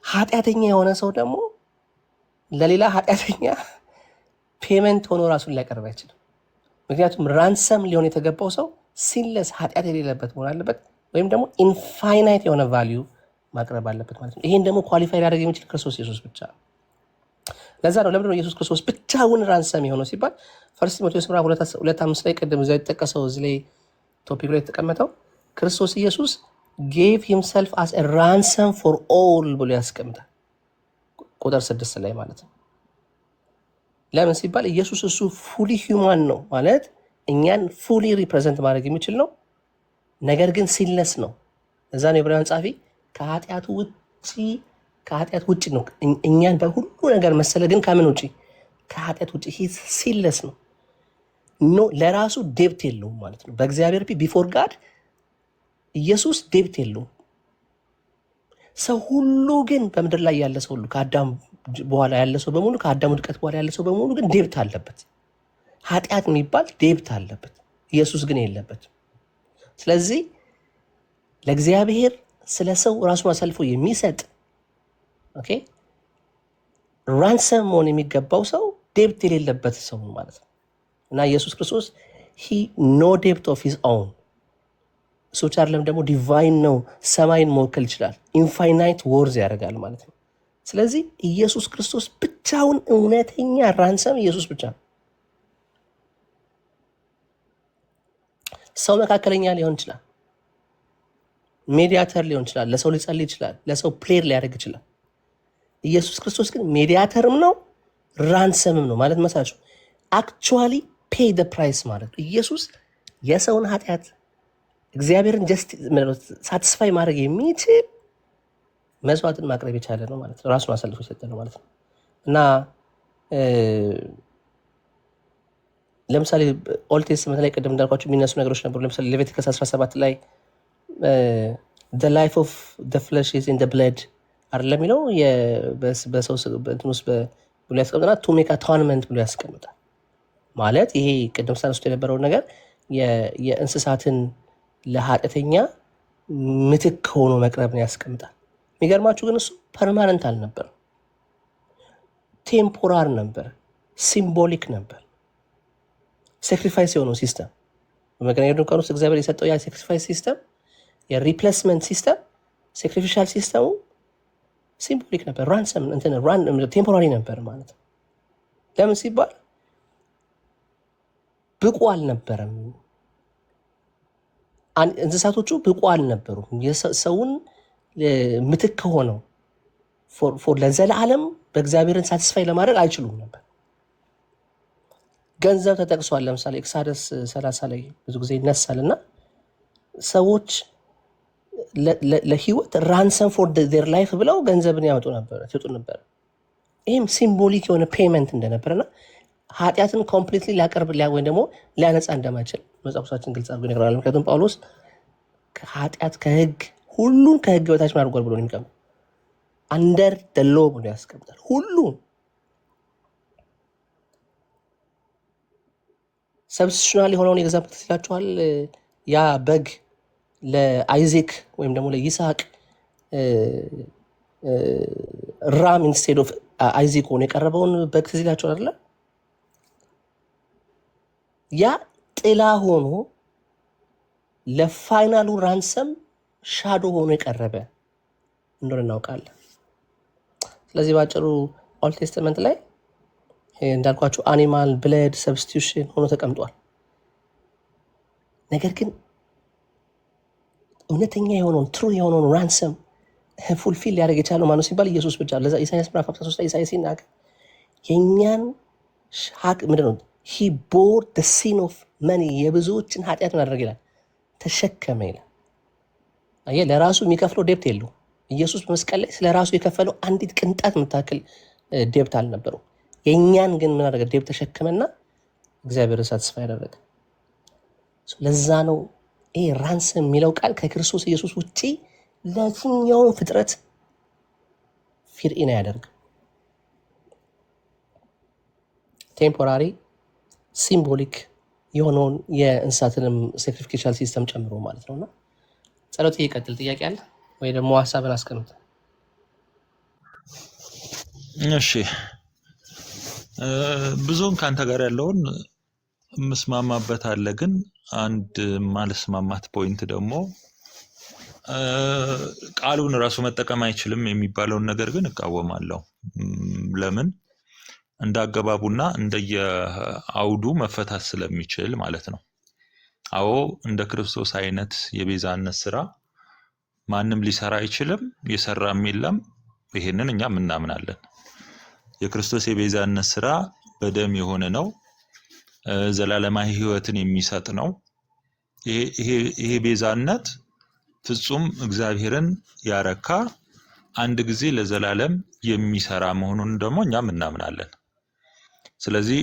ኃጢአተኛ የሆነ ሰው ደግሞ ለሌላ ኃጢአተኛ ፔመንት ሆኖ ራሱን ሊያቀርብ አይችልም። ምክንያቱም ራንሰም ሊሆን የተገባው ሰው ሲንለስ ኃጢአት የሌለበት መሆን አለበት፣ ወይም ደግሞ ኢንፋይናይት የሆነ ቫሊዩ ማቅረብ አለበት ማለት ነው። ይሄን ደግሞ ኳሊፋይ ሊያደርግ የሚችል ክርስቶስ ኢየሱስ ብቻ ነው። ለዛ ነው ለምንድነው ኢየሱስ ክርስቶስ ብቻውን ራንሰም የሆነው ሲባል ፈርስት ጢሞቴዎስ ምዕራፍ 2:5 ላይ ቅድም እዚያ የተጠቀሰው እዚህ ላይ ቶፒክ ላይ የተቀመጠው ክርስቶስ ኢየሱስ gave himself as a ransom for all ብሎ ያስቀምጣል ቁጥር 6 ላይ ማለት ነው። ለምን ሲባል ኢየሱስ እሱ ፉሊ ሂውማን ነው ማለት እኛን ፉሊ ሪፕሬዘንት ማድረግ የሚችል ነው። ነገር ግን ሲንለስ ነው። እዛ ነው የዕብራውያን ጻፊ ከኃጢአት ውጭ ነው እኛን በሁሉ ነገር መሰለ፣ ግን ከምን ውጭ? ከኃጢአት ውጭ ሲንለስ ነው። ኖ ለራሱ ዴብት የለውም ማለት ነው። በእግዚአብሔር ቢፎር ጋድ ኢየሱስ ዴብት የለውም። ሰው ሁሉ ግን በምድር ላይ ያለ ሰው ሁሉ ከአዳም በኋላ ያለ ሰው በሙሉ ከአዳም ውድቀት በኋላ ያለ ሰው በሙሉ ግን ዴብት አለበት። ኃጢአት የሚባል ዴብት አለበት። ኢየሱስ ግን የለበትም። ስለዚህ ለእግዚአብሔር ስለ ሰው ራሱን አሳልፎ የሚሰጥ ኦኬ ራንሰም መሆን የሚገባው ሰው ዴብት የሌለበት ሰው ማለት ነው። እና ኢየሱስ ክርስቶስ ኖ ዴብት ኦፍ ሂዝ ኦውን እሱ ብቻ አይደለም ደግሞ ዲቫይን ነው። ሰማይን መወከል ይችላል። ኢንፋይናይት ወርዝ ያደርጋል ማለት ነው። ስለዚህ ኢየሱስ ክርስቶስ ብቻውን እውነተኛ ራንሰም ኢየሱስ ብቻ ነው። ሰው መካከለኛ ሊሆን ይችላል፣ ሜዲያተር ሊሆን ይችላል፣ ለሰው ሊጸልይ ይችላል፣ ለሰው ፕሌር ሊያደርግ ይችላል። ኢየሱስ ክርስቶስ ግን ሜዲያተርም ነው ራንሰምም ነው ማለት መሳችሁ አክቹዋሊ ፔይ ደ ፕራይስ ማለት ነው። ኢየሱስ የሰውን ኃጢአት እግዚአብሔርን ጀስት ሳቲስፋይ ማድረግ የሚችል መስዋዕትን ማቅረብ የቻለ ነው ማለት ነው። ራሱን አሳልፎ የሰጠ ነው ማለት ነው። እና ለምሳሌ ኦልድ ቴስትመንት ላይ ቅድም እንዳልኳቸው የሚነሱ ነገሮች ነበሩ። ለምሳሌ ሌቪቲከስ 17 ላይ the life of the flesh is in the blood አይደለም የሚለው በሰው እንትን ውስጥ ብሎ ያስቀምጥና to make atonement ብሎ ያስቀምጣል። ማለት ይሄ ቅድም ሳነስቶ የነበረውን ነገር የእንስሳትን ለኃጢአተኛ ምትክ ሆኖ መቅረብን ያስቀምጣል። የሚገርማችሁ ግን እሱ ፐርማነንት አልነበረም፣ ቴምፖራር ነበር፣ ሲምቦሊክ ነበር። ሳክሪፋይስ የሆነው ሲስተም በመገናኛ ድንኳን ውስጥ እግዚአብሔር የሰጠው ያ ሳክሪፋይስ ሲስተም፣ የሪፕሌስመንት ሲስተም፣ ሳክሪፊሻል ሲስተሙ ሲምቦሊክ ነበር፣ ራንሰም ቴምፖራሪ ነበር ማለት ነው። ለምን ሲባል ብቁ አልነበረም። እንስሳቶቹ ብቁ አልነበሩም። ሰውን ምትክ ሆነው ለዘላለም በእግዚአብሔርን ሳቲስፋይ ለማድረግ አይችሉም ነበር። ገንዘብ ተጠቅሷል። ለምሳሌ ኤክሳደስ 30 ላይ ብዙ ጊዜ ይነሳል እና ሰዎች ለህይወት ራንሰም ፎር ዴር ላይፍ ብለው ገንዘብን ያወጡ ነበር። ይህም ሲምቦሊክ የሆነ ፔመንት እንደነበረና ኃጢአትን ኮምፕሊትሊ ሊያቀርብ ወይም ደግሞ ሊያነጻ እንደማይችል መጽሐፋችን ግልጽ አድርጎ ይነግረናል። ምክንያቱም ጳውሎስ ከኃጢአት ከህግ ሁሉን ከህግ በታች አድርጓል ብሎ የሚቀምጥ አንደር ደ ሎ ብሎ ያስቀምጣል። ሁሉን ሰብስቲቱሽናል የሆነውን ኤግዛምፕል ትላችኋል። ያ በግ ለአይዜክ ወይም ደግሞ ለይስሐቅ ራም ኢንስቴድ ኦፍ አይዜክ ሆኖ የቀረበውን በግ ትዝ ይላችኋል አይደለ? ያ ጥላ ሆኖ ለፋይናሉ ራንሰም ሻዶ ሆኖ የቀረበ እንደሆነ እናውቃለን። ስለዚህ ባጭሩ ኦልድ ቴስተመንት ላይ እንዳልኳችሁ አኒማል ብለድ ሰብስቲቱሽን ሆኖ ተቀምጧል። ነገር ግን እውነተኛ የሆነውን ትሩ የሆነውን ራንሰም ፉልፊል ሊያደርግ የቻለው ማነው ሲባል ኢየሱስ ብቻ። ለዛ ኢሳያስ ምዕራፍ 53 ላይ ኢሳያስ ሲናገር የእኛን ምንድነው he bore the sin of many የብዙዎችን ኃጢአት ማድረግ ይላል ተሸከመ ይላል። አየህ ለራሱ የሚከፍለው ዴብት የለው። ኢየሱስ በመስቀል ላይ ስለ ራሱ የከፈለው አንዲት ቅንጣት የምታክል ዴብት አልነበረው። የእኛን ግን ምን አደረገ? ዴብት ተሸከመና እግዚአብሔር ሳትስፋይ ያደረገ። ለዛ ነው ይሄ ራንሰም የሚለው ቃል ከክርስቶስ ኢየሱስ ውጪ ለየትኛውም ፍጥረት ፊርኢን አያደርግም። ቴምፖራሪ ሲምቦሊክ የሆነውን የእንስሳትንም ሳክሪፊኬሻል ሲስተም ጨምሮ ማለት ነውና ጸሎት ይቀጥል። ጥያቄ አለ ወይ ደግሞ ሀሳብን አስቀምጥ። እሺ ብዙውን ካንተ ጋር ያለውን ምስማማበት አለ፣ ግን አንድ ማልስማማት ፖይንት ደግሞ ቃሉን ራሱ መጠቀም አይችልም የሚባለውን ነገር ግን እቃወማለሁ። ለምን? እንዳገባቡና እንደየአውዱ መፈታት ስለሚችል ማለት ነው። አዎ እንደ ክርስቶስ አይነት የቤዛነት ስራ ማንም ሊሰራ አይችልም፣ የሰራም የለም። ይሄንን እኛም እናምናለን። የክርስቶስ የቤዛነት ስራ በደም የሆነ ነው፣ ዘላለማዊ ህይወትን የሚሰጥ ነው። ይሄ ቤዛነት ፍጹም እግዚአብሔርን ያረካ አንድ ጊዜ ለዘላለም የሚሰራ መሆኑን ደግሞ እኛም እናምናለን። ስለዚህ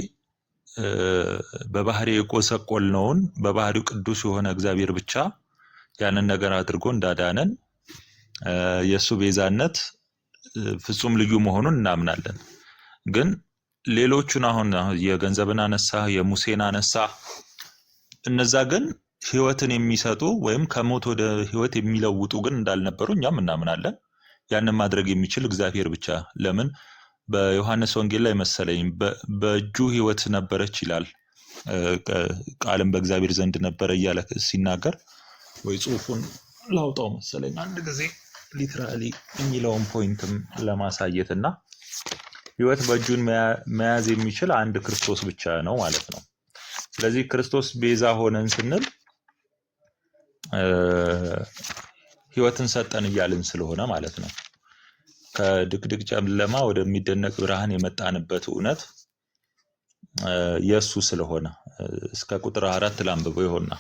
በባህሪ የቆሰቆልነውን በባህሪው ቅዱስ የሆነ እግዚአብሔር ብቻ ያንን ነገር አድርጎ እንዳዳነን የእሱ ቤዛነት ፍጹም ልዩ መሆኑን እናምናለን። ግን ሌሎቹን አሁን የገንዘብን አነሳ፣ የሙሴን አነሳ፣ እነዛ ግን ህይወትን የሚሰጡ ወይም ከሞት ወደ ህይወት የሚለውጡ ግን እንዳልነበሩ እኛም እናምናለን። ያንን ማድረግ የሚችል እግዚአብሔር ብቻ። ለምን? በዮሐንስ ወንጌል ላይ መሰለኝ በእጁ ህይወት ነበረች ይላል፣ ቃልም በእግዚአብሔር ዘንድ ነበረ እያለ ሲናገር፣ ወይ ጽሑፉን ላውጣው መሰለኝ አንድ ጊዜ ሊትራሊ የሚለውን ፖይንትም ለማሳየት እና ህይወት በእጁን መያዝ የሚችል አንድ ክርስቶስ ብቻ ነው ማለት ነው። ስለዚህ ክርስቶስ ቤዛ ሆነን ስንል ህይወትን ሰጠን እያልን ስለሆነ ማለት ነው። ከድቅድቅ ጨለማ ወደሚደነቅ ብርሃን የመጣንበት እውነት የእሱ ስለሆነ እስከ ቁጥር 4 ላንብበው ይሆንና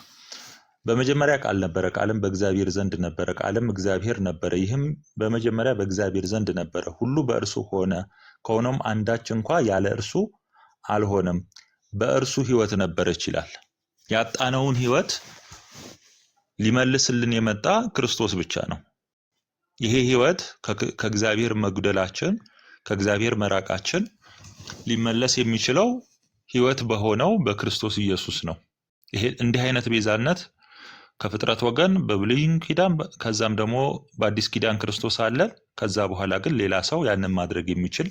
በመጀመሪያ ቃል ነበረ፣ ቃልም በእግዚአብሔር ዘንድ ነበረ፣ ቃልም እግዚአብሔር ነበረ። ይህም በመጀመሪያ በእግዚአብሔር ዘንድ ነበረ። ሁሉ በእርሱ ሆነ፣ ከሆነም አንዳች እንኳ ያለ እርሱ አልሆነም። በእርሱ ህይወት ነበረች ይላል። ያጣነውን ህይወት ሊመልስልን የመጣ ክርስቶስ ብቻ ነው። ይሄ ህይወት ከእግዚአብሔር መጉደላችን፣ ከእግዚአብሔር መራቃችን ሊመለስ የሚችለው ህይወት በሆነው በክርስቶስ ኢየሱስ ነው። ይሄ እንዲህ አይነት ቤዛነት ከፍጥረት ወገን በብሉይ ኪዳን ከዛም ደግሞ በአዲስ ኪዳን ክርስቶስ አለ። ከዛ በኋላ ግን ሌላ ሰው ያንን ማድረግ የሚችል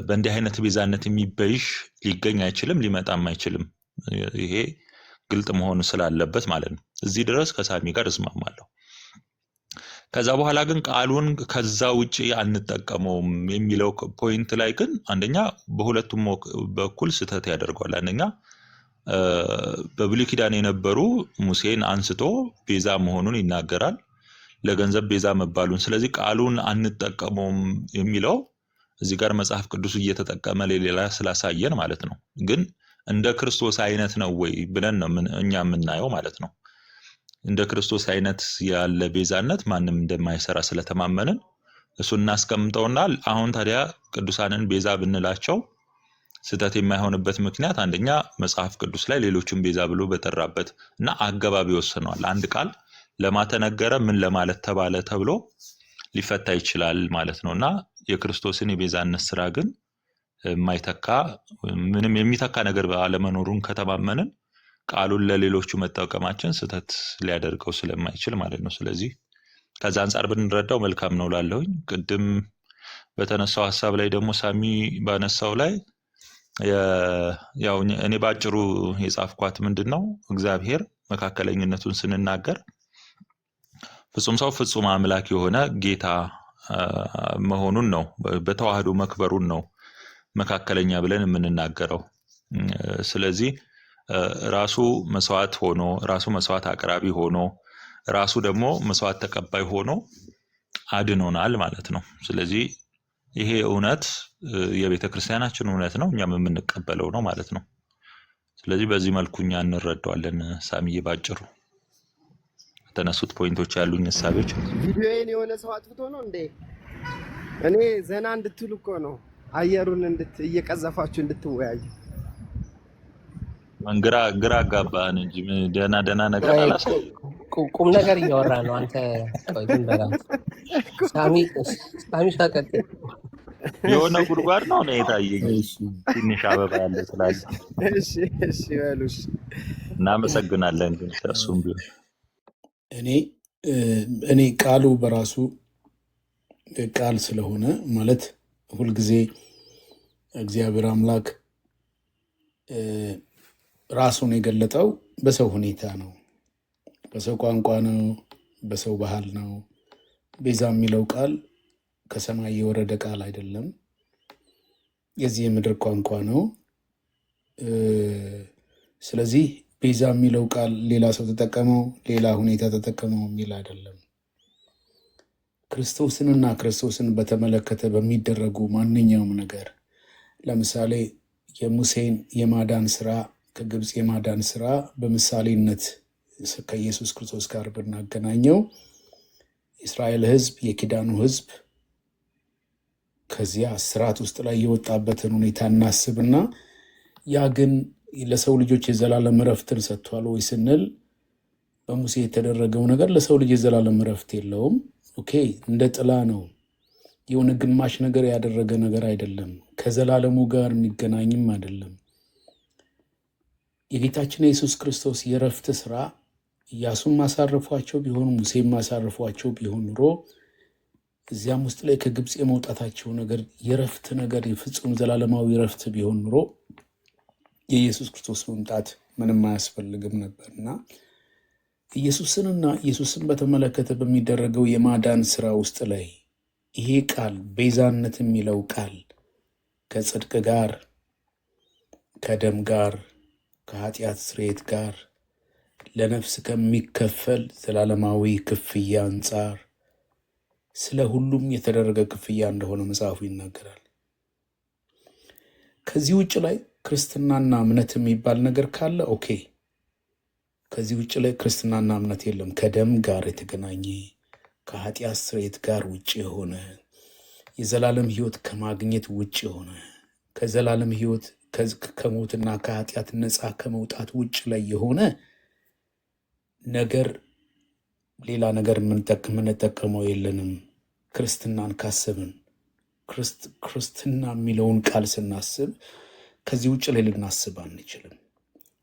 በእንዲህ አይነት ቤዛነት የሚበይሽ ሊገኝ አይችልም፣ ሊመጣም አይችልም። ይሄ ግልጥ መሆኑ ስላለበት ማለት ነው። እዚህ ድረስ ከሳሚ ጋር እስማማለሁ። ከዛ በኋላ ግን ቃሉን ከዛ ውጪ አንጠቀመውም የሚለው ፖይንት ላይ ግን አንደኛ በሁለቱም በኩል ስህተት ያደርገዋል። አንደኛ በብሉይ ኪዳን የነበሩ ሙሴን አንስቶ ቤዛ መሆኑን ይናገራል፣ ለገንዘብ ቤዛ መባሉን። ስለዚህ ቃሉን አንጠቀመውም የሚለው እዚህ ጋር መጽሐፍ ቅዱስ እየተጠቀመ ሌላ ስላሳየን ማለት ነው። ግን እንደ ክርስቶስ አይነት ነው ወይ ብለን ነው እኛ የምናየው ማለት ነው። እንደ ክርስቶስ አይነት ያለ ቤዛነት ማንም እንደማይሰራ ስለተማመንን እሱን እናስቀምጠውና አሁን ታዲያ ቅዱሳንን ቤዛ ብንላቸው ስህተት የማይሆንበት ምክንያት አንደኛ መጽሐፍ ቅዱስ ላይ ሌሎችን ቤዛ ብሎ በጠራበት እና አገባብ ይወስነዋል። አንድ ቃል ለማተነገረ ምን ለማለት ተባለ ተብሎ ሊፈታ ይችላል ማለት ነውና የክርስቶስን የቤዛነት ስራ ግን የማይተካ ምንም የሚተካ ነገር አለመኖሩን ከተማመንን ቃሉን ለሌሎቹ መጠቀማችን ስህተት ሊያደርገው ስለማይችል ማለት ነው። ስለዚህ ከዛ አንጻር ብንረዳው መልካም ነው ላለሁኝ። ቅድም በተነሳው ሐሳብ ላይ ደግሞ ሳሚ ባነሳው ላይ ያው እኔ ባጭሩ የጻፍኳት ምንድነው እግዚአብሔር መካከለኝነቱን ስንናገር ፍጹም ሰው ፍጹም አምላክ የሆነ ጌታ መሆኑን ነው፣ በተዋህዶ መክበሩን ነው መካከለኛ ብለን የምንናገረው። ስለዚህ ራሱ መስዋዕት ሆኖ ራሱ መስዋዕት አቅራቢ ሆኖ ራሱ ደግሞ መስዋዕት ተቀባይ ሆኖ አድኖናል ማለት ነው። ስለዚህ ይሄ እውነት የቤተ ክርስቲያናችን እውነት ነው፣ እኛም የምንቀበለው ነው ማለት ነው። ስለዚህ በዚህ መልኩ እኛ እንረዳዋለን። ሳሚዬ ባጭሩ የተነሱት ፖይንቶች ያሉኝ ሐሳቦች። ቪዲዮዬን የሆነ ሰው አጥፍቶ ነው እንዴ? እኔ ዘና እንድትሉ እኮ ነው፣ አየሩን እየቀዘፋችሁ እንድትወያዩ። ግራ አጋባህን እንጂ ደህና ነገር አላሰብኩም። ቁም ነገር እያወራ ነው አንተ። ቆይ ግን በላት ሳሚ ሳቀጥ የሆነ ጉድጓድ ነው የታየኝ፣ ትንሽ አበባ ያለ ስላለ። እሺ በሉሽ። እናመሰግናለን። ግን እሱም ቢሆን እኔ ቃሉ በራሱ ቃል ስለሆነ ማለት ሁልጊዜ እግዚአብሔር አምላክ ራሱን የገለጠው በሰው ሁኔታ ነው፣ በሰው ቋንቋ ነው፣ በሰው ባህል ነው። ቤዛ የሚለው ቃል ከሰማይ የወረደ ቃል አይደለም፣ የዚህ የምድር ቋንቋ ነው። ስለዚህ ቤዛ የሚለው ቃል ሌላ ሰው ተጠቀመው፣ ሌላ ሁኔታ ተጠቀመው የሚል አይደለም። ክርስቶስንና ክርስቶስን በተመለከተ በሚደረጉ ማንኛውም ነገር ለምሳሌ የሙሴን የማዳን ስራ ከግብፅ የማዳን ስራ በምሳሌነት ከኢየሱስ ክርስቶስ ጋር ብናገናኘው የእስራኤል ሕዝብ የኪዳኑ ሕዝብ ከዚያ ስርዓት ውስጥ ላይ የወጣበትን ሁኔታ እናስብና ያ ግን ለሰው ልጆች የዘላለም እረፍትን ሰጥቷል ወይ ስንል በሙሴ የተደረገው ነገር ለሰው ልጅ የዘላለም እረፍት የለውም። ኦኬ፣ እንደ ጥላ ነው። የሆነ ግማሽ ነገር ያደረገ ነገር አይደለም። ከዘላለሙ ጋር የሚገናኝም አይደለም። የጌታችን የኢየሱስ ክርስቶስ የእረፍት ስራ ኢያሱን ማሳረፏቸው ቢሆን ሙሴን ማሳረፏቸው ቢሆን ኑሮ እዚያም ውስጥ ላይ ከግብፅ የመውጣታቸው ነገር የእረፍት ነገር የፍጹም ዘላለማዊ እረፍት ቢሆን ኑሮ የኢየሱስ ክርስቶስ መምጣት ምንም አያስፈልግም ነበርና ኢየሱስንና ኢየሱስን በተመለከተ በሚደረገው የማዳን ስራ ውስጥ ላይ ይሄ ቃል ቤዛነት የሚለው ቃል ከጽድቅ ጋር ከደም ጋር ከኃጢአት ስርየት ጋር ለነፍስ ከሚከፈል ዘላለማዊ ክፍያ አንጻር ስለ ሁሉም የተደረገ ክፍያ እንደሆነ መጽሐፉ ይናገራል። ከዚህ ውጭ ላይ ክርስትናና እምነት የሚባል ነገር ካለ ኦኬ፣ ከዚህ ውጭ ላይ ክርስትናና እምነት የለም። ከደም ጋር የተገናኘ ከኃጢአት ስርየት ጋር ውጭ የሆነ የዘላለም ሕይወት ከማግኘት ውጭ የሆነ ከዘላለም ሕይወት ከሞትና ከኃጢአት ነፃ ከመውጣት ውጭ ላይ የሆነ ነገር ሌላ ነገር የምንጠቀመው የለንም። ክርስትናን ካሰብን ክርስትና የሚለውን ቃል ስናስብ ከዚህ ውጭ ላይ ልናስብ አንችልም።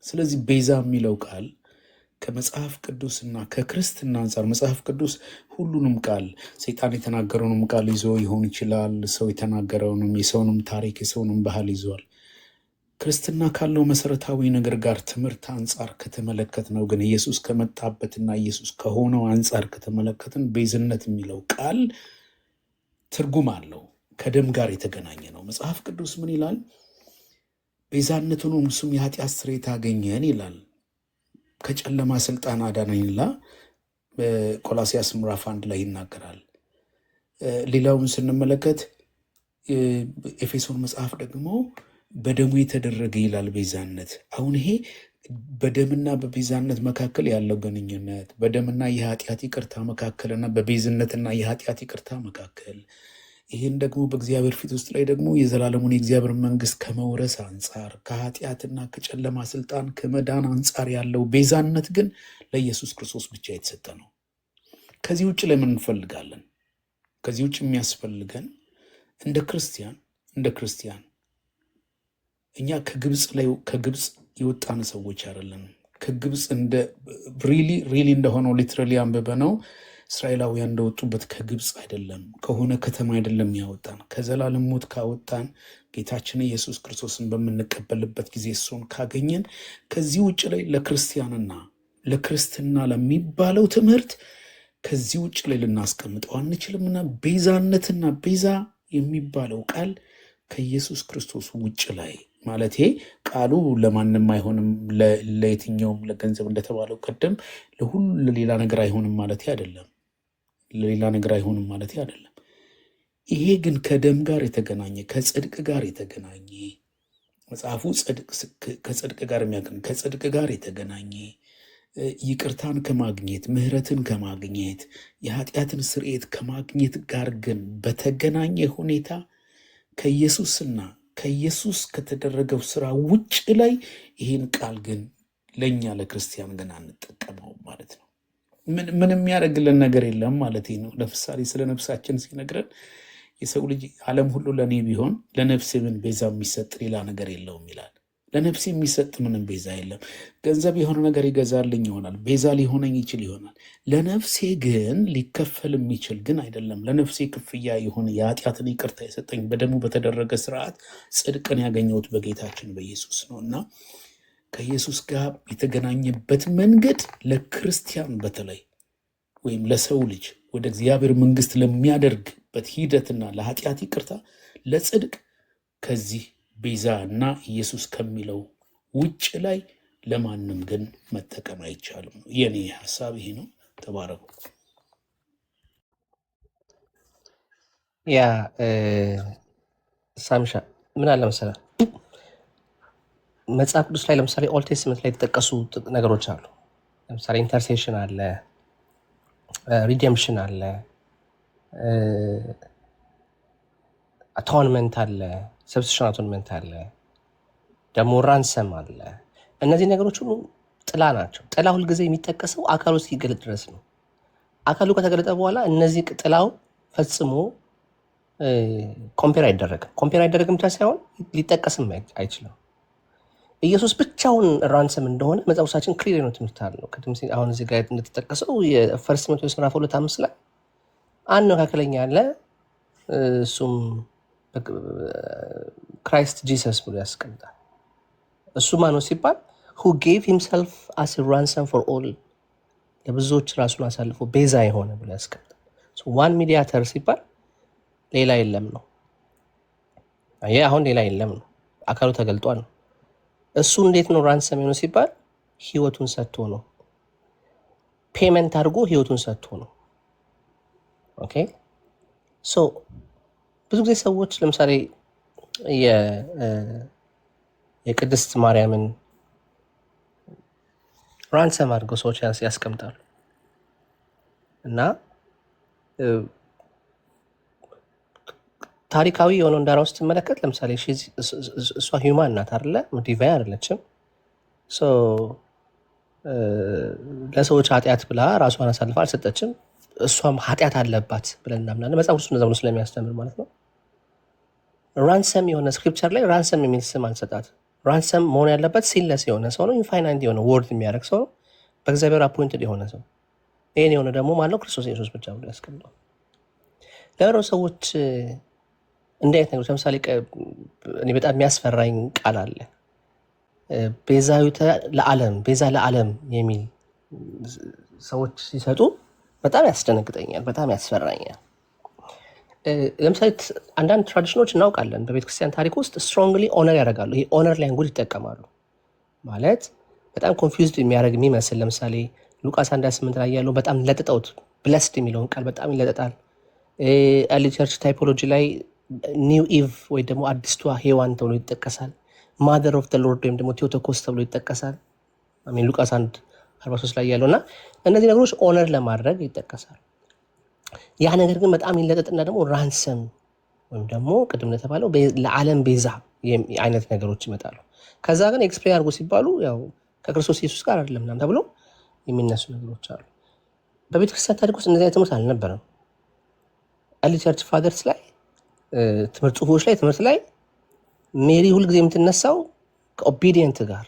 ስለዚህ ቤዛ የሚለው ቃል ከመጽሐፍ ቅዱስና ከክርስትና አንጻር መጽሐፍ ቅዱስ ሁሉንም ቃል ሰይጣን የተናገረውንም ቃል ይዞ ይሆን ይችላል። ሰው የተናገረውንም የሰውንም ታሪክ የሰውንም ባህል ይዟል። ክርስትና ካለው መሰረታዊ ነገር ጋር ትምህርት አንጻር ከተመለከት ነው ግን ኢየሱስ ከመጣበትና ኢየሱስ ከሆነው አንጻር ከተመለከትን ቤዝነት የሚለው ቃል ትርጉም አለው። ከደም ጋር የተገናኘ ነው። መጽሐፍ ቅዱስ ምን ይላል? ቤዛነቱን እርሱም የኃጢአት ስርየት አገኘን ይላል። ከጨለማ ስልጣን አዳነን ይላል። በቆላስይስ ምዕራፍ 1 ላይ ይናገራል። ሌላውን ስንመለከት ኤፌሶን መጽሐፍ ደግሞ በደሙ የተደረገ ይላል ቤዛነት። አሁን ይሄ በደምና በቤዛነት መካከል ያለው ግንኙነት በደምና የኃጢአት ይቅርታ መካከልና በቤዝነትና የኃጢአት ይቅርታ መካከል ይህን ደግሞ በእግዚአብሔር ፊት ውስጥ ላይ ደግሞ የዘላለሙን የእግዚአብሔር መንግስት ከመውረስ አንጻር ከኃጢአትና ከጨለማ ስልጣን ከመዳን አንጻር ያለው ቤዛነት ግን ለኢየሱስ ክርስቶስ ብቻ የተሰጠ ነው። ከዚህ ውጭ ላይ ምን እንፈልጋለን? ከዚህ ውጭ የሚያስፈልገን እንደ ክርስቲያን እኛ ከግብፅ የወጣን ሰዎች አይደለም። ከግብፅ እንደ ሪሊ እንደሆነው ሊትራሊ አንብበ ነው እስራኤላውያን እንደወጡበት ከግብፅ አይደለም፣ ከሆነ ከተማ አይደለም ያወጣን። ከዘላለም ሞት ካወጣን ጌታችን ኢየሱስ ክርስቶስን በምንቀበልበት ጊዜ እሱን ካገኘን ከዚህ ውጭ ላይ ለክርስትና ለሚባለው ትምህርት ከዚህ ውጭ ላይ ልናስቀምጠው አንችልምና ቤዛነትና ቤዛ የሚባለው ቃል ከኢየሱስ ክርስቶስ ውጭ ላይ ማለት ቃሉ ለማንም አይሆንም፣ ለየትኛውም ለገንዘብ እንደተባለው ቀደም ለሁሉ ለሌላ ነገር አይሆንም ማለት አይደለም። ይሄ ግን ከደም ጋር የተገናኘ ከጽድቅ ጋር የተገናኘ መጽሐፉ ከጽድቅ ጋር የሚያገናኝ ከጽድቅ ጋር የተገናኘ ይቅርታን ከማግኘት ምሕረትን ከማግኘት የኃጢአትን ስርየት ከማግኘት ጋር ግን በተገናኘ ሁኔታ ከኢየሱስ ከተደረገው ስራ ውጭ ላይ ይህን ቃል ግን ለእኛ ለክርስቲያን ግን አንጠቀመውም ማለት ነው። ምን የሚያደርግልን ነገር የለም ማለት ነው። ለምሳሌ ስለ ነፍሳችን ሲነግረን የሰው ልጅ ዓለም ሁሉ ለእኔ ቢሆን ለነፍሴ ምን ቤዛ የሚሰጥ ሌላ ነገር የለውም ይላል። ለነፍሴ የሚሰጥ ምንም ቤዛ የለም። ገንዘብ የሆነ ነገር ይገዛልኝ ይሆናል፣ ቤዛ ሊሆነኝ ይችል ይሆናል። ለነፍሴ ግን ሊከፈል የሚችል ግን አይደለም። ለነፍሴ ክፍያ የሆነ የኃጢአትን ይቅርታ የሰጠኝ በደሙ በተደረገ ስርዓት ጽድቅን ያገኘሁት በጌታችን በኢየሱስ ነው እና ከኢየሱስ ጋር የተገናኘበት መንገድ ለክርስቲያን በተለይ ወይም ለሰው ልጅ ወደ እግዚአብሔር መንግስት ለሚያደርግበት ሂደትና ለኃጢአት ይቅርታ ለጽድቅ ከዚህ ቤዛ እና ኢየሱስ ከሚለው ውጭ ላይ ለማንም ግን መጠቀም አይቻልም። የኔ ሀሳብ ይሄ ነው። ተባረኩ። ያ ሳምሻ ምን አለ መሰለህ መጽሐፍ ቅዱስ ላይ ለምሳሌ ኦልድ ቴስትመንት ላይ የተጠቀሱ ነገሮች አሉ። ለምሳሌ ኢንተርሴሽን አለ፣ ሪዴምፕሽን አለ፣ አቶንመንት አለ፣ ሰብስቲሽን አቶንመንት አለ፣ ደግሞ ራንሰም አለ። እነዚህ ነገሮች ሁሉ ጥላ ናቸው። ጥላ ሁልጊዜ የሚጠቀሰው አካሉ እስኪገለጥ ድረስ ነው። አካሉ ከተገለጠ በኋላ እነዚህ ጥላው ፈጽሞ ኮምፔር አይደረግም። ኮምፔር አይደረግም ብቻ ሳይሆን ሊጠቀስም አይችልም። ኢየሱስ ብቻውን ራንሰም እንደሆነ መጽሐፎቻችን ክሊር ነው ትምህርት አለው። አሁን እዚህ ጋር እንደተጠቀሰው የፈርስት ጢሞቴዎስ ምዕራፍ 2:5 ላይ አንድ መካከለኛ አለ፣ እሱም ክራይስት ጂሰስ ብሎ ያስቀምጣል። እሱ ማነው ሲባል who gave himself as a ransom for all ለብዙዎች ራሱን አሳልፎ ቤዛ የሆነ ብሎ ያስቀምጣል። ዋን ሚዲያተር ሲባል ሌላ የለም ነው። አየህ አሁን ሌላ የለም ነው፣ አካሉ ተገልጧል ነው። እሱ እንዴት ነው ራንሰም የሆነ ሲባል ህይወቱን ሰጥቶ ነው። ፔመንት አድርጎ ህይወቱን ሰጥቶ ነው። ኦኬ ሶ ብዙ ጊዜ ሰዎች ለምሳሌ የቅድስት ማርያምን ራንሰም አድርገው ሰዎች ያስቀምጣሉ እና ታሪካዊ የሆነው እንዳራው ስትመለከት ለምሳሌ እሷ ሂውማን ናት አይደለ? ዲቫይ አይደለችም። ለሰዎች ኃጢአት ብላ ራሷን አሳልፋ አልሰጠችም። እሷም ኃጢአት አለባት ብለን እናምናለን። መጽሐፍ ቅዱስ እንደዛ ብሎ ስለሚያስተምር ማለት ነው። ራንሰም የሆነ ስክሪፕቸር ላይ ራንሰም የሚል ስም አንሰጣት። ራንሰም መሆን ያለበት ሲንለስ የሆነ ሰው ነው። ኢንፋይናይት የሆነ ወርድ የሚያደርግ ሰው ነው። በእግዚአብሔር አፖይንትድ የሆነ ሰው። ይህን የሆነ ደግሞ ማለው ክርስቶስ ኢየሱስ ብቻ ብሎ ያስቀምጠው። ለምነው ሰዎች እንዲህ አይነት ነገሮች ለምሳሌ እኔ በጣም የሚያስፈራኝ ቃል አለ፣ ቤዛዊተ ለዓለም፣ ቤዛ ለዓለም የሚል ሰዎች ሲሰጡ በጣም ያስደነግጠኛል፣ በጣም ያስፈራኛል። ለምሳሌ አንዳንድ ትራዲሽኖች እናውቃለን በቤተክርስቲያን ታሪክ ውስጥ ስትሮንግሊ ኦነር ያደርጋሉ። ይሄ ኦነር ላንጉጅ ይጠቀማሉ ማለት በጣም ኮንፊውዝድ የሚያደርግ የሚመስል ለምሳሌ ሉቃስ 1:8 ላይ ያለው በጣም ለጥጠውት ብለስድ የሚለውን ቃል በጣም ይለጠጣል። ኤርሊ ቸርች ታይፖሎጂ ላይ ኒው ኢቭ ወይ ደግሞ አዲስቷ ሄዋን ተብሎ ይጠቀሳል። ማደር ኦፍ ሎርድ ወይም ደግሞ ቴዎቶኮስ ተብሎ ይጠቀሳል። ሉቃስ 1:43 ላይ ያለው እና እነዚህ ነገሮች ኦነር ለማድረግ ይጠቀሳል። ያ ነገር ግን በጣም ይለጠጥና ደግሞ ራንሰም ወይም ደግሞ ቅድም እንደተባለው ለዓለም ቤዛ አይነት ነገሮች ይመጣሉ። ከዛ ግን ኤክስፕሌን አድርጎ ሲባሉ ያው ከክርስቶስ ኢየሱስ ጋር አይደለም ምናምን ተብሎ የሚነሱ ነገሮች አሉ። በቤተክርስቲያን ታሪክ ውስጥ እንደዚህ ትምህርት አልነበረም። ኤርሊ ቸርች ፋዘርስ ላይ ትምህርት ጽሁፎች ላይ ትምህርት ላይ ሜሪ ሁልጊዜ የምትነሳው ከኦቢዲየንት ጋር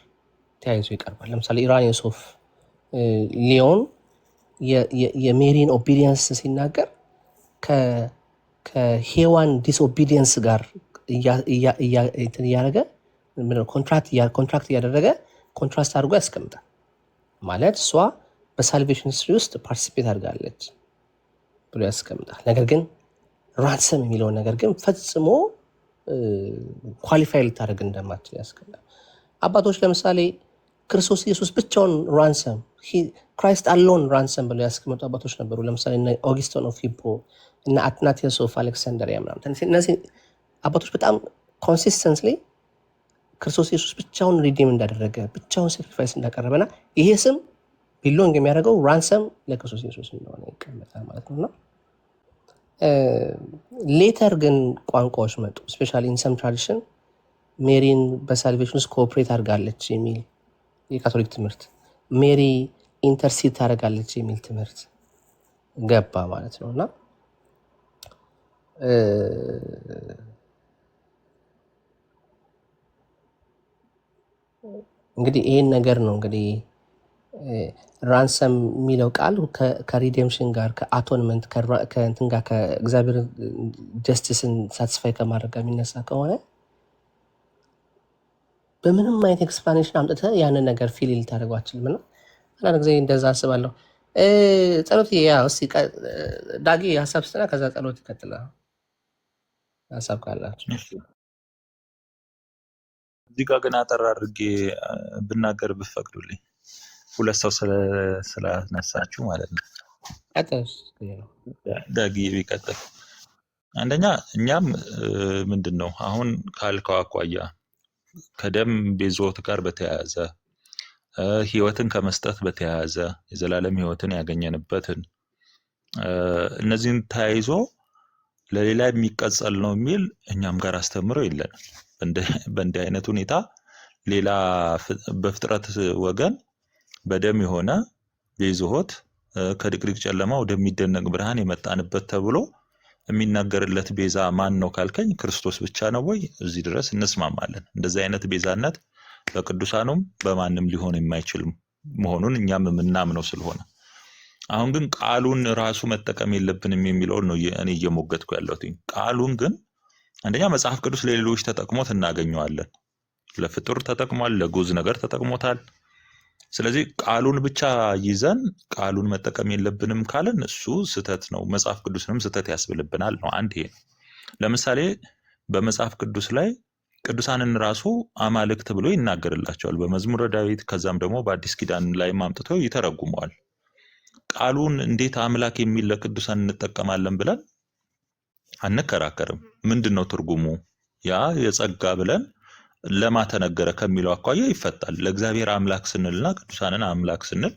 ተያይዞ ይቀርባል። ለምሳሌ ኢራኒየስ ኦፍ ሊዮን የሜሪን ኦቢዲየንስ ሲናገር ከሄዋን ዲስኦቢዲየንስ ጋር እያደረገ ኮንትራክት እያደረገ ኮንትራስት አድርጎ ያስቀምጣል። ማለት እሷ በሳልቬሽን ሂስትሪ ውስጥ ፓርቲሲፔት አድርጋለች ብሎ ያስቀምጣል። ነገር ግን ራንሰም የሚለውን ነገር ግን ፈጽሞ ኳሊፋይ ልታደርግ እንደማትችል ያስቀምጣል። አባቶች ለምሳሌ ክርስቶስ ኢየሱስ ብቻውን ራንሰም ክራይስት አሎን ራንሰም ብለው ያስቀምጡ አባቶች ነበሩ። ለምሳሌ ኦጊስቶን ኦፍ ሂፖ እና አትናቴዎስ ኦፍ አሌክሳንደሪያ ምናምን እነዚህ አባቶች በጣም ኮንሲስተንትሊ ክርስቶስ ኢየሱስ ብቻውን ሪዲም እንዳደረገ ብቻውን ሳክሪፋይስ እንዳቀረበና ይሄ ስም ቢሎንግ የሚያደርገው ራንሰም ለክርስቶስ ኢየሱስ እንደሆነ ይቀመጣል ማለት ነው። እና ሌተር ግን ቋንቋዎች መጡ። ስፔሻሊ ኢን ሰም ትራዲሽን ሜሪን በሳልቬሽን ውስጥ ኮኦፕሬት አድርጋለች የሚል የካቶሊክ ትምህርት፣ ሜሪ ኢንተርሲድ ታደርጋለች የሚል ትምህርት ገባ ማለት ነው። እና እንግዲህ ይሄን ነገር ነው እንግዲህ ራንሰም የሚለው ቃል ከሪዴምሽን ጋር ከአቶንመንት ከእንትን ጋር ከእግዚአብሔር ጀስቲስን ሳትስፋይ ከማድረግ ጋር የሚነሳ ከሆነ በምንም አይነት ኤክስፕላኔሽን አምጥተህ ያንን ነገር ፊል ልታደርገው አትችልም። እና አንዳንድ ጊዜ እንደዛ አስባለሁ። ጸሎት ዳጊ ሀሳብ ስጠና ከዛ ጸሎት ይቀጥላል። ሀሳብ ካላችሁ እዚህ ጋር ግን አጠር አድርጌ ብናገር ብፈቅዱልኝ፣ ሁለት ሰው ስላነሳችሁ ማለት ነው። ዳጊ ቢቀጥል። አንደኛ እኛም ምንድን ነው አሁን ካልከው አኳያ ከደም ቤዞት ጋር በተያያዘ ህይወትን ከመስጠት በተያያዘ የዘላለም ህይወትን ያገኘንበትን እነዚህን ተያይዞ ለሌላ የሚቀጸል ነው የሚል እኛም ጋር አስተምሮ የለንም። በእንዲህ አይነት ሁኔታ ሌላ በፍጥረት ወገን በደም የሆነ ቤዞት ከድቅድቅ ጨለማ ወደሚደነቅ ብርሃን የመጣንበት ተብሎ የሚናገርለት ቤዛ ማን ነው ካልከኝ ክርስቶስ ብቻ ነው ወይ? እዚህ ድረስ እንስማማለን። እንደዚህ አይነት ቤዛነት በቅዱሳኑም በማንም ሊሆን የማይችል መሆኑን እኛም የምናምነው ስለሆነ፣ አሁን ግን ቃሉን ራሱ መጠቀም የለብንም የሚለውን ነው እኔ እየሞገትኩ ያለሁት። ቃሉን ግን አንደኛ መጽሐፍ ቅዱስ ለሌሎች ተጠቅሞት እናገኘዋለን። ለፍጡር ተጠቅሟል፣ ለጉዝ ነገር ተጠቅሞታል። ስለዚህ ቃሉን ብቻ ይዘን ቃሉን መጠቀም የለብንም ካለን እሱ ስህተት ነው፣ መጽሐፍ ቅዱስንም ስህተት ያስብልብናል ነው። አንድ ይሄ ነው። ለምሳሌ በመጽሐፍ ቅዱስ ላይ ቅዱሳንን ራሱ አማልክት ብሎ ይናገርላቸዋል በመዝሙረ ዳዊት፣ ከዛም ደግሞ በአዲስ ኪዳን ላይ ማምጥቶ ይተረጉመዋል። ቃሉን እንዴት አምላክ የሚል ለቅዱሳን እንጠቀማለን ብለን አንከራከርም። ምንድነው ትርጉሙ? ያ የጸጋ ብለን ለማተነገረ ከሚለው አኳያ ይፈታል። ለእግዚአብሔር አምላክ ስንልና ቅዱሳንን አምላክ ስንል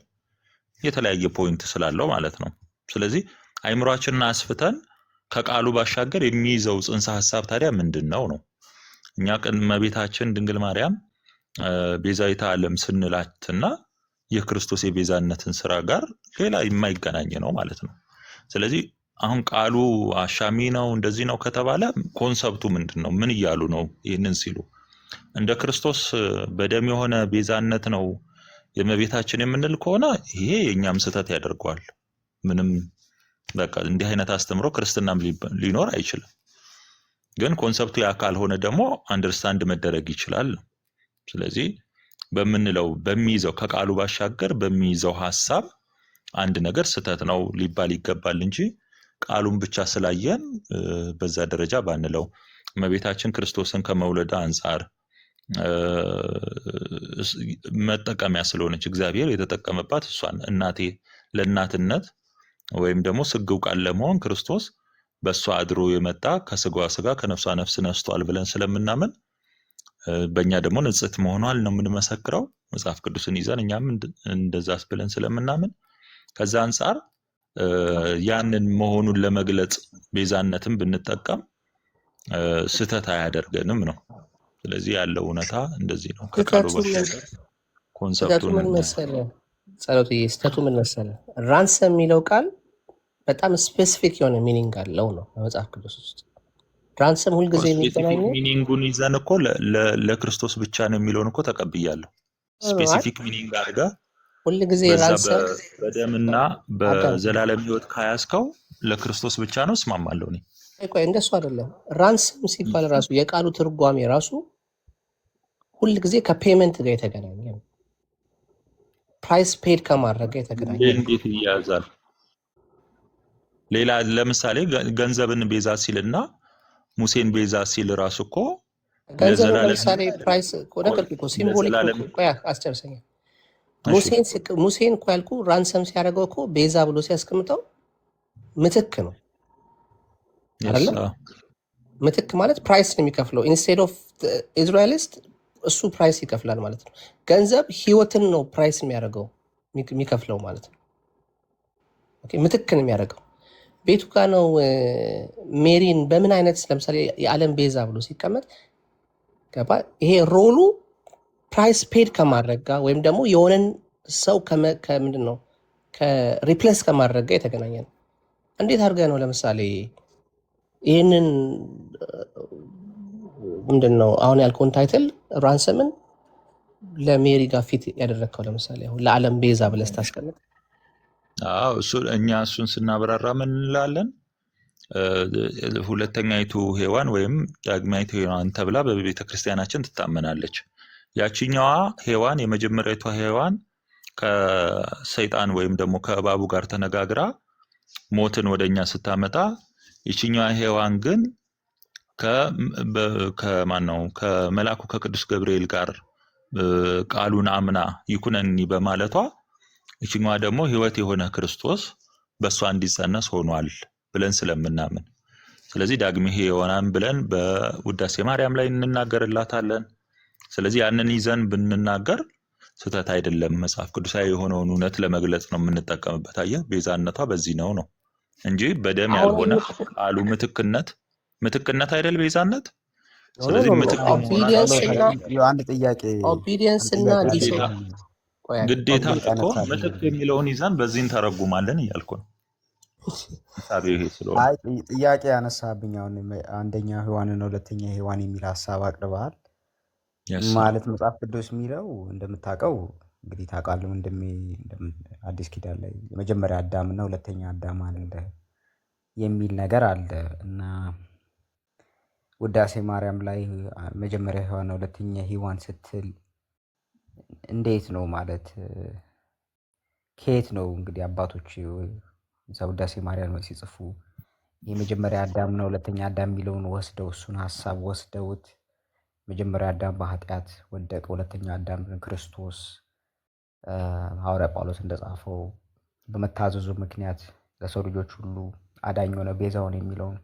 የተለያየ ፖይንት ስላለው ማለት ነው። ስለዚህ አይምሯችንን አስፍተን ከቃሉ ባሻገር የሚይዘው ጽንሰ ሐሳብ ታዲያ ምንድነው ነው? እኛ እመቤታችን ድንግል ማርያም ቤዛዊተ ዓለም ስንላትና የክርስቶስ የቤዛነትን ስራ ጋር ሌላ የማይገናኝ ነው ማለት ነው። ስለዚህ አሁን ቃሉ አሻሚ ነው እንደዚህ ነው ከተባለ ኮንሰፕቱ ምንድነው? ምን እያሉ ነው ይህንን ሲሉ? እንደ ክርስቶስ በደም የሆነ ቤዛነት ነው የእመቤታችን የምንል ከሆነ ይሄ የኛም ስህተት ያደርገዋል። ምንም በቃ እንዲህ አይነት አስተምሮ ክርስትናም ሊኖር አይችልም። ግን ኮንሰፕቱ ያ ካልሆነ ደግሞ አንደርስታንድ መደረግ ይችላል። ስለዚህ በምንለው በሚይዘው ከቃሉ ባሻገር በሚይዘው ሐሳብ አንድ ነገር ስህተት ነው ሊባል ይገባል እንጂ ቃሉን ብቻ ስላየን በዛ ደረጃ ባንለው። እመቤታችን ክርስቶስን ከመውለድ አንጻር መጠቀሚያ ስለሆነች እግዚአብሔር የተጠቀመባት እሷን እናቴ ለእናትነት ወይም ደግሞ ስግው ቃል ለመሆን ክርስቶስ በእሷ አድሮ የመጣ ከስጋዋ ስጋ ከነፍሷ ነፍስ ነስቷል ብለን ስለምናምን በእኛ ደግሞ ንጽሕት መሆኗል ነው የምንመሰክረው። መጽሐፍ ቅዱስን ይዘን እኛም እንደዛስ ብለን ስለምናምን ከዛ አንጻር ያንን መሆኑን ለመግለጽ ቤዛነትን ብንጠቀም ስህተት አያደርገንም ነው። ስለዚህ ያለው እውነታ እንደዚህ ነው። ከቃሉ ባሻገር ኮንሰፕቱን ምን መሰለህ ጸሎትዬ፣ ስህተቱ ምን መሰለህ ራንሰም የሚለው ቃል በጣም ስፔሲፊክ የሆነ ሚኒንግ አለው ነው በመጽሐፍ ቅዱስ ውስጥ። ራንሰም ሁልጊዜ የሚገናኘው ሚኒንጉን ይዘን እኮ ለክርስቶስ ብቻ ነው የሚለውን እኮ ተቀብያለሁ። ስፔሲፊክ ሚኒንግ አድርገህ ሁልጊዜ በዛ ራንሰም በደምና በዘላለም ሕይወት ካያዝከው ለክርስቶስ ብቻ ነው እስማማለሁ እኔ። ቆይ እንደሱ አይደለም። ራንሰም ሲባል ራሱ የቃሉ ትርጓሜ ራሱ ሁልጊዜ ከፔመንት ጋር የተገናኘ ነው። ፕራይስ ፔድ ከማድረግ ጋር የተገናኘ ነው። እንዴት ይያዛል? ሌላ ለምሳሌ ገንዘብን ቤዛ ሲልና ሙሴን ቤዛ ሲል ራሱ እኮ ገንዘብ ለምሳሌ ፕራይስ ነገር እኮ ሲምቦሊክ ቆይ አስጨርሰኛል። ሙሴን እኮ ያልኩ ራንሰም ሲያደርገው እኮ ቤዛ ብሎ ሲያስቀምጠው ምትክ ነው አይደለ? ምትክ ማለት ፕራይስ ነው የሚከፍለው። ኢንስቴድ ኦፍ ኢዝራኤሊስት እሱ ፕራይስ ይከፍላል ማለት ነው። ገንዘብ ህይወትን ነው ፕራይስ የሚያደርገው የሚከፍለው ማለት ነው። ኦኬ፣ ምትክ ነው የሚያደርገው። ቤቱ ጋር ነው ሜሪን በምን አይነት ለምሳሌ የዓለም ቤዛ ብሎ ሲቀመጥ ገባ። ይሄ ሮሉ ፕራይስ ፔድ ከማድረግ ጋር ወይም ደግሞ የሆነን ሰው ከምንድን ነው ከሪፕሌስ ከማድረግ ጋር የተገናኘ ነው። እንዴት አድርገህ ነው ለምሳሌ ይህንን ምንድን ነው አሁን ያልከውን ታይትል ራንሰምን ለሜሪ ጋር ፊት ያደረግከው? ለምሳሌ አሁን ለዓለም ቤዛ ብለህ ስታስቀምጥ እኛ እሱን ስናብራራ ምን እንላለን? ሁለተኛይቱ ሔዋን ወይም ዳግማይቱ ሔዋን ተብላ በቤተ ክርስቲያናችን ትታመናለች። ያቺኛዋ ሔዋን የመጀመሪያዊቷ ሔዋን ከሰይጣን ወይም ደግሞ ከእባቡ ጋር ተነጋግራ ሞትን ወደኛ ስታመጣ፣ ይቺኛዋ ሔዋን ግን ከማነው ከመልአኩ ከቅዱስ ገብርኤል ጋር ቃሉን አምና ይኩነኒ በማለቷ ይቺኛዋ ደግሞ ሕይወት የሆነ ክርስቶስ በእሷ እንዲጸነስ ሆኗል ብለን ስለምናምን፣ ስለዚህ ዳግም ሔዋን ብለን በውዳሴ ማርያም ላይ እንናገርላታለን። ስለዚህ ያንን ይዘን ብንናገር ስህተት አይደለም። መጽሐፍ ቅዱሳዊ የሆነውን እውነት ለመግለጽ ነው የምንጠቀምበት። አየህ፣ ቤዛነቷ በዚህ ነው እንጂ በደም ያልሆነ ቃሉ ምትክነት አይደል ቤዛነት። ስለዚህ አንድ ጥያቄ ኦቢዲየንስ እና ግዴታ እኮ ምትክ የሚለውን ይዘን በዚህ እንተረጉማለን እያልኩ ነው። ጥያቄ ያነሳብኝ አሁን አንደኛ ሔዋንን ሁለተኛ ሔዋን የሚል ሀሳብ አቅርበሃል። ማለት መጽሐፍ ቅዱስ የሚለው እንደምታውቀው እንግዲህ ታውቃለህ አዲስ ኪዳን ላይ የመጀመሪያ አዳም እና ሁለተኛ አዳም አለ የሚል ነገር አለ እና ውዳሴ ማርያም ላይ መጀመሪያ ሔዋን ሁለተኛ ሔዋን ስትል እንዴት ነው ማለት ከየት ነው እንግዲህ አባቶች እዛ ውዳሴ ማርያም ሲጽፉ የመጀመሪያ አዳም እና ሁለተኛ አዳም የሚለውን ወስደው እሱን ሀሳብ ወስደውት መጀመሪያ አዳም በኃጢአት ወደቀ፣ ሁለተኛ አዳም ክርስቶስ ሐዋርያ ጳውሎስ እንደጻፈው በመታዘዙ ምክንያት ለሰው ልጆች ሁሉ አዳኝ ሆነ ቤዛ ሆነ የሚለውን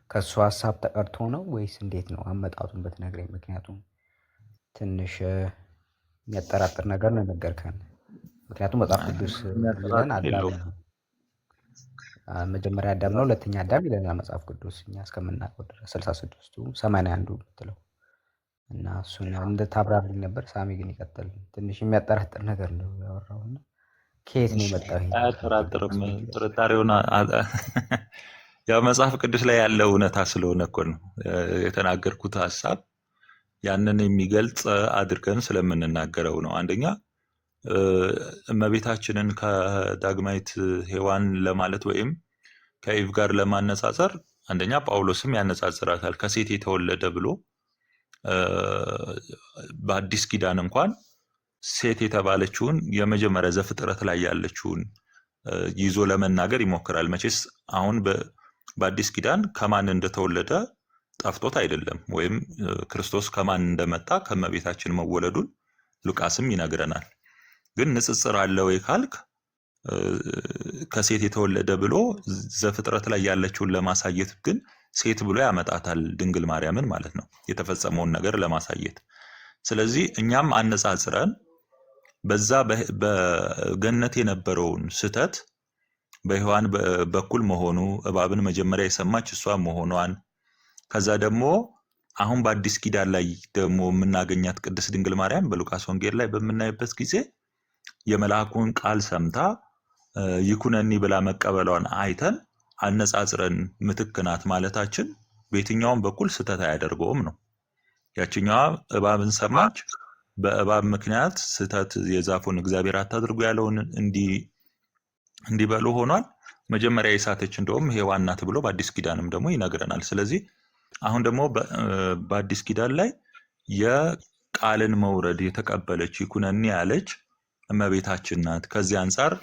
ከእሱ ሀሳብ ተቀርቶ ነው ወይስ እንዴት ነው አመጣጡን ብትነግረኝ። ምክንያቱም ትንሽ የሚያጠራጥር ነገር ነው የነገርከን። ምክንያቱም መጽሐፍ ቅዱስ ይለን መጀመሪያ አዳም ነው ሁለተኛ አዳም ይለናል መጽሐፍ ቅዱስ እኛ እስከምናውቀው ድረስ 66ቱ 81ዱ ብትለው እና እሱን እንደታብራሪልኝ ነበር። ሳሚ ግን ይቀጥል። ትንሽ የሚያጠራጥር ነገር ነው ያወራውና ከየት ነው የመጣው? አያጠራጥርም። ጥርጣሬውን ያው መጽሐፍ ቅዱስ ላይ ያለው እውነታ ስለሆነ እኮ ነው የተናገርኩት ሀሳብ ያንን የሚገልጽ አድርገን ስለምንናገረው ነው። አንደኛ እመቤታችንን ከዳግማዊት ሔዋን ለማለት ወይም ከኢቭ ጋር ለማነጻጸር አንደኛ ጳውሎስም ያነጻጽራታል ከሴት የተወለደ ብሎ በአዲስ ኪዳን እንኳን ሴት የተባለችውን የመጀመሪያ ዘፍጥረት ላይ ያለችውን ይዞ ለመናገር ይሞክራል። መቼስ አሁን በአዲስ ኪዳን ከማን እንደተወለደ ጠፍቶት አይደለም፣ ወይም ክርስቶስ ከማን እንደመጣ ከመቤታችን መወለዱን ሉቃስም ይነግረናል። ግን ንጽጽር አለ ወይ ካልክ ከሴት የተወለደ ብሎ ዘፍጥረት ላይ ያለችውን ለማሳየት ግን ሴት ብሎ ያመጣታል፣ ድንግል ማርያምን ማለት ነው፣ የተፈጸመውን ነገር ለማሳየት። ስለዚህ እኛም አነጻጽረን በዛ በገነት የነበረውን ስህተት በሔዋን በኩል መሆኑ እባብን መጀመሪያ የሰማች እሷ መሆኗን ከዛ ደግሞ አሁን በአዲስ ኪዳን ላይ ደግሞ የምናገኛት ቅድስት ድንግል ማርያም በሉቃስ ወንጌል ላይ በምናይበት ጊዜ የመልአኩን ቃል ሰምታ ይኩነኒ ብላ መቀበሏን አይተን አነጻጽረን ምትክ ናት ማለታችን በየትኛውም በኩል ስህተት አያደርገውም ነው። ያችኛዋ እባብን ሰማች፣ በእባብ ምክንያት ስህተት የዛፉን እግዚአብሔር አታድርጉ ያለውን እንዲበሉ ሆኗል። መጀመሪያ የሳተች እንደውም ሔዋን ናት ብሎ በአዲስ ኪዳንም ደግሞ ይነግረናል። ስለዚህ አሁን ደግሞ በአዲስ ኪዳን ላይ የቃልን መውረድ የተቀበለች ይኩነኒ ያለች እመቤታችን ናት። ከዚህ አንጻር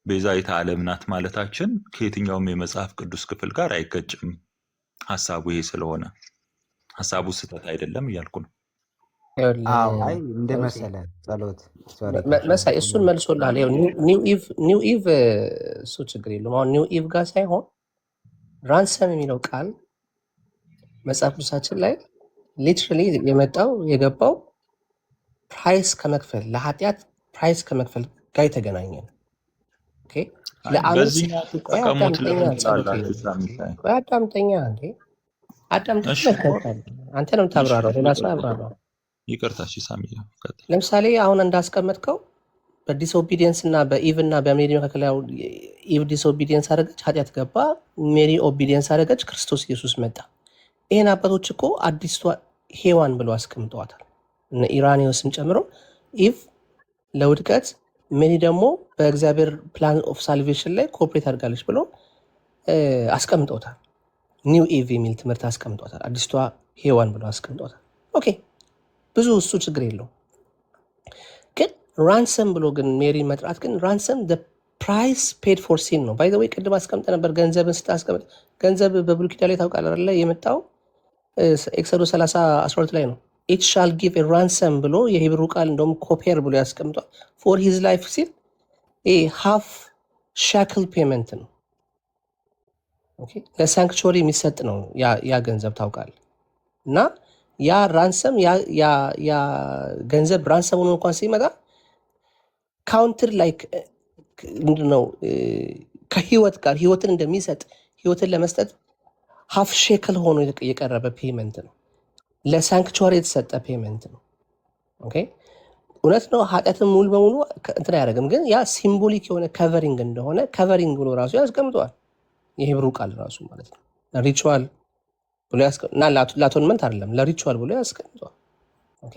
ቤዛዊተ ዓለም ናት ማለታችን ከየትኛውም የመጽሐፍ ቅዱስ ክፍል ጋር አይገጭም። ሀሳቡ ይሄ ስለሆነ ሀሳቡ ስህተት አይደለም እያልኩ ነው። አይ እንደመሰለ ጸሎት መሳይ እሱን መልሶልሃል። ኒው ኢቭ እሱ ችግር የለውም። አሁን ኒው ኢቭ ጋር ሳይሆን ራንሰም የሚለው ቃል መጽሐፍ ቅዱሳችን ላይ ሊትራሊ የገባው ፕራይስ ከመክፈል ለኃጢአት ፕራይስ ከመክፈል ጋር የተገናኘ ነው። አዳምጠኛ አንተ ነው የምታብራራው፣ ሌላ ሰው ያብራራው። ይቅርታ ሳሚ። ለምሳሌ አሁን እንዳስቀመጥከው በዲስኦቢዲየንስ እና በኢቭ እና በሜሪ መካከል ኢቭ ዲስኦቢዲየንስ አደረገች፣ ኃጢአት ገባ። ሜሪ ኦቢዲየንስ አደረገች፣ ክርስቶስ ኢየሱስ መጣ። ይህን አባቶች እኮ አዲስቷ ሔዋን ብሎ አስቀምጠዋታል። እነ ኢራኒዮስን ጨምሮ ኢቭ ለውድቀት ሜሪ ደግሞ በእግዚአብሔር ፕላን ኦፍ ሳልቬሽን ላይ ኮኦፕሬት አድርጋለች ብሎ አስቀምጠውታል። ኒው ኢቭ የሚል ትምህርት አስቀምጠውታል። አዲስቷ ሔዋን ብሎ አስቀምጠውታል። ኦኬ ብዙ እሱ ችግር የለው። ግን ራንሰም ብሎ ግን ሜሪ መጥራት ግን ራንሰም ፕራይስ ፔድ ፎር ሲን ነው። ባይ ዘ ወይ ቅድም አስቀምጠ ነበር ገንዘብን ስታስቀምጥ ገንዘብ በብሉይ ኪዳን ላይ ታውቃለህ አይደለ? የመጣው ኤክሶዶስ 30:12 ላይ ነው። ኢት ሻል ጊቭ ኤ ራንሰም ብሎ የሂብሩ ቃል እንደውም ኮፔር ብሎ ያስቀምጧል። ፎር ሂዝ ላይፍ ሲል ሃፍ ሻክል ፔመንት ነው። ለሳንክቹሪ የሚሰጥ ነው ያ ገንዘብ ታውቃለህ። እና ያ ራንሰም ያ ገንዘብ ራንሰም ሆኖ እንኳን ሲመጣ ካውንትር ላይክ ምንድነው ከህይወት ጋር ህይወትን እንደሚሰጥ ህይወትን ለመስጠት ሀፍ ሼክል ሆኖ የቀረበ ፔመንት ነው። ለሳንክቹሪ የተሰጠ ፔመንት ነው። ኦኬ እውነት ነው። ኃጢአትን ሙሉ በሙሉ እንትን አያደርግም። ግን ያ ሲምቦሊክ የሆነ ከቨሪንግ እንደሆነ ከቨሪንግ ብሎ ራሱ ያስቀምጠዋል። የሂብሩ ቃል ራሱ ማለት ነው። ሪቹዋል ብሎ እና ለአቶንመንት አይደለም ለሪቹዋል ብሎ ያስቀምጠዋል። ኦኬ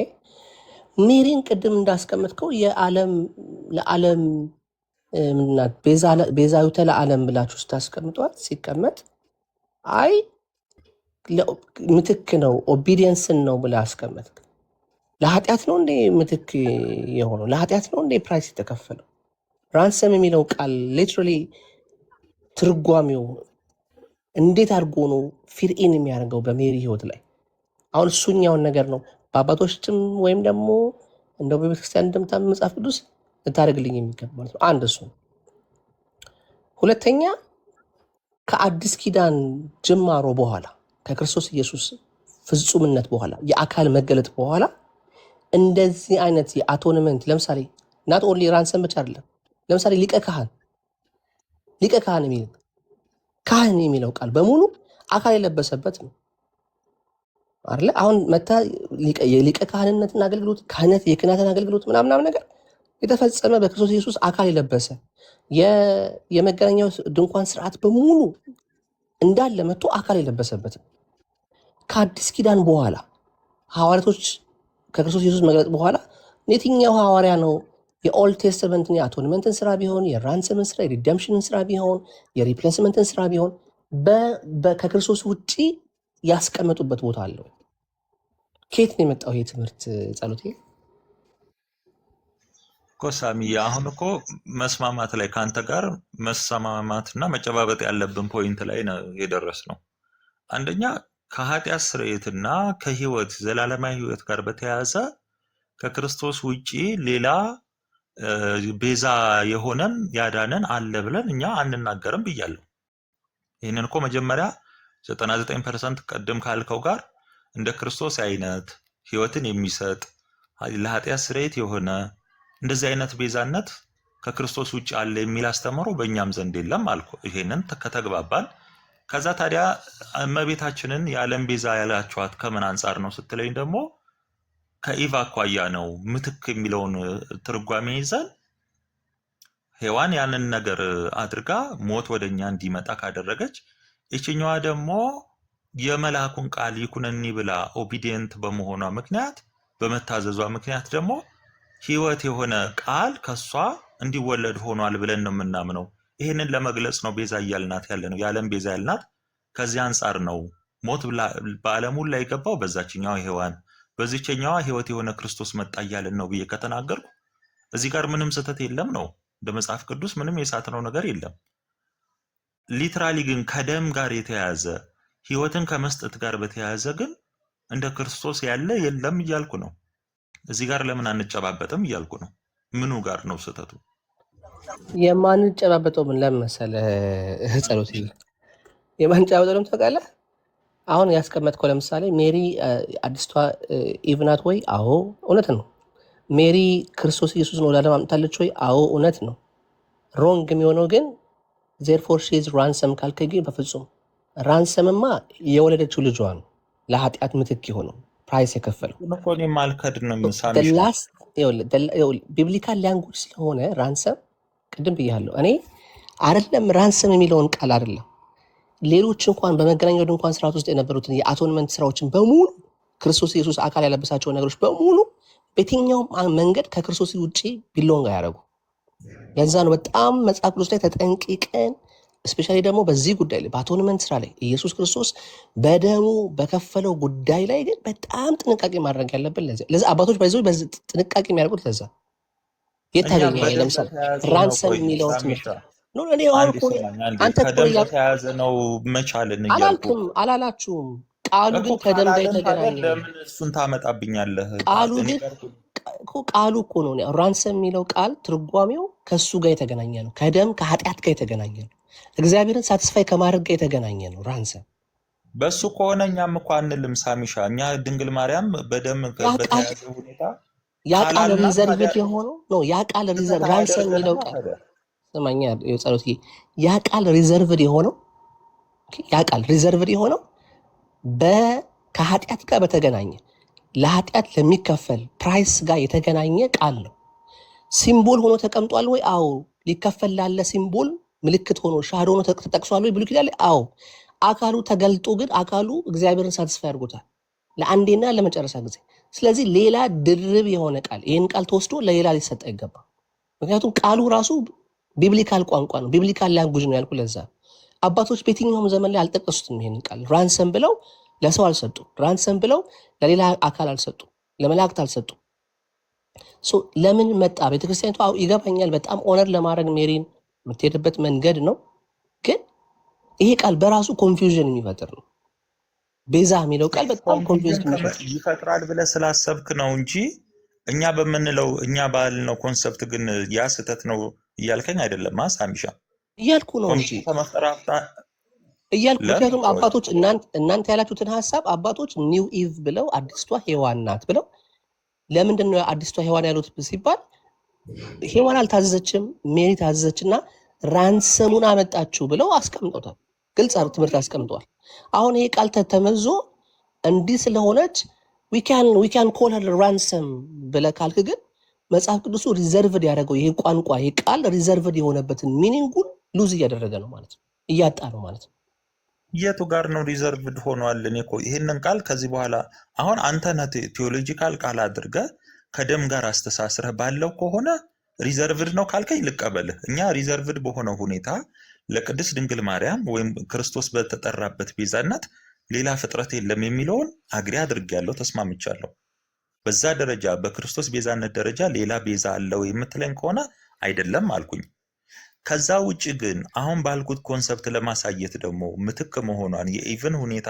ሜሪን ቅድም እንዳስቀምጥከው ለዓለም ምናት ቤዛዊተ ለዓለም ብላችሁ ስታስቀምጧት ሲቀመጥ አይ ምትክ ነው ኦቢዲየንስን ነው ብላ አስቀመጥ። ለኃጢአት ነው እንዴ ምትክ የሆነው? ለኃጢአት ነው እንዴ ፕራይስ የተከፈለው? ራንሰም የሚለው ቃል ሊትራሊ ትርጓሜው እንዴት አድርጎ ነው ፊርኢን የሚያደርገው በሜሪ ህይወት ላይ? አሁን እሱኛውን ነገር ነው በአባቶችም ወይም ደግሞ እንደው በቤተክርስቲያን እንደምታምን መጽሐፍ ቅዱስ ልታደርግልኝ የሚገባ ማለት ነው። አንድ እሱ። ሁለተኛ ከአዲስ ኪዳን ጅማሮ በኋላ ከክርስቶስ ኢየሱስ ፍጹምነት በኋላ የአካል መገለጥ በኋላ እንደዚህ አይነት የአቶንመንት ለምሳሌ ናት ኦንሊ ራንሰም ብቻ አይደለም። ለምሳሌ ሊቀ ካህን የሚል ካህን የሚለው ቃል በሙሉ አካል የለበሰበት ነው አይደለ? አሁን መታ የሊቀ ካህንነትን አገልግሎት ካህነት የክህነትን አገልግሎት ምናምን ነገር የተፈጸመ በክርስቶስ ኢየሱስ አካል የለበሰ የመገናኛው ድንኳን ስርዓት በሙሉ እንዳለ መጥቶ አካል የለበሰበት ነው። ከአዲስ ኪዳን በኋላ ሐዋርያቶች ከክርስቶስ ኢየሱስ መግለጥ በኋላ የትኛው ሐዋርያ ነው የኦልድ ቴስተመንትን የአቶንመንትን ስራ ቢሆን የራንሰምን ስራ የሪደምሽንን ስራ ቢሆን የሪፕሌስመንትን ስራ ቢሆን ከክርስቶስ ውጭ ያስቀመጡበት ቦታ አለው? ከየት ነው የመጣው ይሄ ትምህርት? ጸሎቴ እኮ ሳሚ፣ አሁን እኮ መስማማት ላይ ከአንተ ጋር መሰማማትና መጨባበጥ ያለብን ፖይንት ላይ ነው የደረስነው። አንደኛ ከኃጢአት ስርየትና ከህይወት ዘላለማዊ ህይወት ጋር በተያያዘ ከክርስቶስ ውጪ ሌላ ቤዛ የሆነን ያዳነን አለ ብለን እኛ አንናገርም ብያለሁ። ይህንን እኮ መጀመሪያ 99% ቀደም ካልከው ጋር እንደ ክርስቶስ አይነት ህይወትን የሚሰጥ ለኃጢአት ስርየት የሆነ እንደዚህ አይነት ቤዛነት ከክርስቶስ ውጭ አለ የሚል አስተምሮ በእኛም ዘንድ የለም አልኩ። ይሄንን ከተግባባን ከዛ ታዲያ እመቤታችንን የዓለም ቤዛ ያላችኋት ከምን አንጻር ነው ስትለኝ ደግሞ ከኢቭ አኳያ ነው ምትክ የሚለውን ትርጓሜ ይዘን ሔዋን ያንን ነገር አድርጋ ሞት ወደኛ እንዲመጣ ካደረገች እቺኛዋ ደግሞ የመልአኩን ቃል ይኩነኒ ብላ ኦቢዲየንት በመሆኗ ምክንያት በመታዘዟ ምክንያት ደግሞ ህይወት የሆነ ቃል ከሷ እንዲወለድ ሆኗል ብለን ነው የምናምነው። ይህንን ለመግለጽ ነው ቤዛ እያልናት ያለ ነው። የዓለም ቤዛ ያልናት ከዚህ አንጻር ነው። ሞት በዓለሙ ላይ የገባው በዛችኛዋ ሔዋን፣ በዚህኛዋ ህይወት የሆነ ክርስቶስ መጣ እያልን ነው ብዬ ከተናገርኩ እዚህ ጋር ምንም ስህተት የለም ነው። እንደ መጽሐፍ ቅዱስ ምንም የሳትነው ነገር የለም። ሊትራሊ ግን ከደም ጋር የተያያዘ ህይወትን ከመስጠት ጋር በተያያዘ ግን እንደ ክርስቶስ ያለ የለም እያልኩ ነው። እዚህ ጋር ለምን አንጨባበጥም እያልኩ ነው። ምኑ ጋር ነው ስህተቱ? የማንጨባበጠው ምን ለምን መሰለህ ጸሎት የማንጨባበጠው ለምን ታውቃለህ? አሁን ያስቀመጥከው ለምሳሌ ሜሪ አዲስቷ ኢቭ ናት ወይ? አዎ እውነት ነው። ሜሪ ክርስቶስ ኢየሱስን ወደ ዓለም አምጥታለች ወይ? አዎ እውነት ነው። ሮንግ የሚሆነው ግን ዜርፎር ሺ ኢዝ ራንሰም ካልከኝ ግን በፍጹም ራንሰምማ የወለደችው ልጇ ነው ለኃጢአት ምትክ የሆነው ፕራይስ የከፈለው ቢብሊካል ላንጉጅ ስለሆነ ራንሰም ቅድም ብያለሁ እኔ አይደለም ራንሰም የሚለውን ቃል አይደለም ሌሎች እንኳን በመገናኛው ድንኳን ስርዓት ውስጥ የነበሩትን የአቶንመንት ስራዎችን በሙሉ ክርስቶስ ኢየሱስ አካል ያለበሳቸውን ነገሮች በሙሉ በየትኛውም መንገድ ከክርስቶስ ውጭ ቢሎንግ አያደርጉ። ለዛ ነው በጣም መጽሐፍ ቅዱስ ላይ ተጠንቅቀን እስፔሻሊ ደግሞ በዚህ ጉዳይ ላይ በአቶንመንት ስራ ላይ ኢየሱስ ክርስቶስ በደሙ በከፈለው ጉዳይ ላይ ግን በጣም ጥንቃቄ ማድረግ ያለብን። ለዛ አባቶች ባይዘው ጥንቃቄ የሚያደርጉት ለዛ የት እኛም ታገኛለህ? በደም ለምሳሌ በተያያዘ ነው። ራንሰም ቆይ የሚለውን ሳሚሻ ትምህርት ኖ እኔ አሁን አንድ እኮ ይሰማኝ አንዴ። አንተ እኮ ከደም በተያያዘ ነው መቻልን እያልኩ አላልክም አላላችሁም። ቃሉ እኮ ግን ከደም ጋር ካላልን ታዲያ የተገናኘ ነው። ለምን እሱን ታመጣብኛለህ? ቃሉ እኔ ግን ጋር ቃሉ እኮ ነው። ራንሰም የሚለው ቃል ትርጓሜው ከሱ ጋር የተገናኘ ነው። ከደም ከኃጢአት ጋር የተገናኘ ነው። እግዚአብሔርን ሳትስፋይ ከማድረግ ጋር የተገናኘ ነው ራንሰም። በሱ ከሆነ እኛም እኮ አንልም ሳሚሻ። እኛ ድንግል ማርያም በደም በተያያዘ ሁኔታ ያ ቃል ካላልናት ሪዘርቭድ ታዲያ የሆነው ነው። ያ ቃል ሪዘርቭ ስህተት ራንሰም የሚለው አያደርገንማ ቃል ታዲያ። ስማኛ የጸሎት ያ ቃል ሪዘርቭድ የሆነው ያ ቃል ሪዘርቭድ የሆነው ከኃጢአት ጋር በተገናኘ ለኃጢአት ለሚከፈል ፕራይስ ጋር የተገናኘ ቃል ነው። ሲምቦል ሆኖ ተቀምጧል ወይ? አዎ። ሊከፈል ላለ ሲምቦል ምልክት ሆኖ ሻዶ ሆኖ ተጠቅሷል ወይ? ብሉይ ኪዳን ላይ አዎ። አካሉ ተገልጦ ግን አካሉ እግዚአብሔርን ሳትስፋይ አድርጎታል ለአንዴና ለመጨረሻ ጊዜ። ስለዚህ ሌላ ድርብ የሆነ ቃል ይህን ቃል ተወስዶ ለሌላ ሊሰጥ አይገባም። ምክንያቱም ቃሉ ራሱ ቢብሊካል ቋንቋ ነው፣ ቢብሊካል ላንጉጅ ነው ያልኩ ለዛ። አባቶች በየትኛውም ዘመን ላይ አልጠቀሱትም ይሄንን ቃል። ራንሰም ብለው ለሰው አልሰጡም። ራንሰም ብለው ለሌላ አካል አልሰጡም፣ ለመላእክት አልሰጡም። ለምን መጣ? ቤተክርስቲያኒቱ ይገባኛል፣ በጣም ኦነር ለማድረግ ሜሪን የምትሄድበት መንገድ ነው። ግን ይሄ ቃል በራሱ ኮንፊውዥን የሚፈጥር ነው። ቤዛ የሚለው ቃል በጣም ኮንፊውዥን ይፈጥራል ብለህ ስላሰብክ ነው እንጂ እኛ በምንለው እኛ ባልነው ኮንሰፕት ግን ያ ስህተት ነው እያልከኝ አይደለም። ሳሚሻ እያልኩ ነው እንጂ እያልኩ ምክንያቱም አባቶች እናንተ ያላችሁትን ሀሳብ አባቶች ኒው ኢቭ ብለው አዲስቷ ሔዋን ናት ብለው ለምንድን ነው አዲስቷ ሔዋን ያሉት ሲባል ሔዋን አልታዘዘችም፣ ሜሪ ታዘዘችና ራንሰሙን አመጣችሁ ብለው አስቀምጠውታል። ግልጽ ትምህርት አስቀምጠዋል። አሁን ይሄ ቃል ተመዞ እንዲህ ስለሆነች ዊካን ኮል ሄር ራንሰም ብለህ ካልክ ግን መጽሐፍ ቅዱሱ ሪዘርቭድ ያደረገው ይሄ ቋንቋ ይሄ ቃል ሪዘርቭድ የሆነበትን ሚኒንጉን ሉዝ እያደረገ ነው ማለት ነው፣ እያጣ ነው ማለት ነው። የቱ ጋር ነው ሪዘርቭድ ሆኗል? እኔ እኮ ይህንን ቃል ከዚህ በኋላ አሁን አንተ ነህ ቴዎሎጂካል ቃል አድርገህ ከደም ጋር አስተሳስረህ ባለው ከሆነ ሪዘርቭድ ነው ካልከኝ ልቀበልህ። እኛ ሪዘርቭድ በሆነ ሁኔታ ለቅድስት ድንግል ማርያም ወይም ክርስቶስ በተጠራበት ቤዛነት ሌላ ፍጥረት የለም የሚለውን አግሪ አድርጌያለሁ፣ ተስማምቻለሁ። በዛ ደረጃ በክርስቶስ ቤዛነት ደረጃ ሌላ ቤዛ አለው የምትለኝ ከሆነ አይደለም አልኩኝ። ከዛ ውጭ ግን አሁን ባልኩት ኮንሰፕት ለማሳየት ደግሞ ምትክ መሆኗን የኢቭን ሁኔታ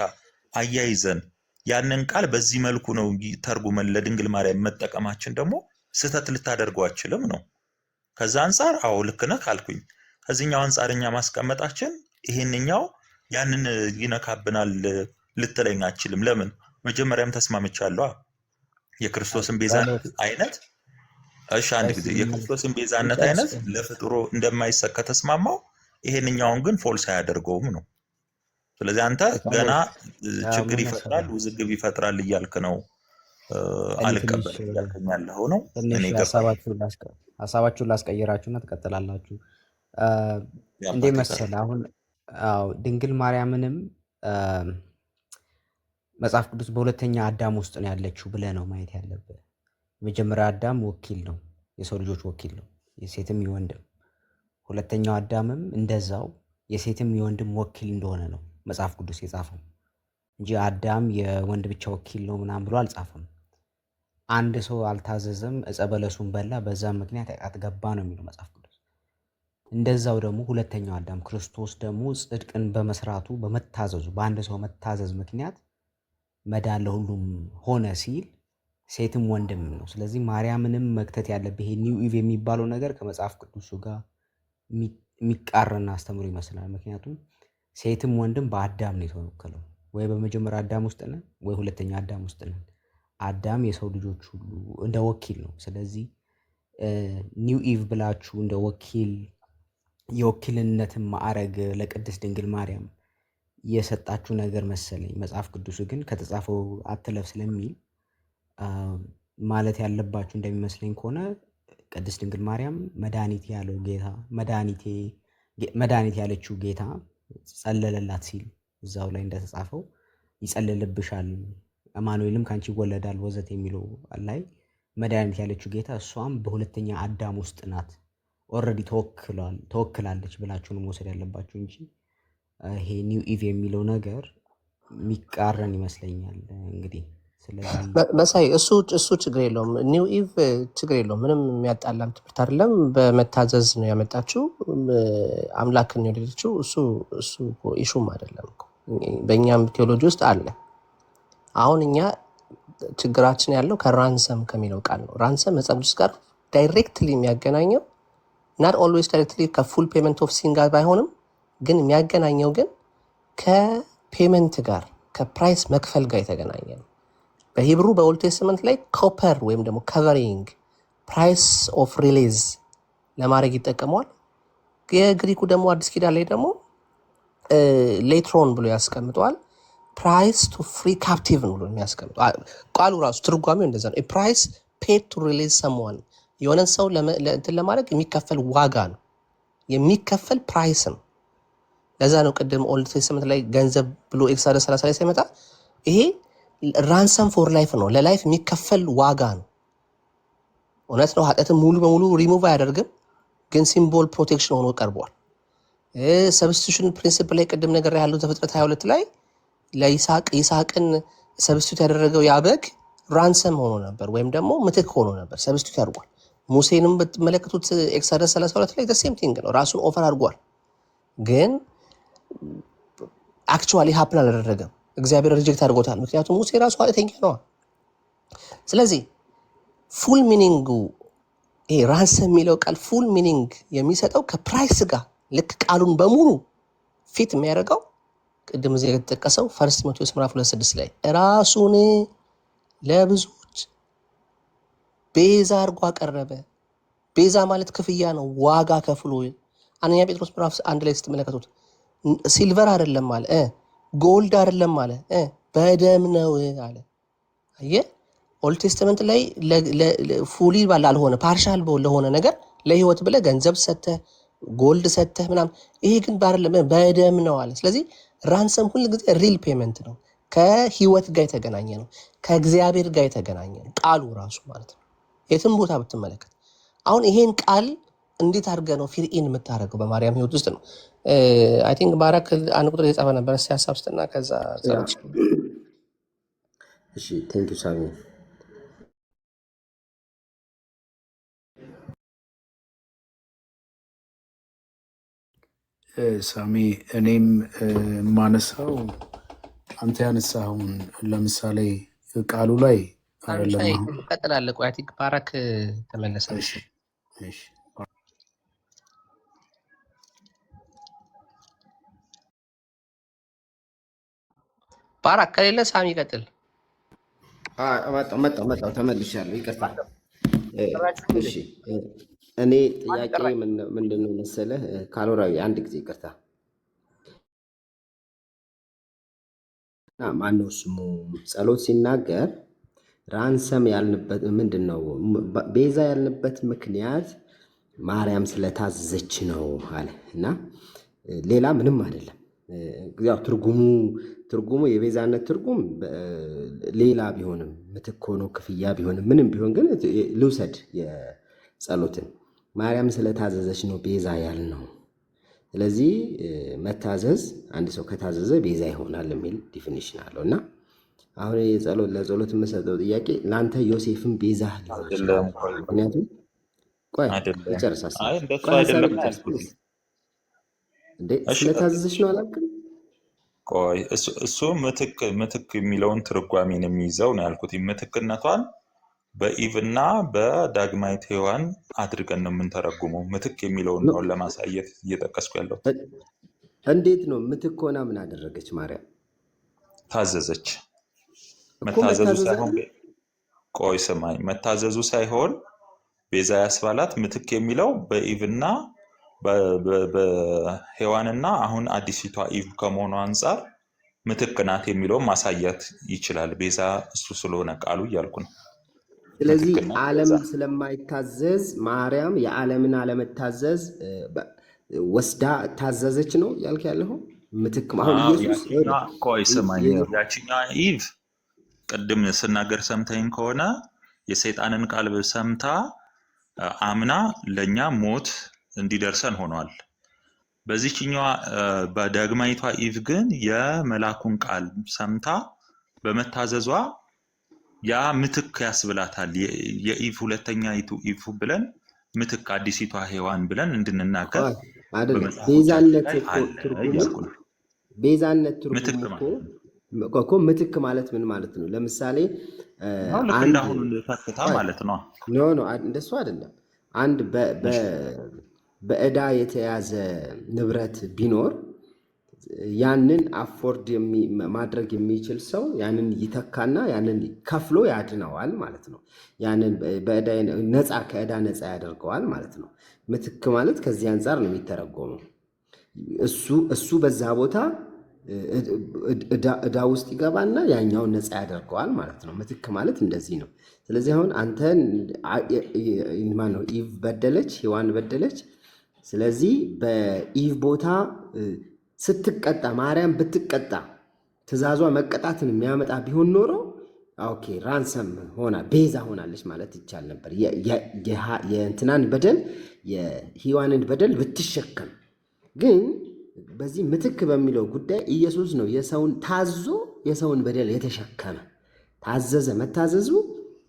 አያይዘን ያንን ቃል በዚህ መልኩ ነው ተርጉመን ለድንግል ማርያም መጠቀማችን ደግሞ ስህተት ልታደርገው አችልም ነው። ከዛ አንጻር አዎ ልክ ነህ ካልኩኝ፣ ከዚህኛው አንጻር እኛ ማስቀመጣችን ይሄንኛው ያንን ይነካብናል ልትለኝ አችልም። ለምን? መጀመሪያም ተስማምቻለሁ። የክርስቶስን ቤዛነት አይነት እሺ፣ አንድ ጊዜ የክርስቶስን ቤዛነት አይነት ለፍጡሩ እንደማይሰጥ ከተስማማው ይሄንኛውን ግን ፎልስ አያደርገውም ነው። ስለዚህ አንተ ገና ችግር ይፈጥራል ውዝግብ ይፈጥራል እያልክ ነው፣ አልቀበልም እያልከኝ ያለኸው ነው። እኔ ሀሳባችሁን ላስቀይራችሁና ትቀጥላላችሁ። እንዴ መሰለ አሁን ድንግል ማርያምንም መጽሐፍ ቅዱስ በሁለተኛ አዳም ውስጥ ነው ያለችው ብለህ ነው ማየት ያለብህ። የመጀመሪያ አዳም ወኪል ነው፣ የሰው ልጆች ወኪል ነው፣ የሴትም የወንድም። ሁለተኛው አዳምም እንደዛው የሴትም የወንድም ወኪል እንደሆነ ነው መጽሐፍ ቅዱስ የጻፈው እንጂ አዳም የወንድ ብቻ ወኪል ነው ምናምን ብሎ አልጻፈም። አንድ ሰው አልታዘዘም፣ ዕፀ በለሱን በላ፣ በዛ ምክንያት አትገባ ነው የሚለው መጽሐፍ ቅዱስ። እንደዛው ደግሞ ሁለተኛው አዳም ክርስቶስ ደግሞ ጽድቅን በመስራቱ በመታዘዙ በአንድ ሰው መታዘዝ ምክንያት መዳን ለሁሉም ሆነ ሲል ሴትም ወንድም ነው። ስለዚህ ማርያምንም መክተት ያለብህ ይሄ ኒው ኢቭ የሚባለው ነገር ከመጽሐፍ ቅዱሱ ጋር የሚቃረን አስተምሮ ይመስላል። ምክንያቱም ሴትም ወንድም በአዳም ነው የተወከለው። ወይ በመጀመሪያ አዳም ውስጥ ነን፣ ወይ ሁለተኛ አዳም ውስጥ ነን። አዳም የሰው ልጆች ሁሉ እንደ ወኪል ነው። ስለዚህ ኒው ኢቭ ብላችሁ እንደ ወኪል የወኪልነትን ማዕረግ ለቅድስት ድንግል ማርያም የሰጣችሁ ነገር መሰለኝ። መጽሐፍ ቅዱስ ግን ከተጻፈው አትለፍ ስለሚል ማለት ያለባችሁ እንደሚመስለኝ ከሆነ ቅድስት ድንግል ማርያም መድኃኒት ያለው ጌታ መድኃኒት ያለችው ጌታ ጸለለላት ሲል እዛው ላይ እንደተጻፈው ይጸልልብሻል፣ አማኑኤልም ከአንቺ ይወለዳል ወዘት የሚለው ላይ መድኃኒት ያለችው ጌታ እሷም በሁለተኛ አዳም ውስጥ ናት። ኦልሬዲ ተወክላለች ብላችሁ ነው መውሰድ ያለባችሁ እንጂ ይሄ ኒው ኢቭ የሚለው ነገር የሚቃረን ይመስለኛል። እንግዲህ ስለዚህ መሳይ እሱ ችግር የለውም። ኒው ኢቭ ችግር የለውም። ምንም የሚያጣላም ትምህርት አይደለም። በመታዘዝ ነው ያመጣችው፣ አምላክን ነው የወለደችው። እሱ ኢሹም አይደለም እኮ በእኛም ቴዎሎጂ ውስጥ አለ። አሁን እኛ ችግራችን ያለው ከራንሰም ከሚለው ቃል ነው። ራንሰም መጽሐፍ ቅዱስ ጋር ዳይሬክትሊ የሚያገናኘው ናት ኦልዌይስ ዳይሬክትሊ ከፉል ፔመንት ኦፍ ሲን ጋር ባይሆንም ግን የሚያገናኘው ግን ከፔመንት ጋር ከፕራይስ መክፈል ጋር የተገናኘ ነው። በሂብሩ በኦልድ ቴስትመንት ላይ ኮፐር ወይም ደግሞ ከቨሪንግ ፕራይስ ኦፍ ሪሊዝ ለማድረግ ይጠቀመዋል። የግሪኩ ደግሞ አዲስ ኪዳን ላይ ደግሞ ሌትሮን ብሎ ያስቀምጠዋል። ፕራይስ ቱ ፍሪ ካፕቲቭ ብሎ የሚያስቀምጠው ቃሉ ራሱ ትርጓሜው እንደዛ ነው። ፕራይስ ፔድ ቱ ሪሊዝ ሰምዋን የሆነን ሰው እንትን ለማድረግ የሚከፈል ዋጋ ነው፣ የሚከፈል ፕራይስ ነው። ለዛ ነው ቅድም ኦልድ ቴስትመንት ላይ ገንዘብ ብሎ ኤክሳዶስ 30 ላይ ሳይመጣ ይሄ ራንሰም ፎር ላይፍ ነው፣ ለላይፍ የሚከፈል ዋጋ ነው። እውነት ነው ኃጢአትን ሙሉ በሙሉ ሪሙቭ አያደርግም፣ ግን ሲምቦል ፕሮቴክሽን ሆኖ ቀርቧል። ሰብስቲቱሽን ፕሪንሲፕል ላይ ቅድም ነገር ያለው ዘፍጥረት 22 ላይ ይስሐቅን ሰብስቲቱት ያደረገው ያ በግ ራንሰም ሆኖ ነበር፣ ወይም ደግሞ ምትክ ሆኖ ነበር፣ ሰብስቲቱት ያድርጓል። ሙሴንም ብትመለከቱት ኤክሳዶስ 32 ላይ ሴም ቲንግ ነው፣ ራሱን ኦፈር አድርጓል። ግን አክቹዋሊ ሀፕን አላደረገም፣ እግዚአብሔር ሪጀክት አድርጎታል። ምክንያቱም ሙሴ ራሱ ኃጢአተኛ ነዋ። ስለዚህ ፉል ሚኒንጉ ይሄ ራንሰም የሚለው ቃል ፉል ሚኒንግ የሚሰጠው ከፕራይስ ጋር ልክ ቃሉን በሙሉ ፊት የሚያደርገው ቅድም እዚህ የተጠቀሰው ፈርስት ጢሞቴዎስ ምዕራፍ 2:6 ላይ ራሱን ለብዙዎች ቤዛ አድርጎ አቀረበ። ቤዛ ማለት ክፍያ ነው፣ ዋጋ ከፍሎ። አንደኛ ጴጥሮስ ምዕራፍ 1 ላይ ስትመለከቱት ሲልቨር አይደለም አለ፣ ጎልድ አይደለም አለ፣ በደም ነው አለ። አየህ ኦልድ ቴስተመንት ላይ ፉሊ ላልሆነ ፓርሻል ለሆነ ነገር ለህይወት ብለህ ገንዘብ ሰተህ ጎልድ ሰተህ ምናምን፣ ይሄ ግን በደም ነው አለ። ስለዚህ ራንሰም ሁል ጊዜ ሪል ፔመንት ነው፣ ከህይወት ጋር የተገናኘ ነው፣ ከእግዚአብሔር ጋር የተገናኘ ነው ቃሉ ራሱ ማለት ነው። የትም ቦታ ብትመለከት አሁን ይሄን ቃል እንዴት አድርገህ ነው ፊርኢን የምታደርገው? በማርያም ህይወት ውስጥ ነው። አይ ቲንክ ባራክ አንድ ቁጥር የጻፈ ነበር እስኪ ሀሳብ ስጥና ከዛ እሺ ቴንክ ዩ ሳሚ። ሳሚ እኔም ማነሳው አንተ ያነሳውን ለምሳሌ ቃሉ ላይ ቀጥላለ። ቆይ አይ ቲንክ ባራክ ተመለሰ። ባራክ ከሌለ ሳሚ ቀጥል። መጣሁ ተመልሻለሁ። ይቅርታ። እሺ እኔ ጥያቄ ምንድን ነው መሰለህ ካሎራዊ አንድ ጊዜ ይቅርታ። ማነው ስሙ ጸሎት ሲናገር ራንሰም ያልንበት ምንድን ነው? ቤዛ ያልንበት ምክንያት ማርያም ስለታዘዘች ነው አለ እና ሌላ ምንም አይደለም። ያው ትርጉሙ የቤዛነት ትርጉም ሌላ ቢሆንም ምትክ ሆኖ ክፍያ ቢሆንም ምንም ቢሆን ግን ልውሰድ የጸሎትን ማርያም ስለታዘዘች ነው ቤዛ ያልነው። ስለዚህ መታዘዝ አንድ ሰው ከታዘዘ ቤዛ ይሆናል የሚል ዲፊኒሽን አለው እና አሁን ለጸሎት የምሰጠው ጥያቄ ለአንተ ዮሴፍን ቤዛ ሊሆን ይችላል። ምክንያቱም ቆይ ልጨርስ ስለታዘዘች ነው አላልክም? ቆይ እሱ ምትክ የሚለውን ትርጓሜን የሚይዘው ነው ያልኩት። ምትክነቷን በኢቭ እና በዳግማዊት ሔዋን አድርገን ነው የምንተረጉመው። ምትክ የሚለውን ነው ለማሳየት እየጠቀስኩ ያለው። እንዴት ነው ምትክ ሆና ምን አደረገች ማርያም? ታዘዘች። መታዘዙ ሳይሆን ቆይ ስማኝ፣ መታዘዙ ሳይሆን ቤዛ ያስባላት ምትክ የሚለው በኢቭ እና በሔዋንና አሁን አዲሲቷ ኢቭ ከመሆኑ አንጻር ምትክ ናት የሚለውን ማሳየት ይችላል። ቤዛ እሱ ስለሆነ ቃሉ እያልኩ ነው። ስለዚህ ዓለም ስለማይታዘዝ ማርያም የዓለምን አለመታዘዝ ወስዳ ታዘዘች ነው ያልክ ያለው ምትክ። አሁን ኢየሱስ ቆይ ስማኝ፣ ያቺኛ ኢቭ ቅድም ስናገር ሰምተኝ ከሆነ የሰይጣንን ቃል ሰምታ አምና ለኛ ሞት እንዲደርሰን ሆኗል። በዚህኛዋ በዳግማይቷ ኢቭ ግን የመላኩን ቃል ሰምታ በመታዘዟ ያ ምትክ ያስብላታል። የኢቭ ሁለተኛይቱ ኢቭ ብለን ምትክ አዲሲቷ ሔዋን ብለን እንድንናገር ቤዛነት እኮ ምትክ ማለት ምን ማለት ነው? ለምሳሌ እንዳሁኑ ተክታ ማለት ነው። እንደሱ አይደለም። አንድ በዕዳ የተያዘ ንብረት ቢኖር ያንን አፎርድ ማድረግ የሚችል ሰው ያንን ይተካና ያንን ከፍሎ ያድነዋል ማለት ነው። ያንን ከዕዳ ነፃ ያደርገዋል ማለት ነው። ምትክ ማለት ከዚህ አንጻር ነው የሚተረጎመው። እሱ በዛ ቦታ ዕዳ ውስጥ ይገባና ያኛውን ነፃ ያደርገዋል ማለት ነው። ምትክ ማለት እንደዚህ ነው። ስለዚህ አሁን አንተን ማነው ኢቭ በደለች፣ ሔዋን በደለች። ስለዚህ በኢቭ ቦታ ስትቀጣ ማርያም ብትቀጣ ትእዛዟ መቀጣትን የሚያመጣ ቢሆን ኖሮ ኦኬ ራንሰም ሆና ቤዛ ሆናለች ማለት ይቻል ነበር። የእንትናን በደል የሔዋንን በደል ብትሸከም። ግን በዚህ ምትክ በሚለው ጉዳይ ኢየሱስ ነው ታዞ የሰውን በደል የተሸከመ። ታዘዘ።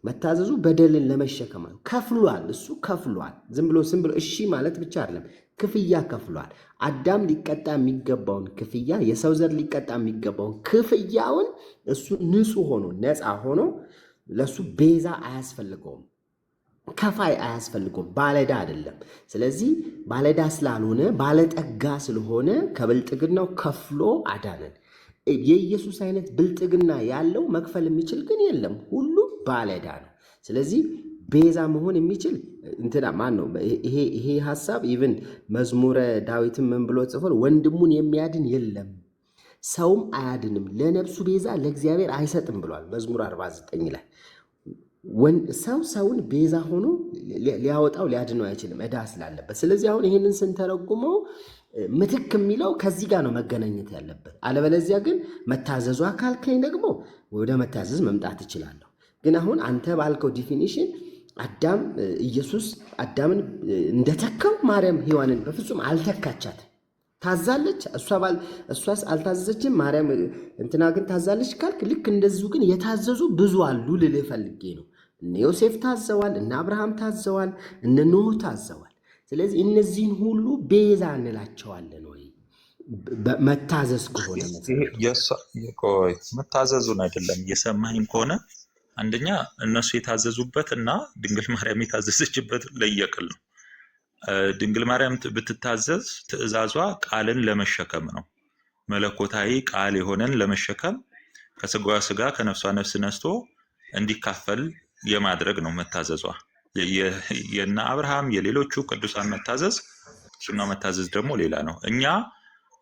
መታዘዙ በደልን ለመሸከም ነው። ከፍሏል። እሱ ከፍሏል። ዝም ብሎ እሺ ማለት ብቻ አይደለም፣ ክፍያ ከፍሏል። አዳም ሊቀጣ የሚገባውን ክፍያ፣ የሰው ዘር ሊቀጣ የሚገባውን ክፍያውን እሱ ንጹሕ ሆኖ ነፃ ሆኖ ለሱ ቤዛ አያስፈልገውም፣ ከፋይ አያስፈልገውም፣ ባለዕዳ አይደለም። ስለዚህ ባለዕዳ ስላልሆነ ባለጠጋ ስለሆነ ከብልጥግናው ከፍሎ አዳነን። የኢየሱስ አይነት ብልጥግና ያለው መክፈል የሚችል ግን የለም፣ ሁሉ ባለዕዳ ነው። ስለዚህ ቤዛ መሆን የሚችል እንትና ማን ነው? ይሄ ሐሳብ ኢቭን መዝሙረ ዳዊትን ምን ብሎ ጽፏል? ወንድሙን የሚያድን የለም ሰውም አያድንም፣ ለነፍሱ ቤዛ ለእግዚአብሔር አይሰጥም ብሏል መዝሙር 49 ላይ። ሰውን ቤዛ ሆኖ ሊያወጣው ሊያድነው አይችልም ዕዳ ስላለበት። ስለዚህ አሁን ይህንን ስንተረጉመው ምትክ የሚለው ከዚህ ጋር ነው መገናኘት ያለበት። አለበለዚያ ግን መታዘዙ ካልከኝ ደግሞ ወደ መታዘዝ መምጣት እችላለሁ። ግን አሁን አንተ ባልከው ዲፊኒሽን ኢየሱስ አዳምን እንደተካው ማርያም ሔዋንን በፍጹም አልተካቻት። ታዛለች፣ እሷስ አልታዘዘችም። ማርያም እንትና ግን ታዛለች ካልክ ልክ እንደዚሁ ግን የታዘዙ ብዙ አሉ ልልህ ፈልጌ ነው። እነ ዮሴፍ ታዘዋል፣ እነ አብርሃም ታዘዋል፣ እነ ኖህ ታዘዋል። ስለዚህ እነዚህን ሁሉ ቤዛ እንላቸዋለን ወይ? መታዘዝ ከሆነ መታዘዙን አይደለም እየሰማኸኝ ከሆነ አንደኛ እነሱ የታዘዙበት እና ድንግል ማርያም የታዘዘችበት ለየቅል ነው። ድንግል ማርያም ብትታዘዝ ትእዛዟ ቃልን ለመሸከም ነው። መለኮታዊ ቃል የሆነን ለመሸከም ከስጋዋ ስጋ ከነፍሷ ነፍስ ነስቶ እንዲካፈል የማድረግ ነው መታዘዟ። የነ አብርሃም የሌሎቹ ቅዱሳን መታዘዝ እሱና መታዘዝ ደግሞ ሌላ ነው። እኛ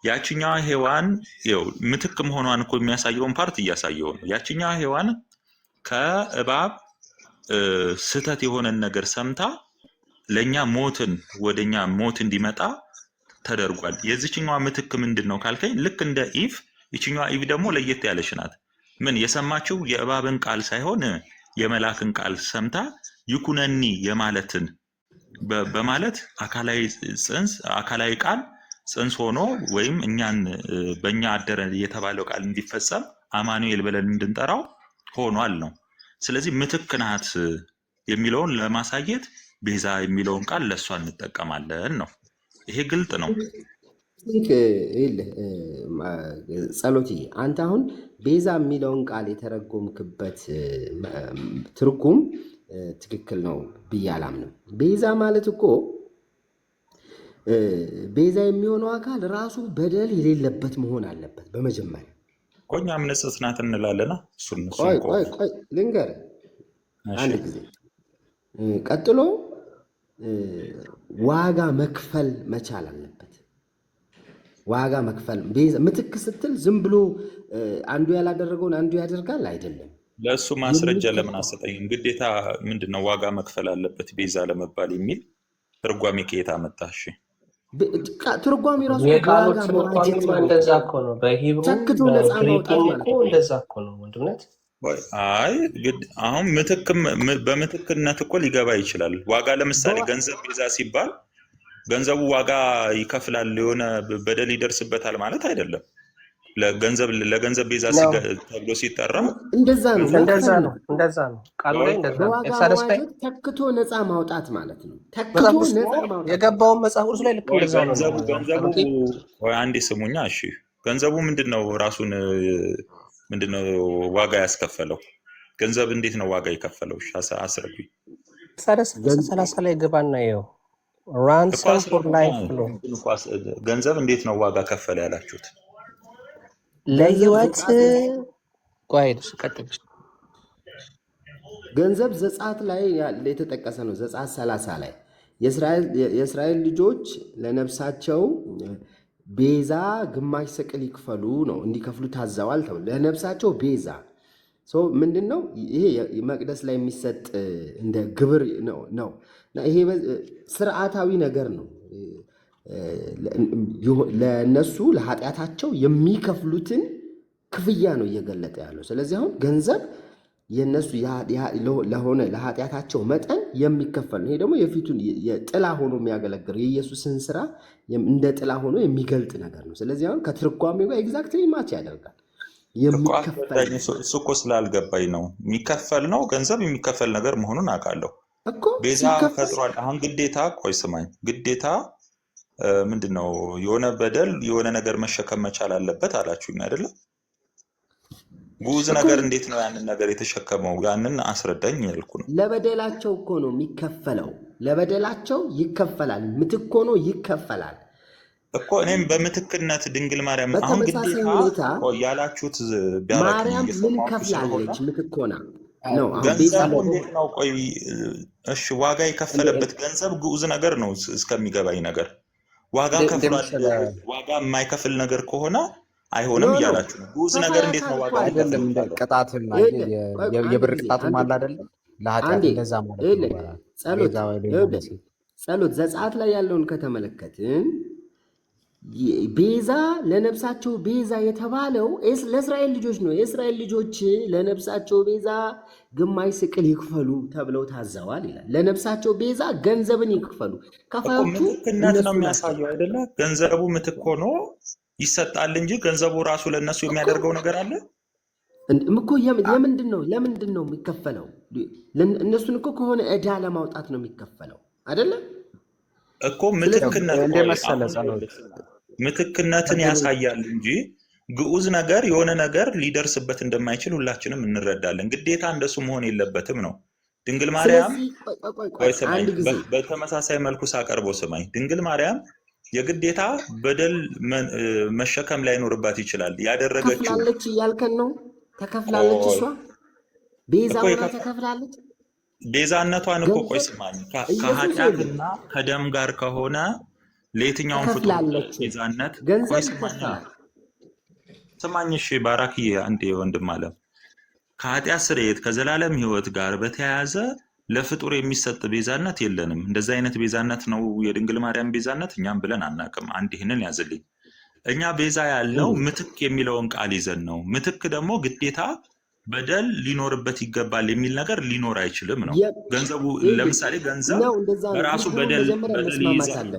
ያችኛዋ ሔዋን ምትክ መሆኗን እኮ የሚያሳየውን ፓርት እያሳየው ነው። ያችኛዋ ሔዋን ከእባብ ስህተት የሆነን ነገር ሰምታ ለኛ ወደኛ ሞት እንዲመጣ ተደርጓል። የዚህኛዋ ምትክ ምንድን ነው ካልከኝ ልክ እንደ ኢቭ ይችኛዋ ኢቭ ደግሞ ለየት ያለች ናት። ምን የሰማችው የእባብን ቃል ሳይሆን የመላክን ቃል ሰምታ ይኩነኒ የማለትን በማለት አካላዊ ቃል ጽንስ ሆኖ ወይም እኛን በእኛ አደረ የተባለው ቃል እንዲፈጸም አማኑኤል ብለን እንድንጠራው ሆኗል ነው። ስለዚህ ምትክ ናት የሚለውን ለማሳየት ቤዛ የሚለውን ቃል ለእሷ እንጠቀማለን ነው። ይሄ ግልጥ ነው። ጸሎትዬ አንተ አሁን ቤዛ የሚለውን ቃል የተረጎምክበት ትርጉም ትክክል ነው ብዬ አላምንም። ቤዛ ማለት እኮ ቤዛ የሚሆነው አካል ራሱ በደል የሌለበት መሆን አለበት። በመጀመሪያ እኛም ንጽሕት ናት እንላለና ቆይ ልንገርህ አንድ ጊዜ። ቀጥሎ ዋጋ መክፈል መቻል አለበት። ዋጋ መክፈል ምትክ ስትል ዝም ብሎ አንዱ ያላደረገውን አንዱ ያደርጋል አይደለም። ለእሱ ማስረጃ ለምን አሰጠኝም? ግዴታ ምንድነው ዋጋ መክፈል አለበት ቤዛ ለመባል የሚል ትርጓሜ ከየት አመጣሽ? ትርጓሜ ራሱ እንደዛ እኮ ነው። በሂብሩ እንደዛ እኮ ነው ወንድምነት አይ ግድ አሁን በምትክነት እኮ ሊገባ ይችላል። ዋጋ ለምሳሌ ገንዘብ ቤዛ ሲባል ገንዘቡ ዋጋ ይከፍላል፣ የሆነ በደል ይደርስበታል ማለት አይደለም። ለገንዘብ ቤዛ ተብሎ ሲጠራ እንደዛ ነው ቃሉ ላይ እንደዛ ነው። በዋጋ ኤክሳደስ ላይ መዋጀት ተክቶ ነፃ ማውጣት ማለት ነው። ተክቶ ነፃ ማውጣት የገባውን መጽሐፍ ቅዱስ ላይ ልክ እንደዛ ነው። ገንዘቡ አንዴ ስሙኛ፣ እሺ ገንዘቡ ምንድነው? ራሱን ምንድነው ዋጋ ያስከፈለው? ገንዘብ እንዴት ነው ዋጋ የከፈለው? አስረዱኝ። ኤክሳደስ 30 ላይ ግባና ይኸው ራንሰም ፎር ላይፍ ብሎ ገንዘብ እንዴት ነው ዋጋ ከፈለ ያላችሁት? ለህይወት ጓይድሽ ቀጥል። ገንዘብ ዘጸአት ላይ የተጠቀሰ ነው። ዘጸአት 30 ላይ የእስራኤል ልጆች ለነፍሳቸው ቤዛ ግማሽ ሰቅል ይክፈሉ ነው፣ እንዲከፍሉ ታዘዋል ተብሎ ለነፍሳቸው ቤዛ ምንድን ነው? ይሄ መቅደስ ላይ የሚሰጥ እንደ ግብር ነው። ይሄ ስርዓታዊ ነገር ነው። ለነሱ ለኃጢአታቸው የሚከፍሉትን ክፍያ ነው እየገለጠ ያለው። ስለዚህ አሁን ገንዘብ የነሱ ለሆነ ለኃጢአታቸው መጠን የሚከፈል ነው። ይሄ ደግሞ የፊቱን ጥላ ሆኖ የሚያገለግለው የኢየሱስን ስራ እንደ ጥላ ሆኖ የሚገልጥ ነገር ነው። ስለዚህ አሁን ከትርጓሜው ጋር ኤግዛክትሊ ማች ያደርጋል። እሱ እኮ ስላልገባኝ ነው። የሚከፈል ነው፣ ገንዘብ የሚከፈል ነገር መሆኑን አውቃለሁ። ቤዛ ፈጥሯል። አሁን ግዴታ ቆይ ስማኝ፣ ግዴታ ምንድን ነው? የሆነ በደል የሆነ ነገር መሸከም መቻል አለበት አላችሁኝ አይደለም? ጉዝ ነገር እንዴት ነው ያንን ነገር የተሸከመው? ያንን አስረዳኝ ያልኩ ነው። ለበደላቸው እኮ ነው የሚከፈለው። ለበደላቸው ይከፈላል። ምትክ ሆኖ ይከፈላል እኮ። እኔም በምትክነት ድንግል ማርያም አሁን ግዴታ ያላችሁት ማርያም ምን ከፍላለች? ምትክ ሆና ነው። ገንዘቡ እንዴት ነው? ቆይ እሺ፣ ዋጋ የከፈለበት ገንዘብ ግዑዝ ነገር ነው እስከሚገባኝ ነገር ዋጋ ከፍሏል። ዋጋ የማይከፍል ነገር ከሆነ አይሆንም እያላችሁ ነው። ግዑዝ ነገር እንዴት ነው ዋጋ አይደለም? እንደ ቅጣትም የብር ቅጣትም አለ አይደለም? ለኃጢአት እንደዛ ማለት ነው። ጸሎት ዘጸአት ላይ ያለውን ከተመለከትን ቤዛ ለነፍሳቸው ቤዛ የተባለው ለእስራኤል ልጆች ነው። የእስራኤል ልጆች ለነፍሳቸው ቤዛ ግማሽ ስቅል ይክፈሉ ተብለው ታዘዋል ይላል። ለነፍሳቸው ቤዛ ገንዘብን ይክፈሉ። ከፋዮቹ ምትክነት ነው የሚያሳየው አይደለ? ገንዘቡ ምትክ ሆኖ ይሰጣል እንጂ ገንዘቡ ራሱ ለእነሱ የሚያደርገው ነገር አለ እኮ። ለምንድን ነው የሚከፈለው? እነሱን እኮ ከሆነ ዕዳ ለማውጣት ነው የሚከፈለው አይደለ እኮ። ምትክነትን ያሳያል እንጂ ግዑዝ ነገር የሆነ ነገር ሊደርስበት እንደማይችል ሁላችንም እንረዳለን። ግዴታ እንደሱ መሆን የለበትም ነው። ድንግል ማርያም በተመሳሳይ መልኩ ሳቀርቦ ስማኝ፣ ድንግል ማርያም የግዴታ በደል መሸከም ላይኖርባት ይችላል። ያደረገችው ተከፍላለች እያልከን ነው። ተከፍላለች፣ እሷ ቤዛ ሆና ተከፍላለች። ቤዛነቷን እኮ ቆይ ስማኝ፣ ከኃጢአትና ከደም ጋር ከሆነ ለየትኛውን ፍጡር ቤዛነት ቆይ ስማኝ፣ እሺ ባራክዬ፣ አንዴ ወንድም አለም ከኃጢአት ስርየት ከዘላለም ሕይወት ጋር በተያያዘ ለፍጡር የሚሰጥ ቤዛነት የለንም። እንደዚህ አይነት ቤዛነት ነው የድንግል ማርያም ቤዛነት፣ እኛም ብለን አናውቅም። አንድ ይህንን ያዝልኝ። እኛ ቤዛ ያልነው ምትክ የሚለውን ቃል ይዘን ነው። ምትክ ደግሞ ግዴታ በደል ሊኖርበት ይገባል የሚል ነገር ሊኖር አይችልም ነው። ገንዘቡ ለምሳሌ ገንዘብ በራሱ በደል ይይዛል።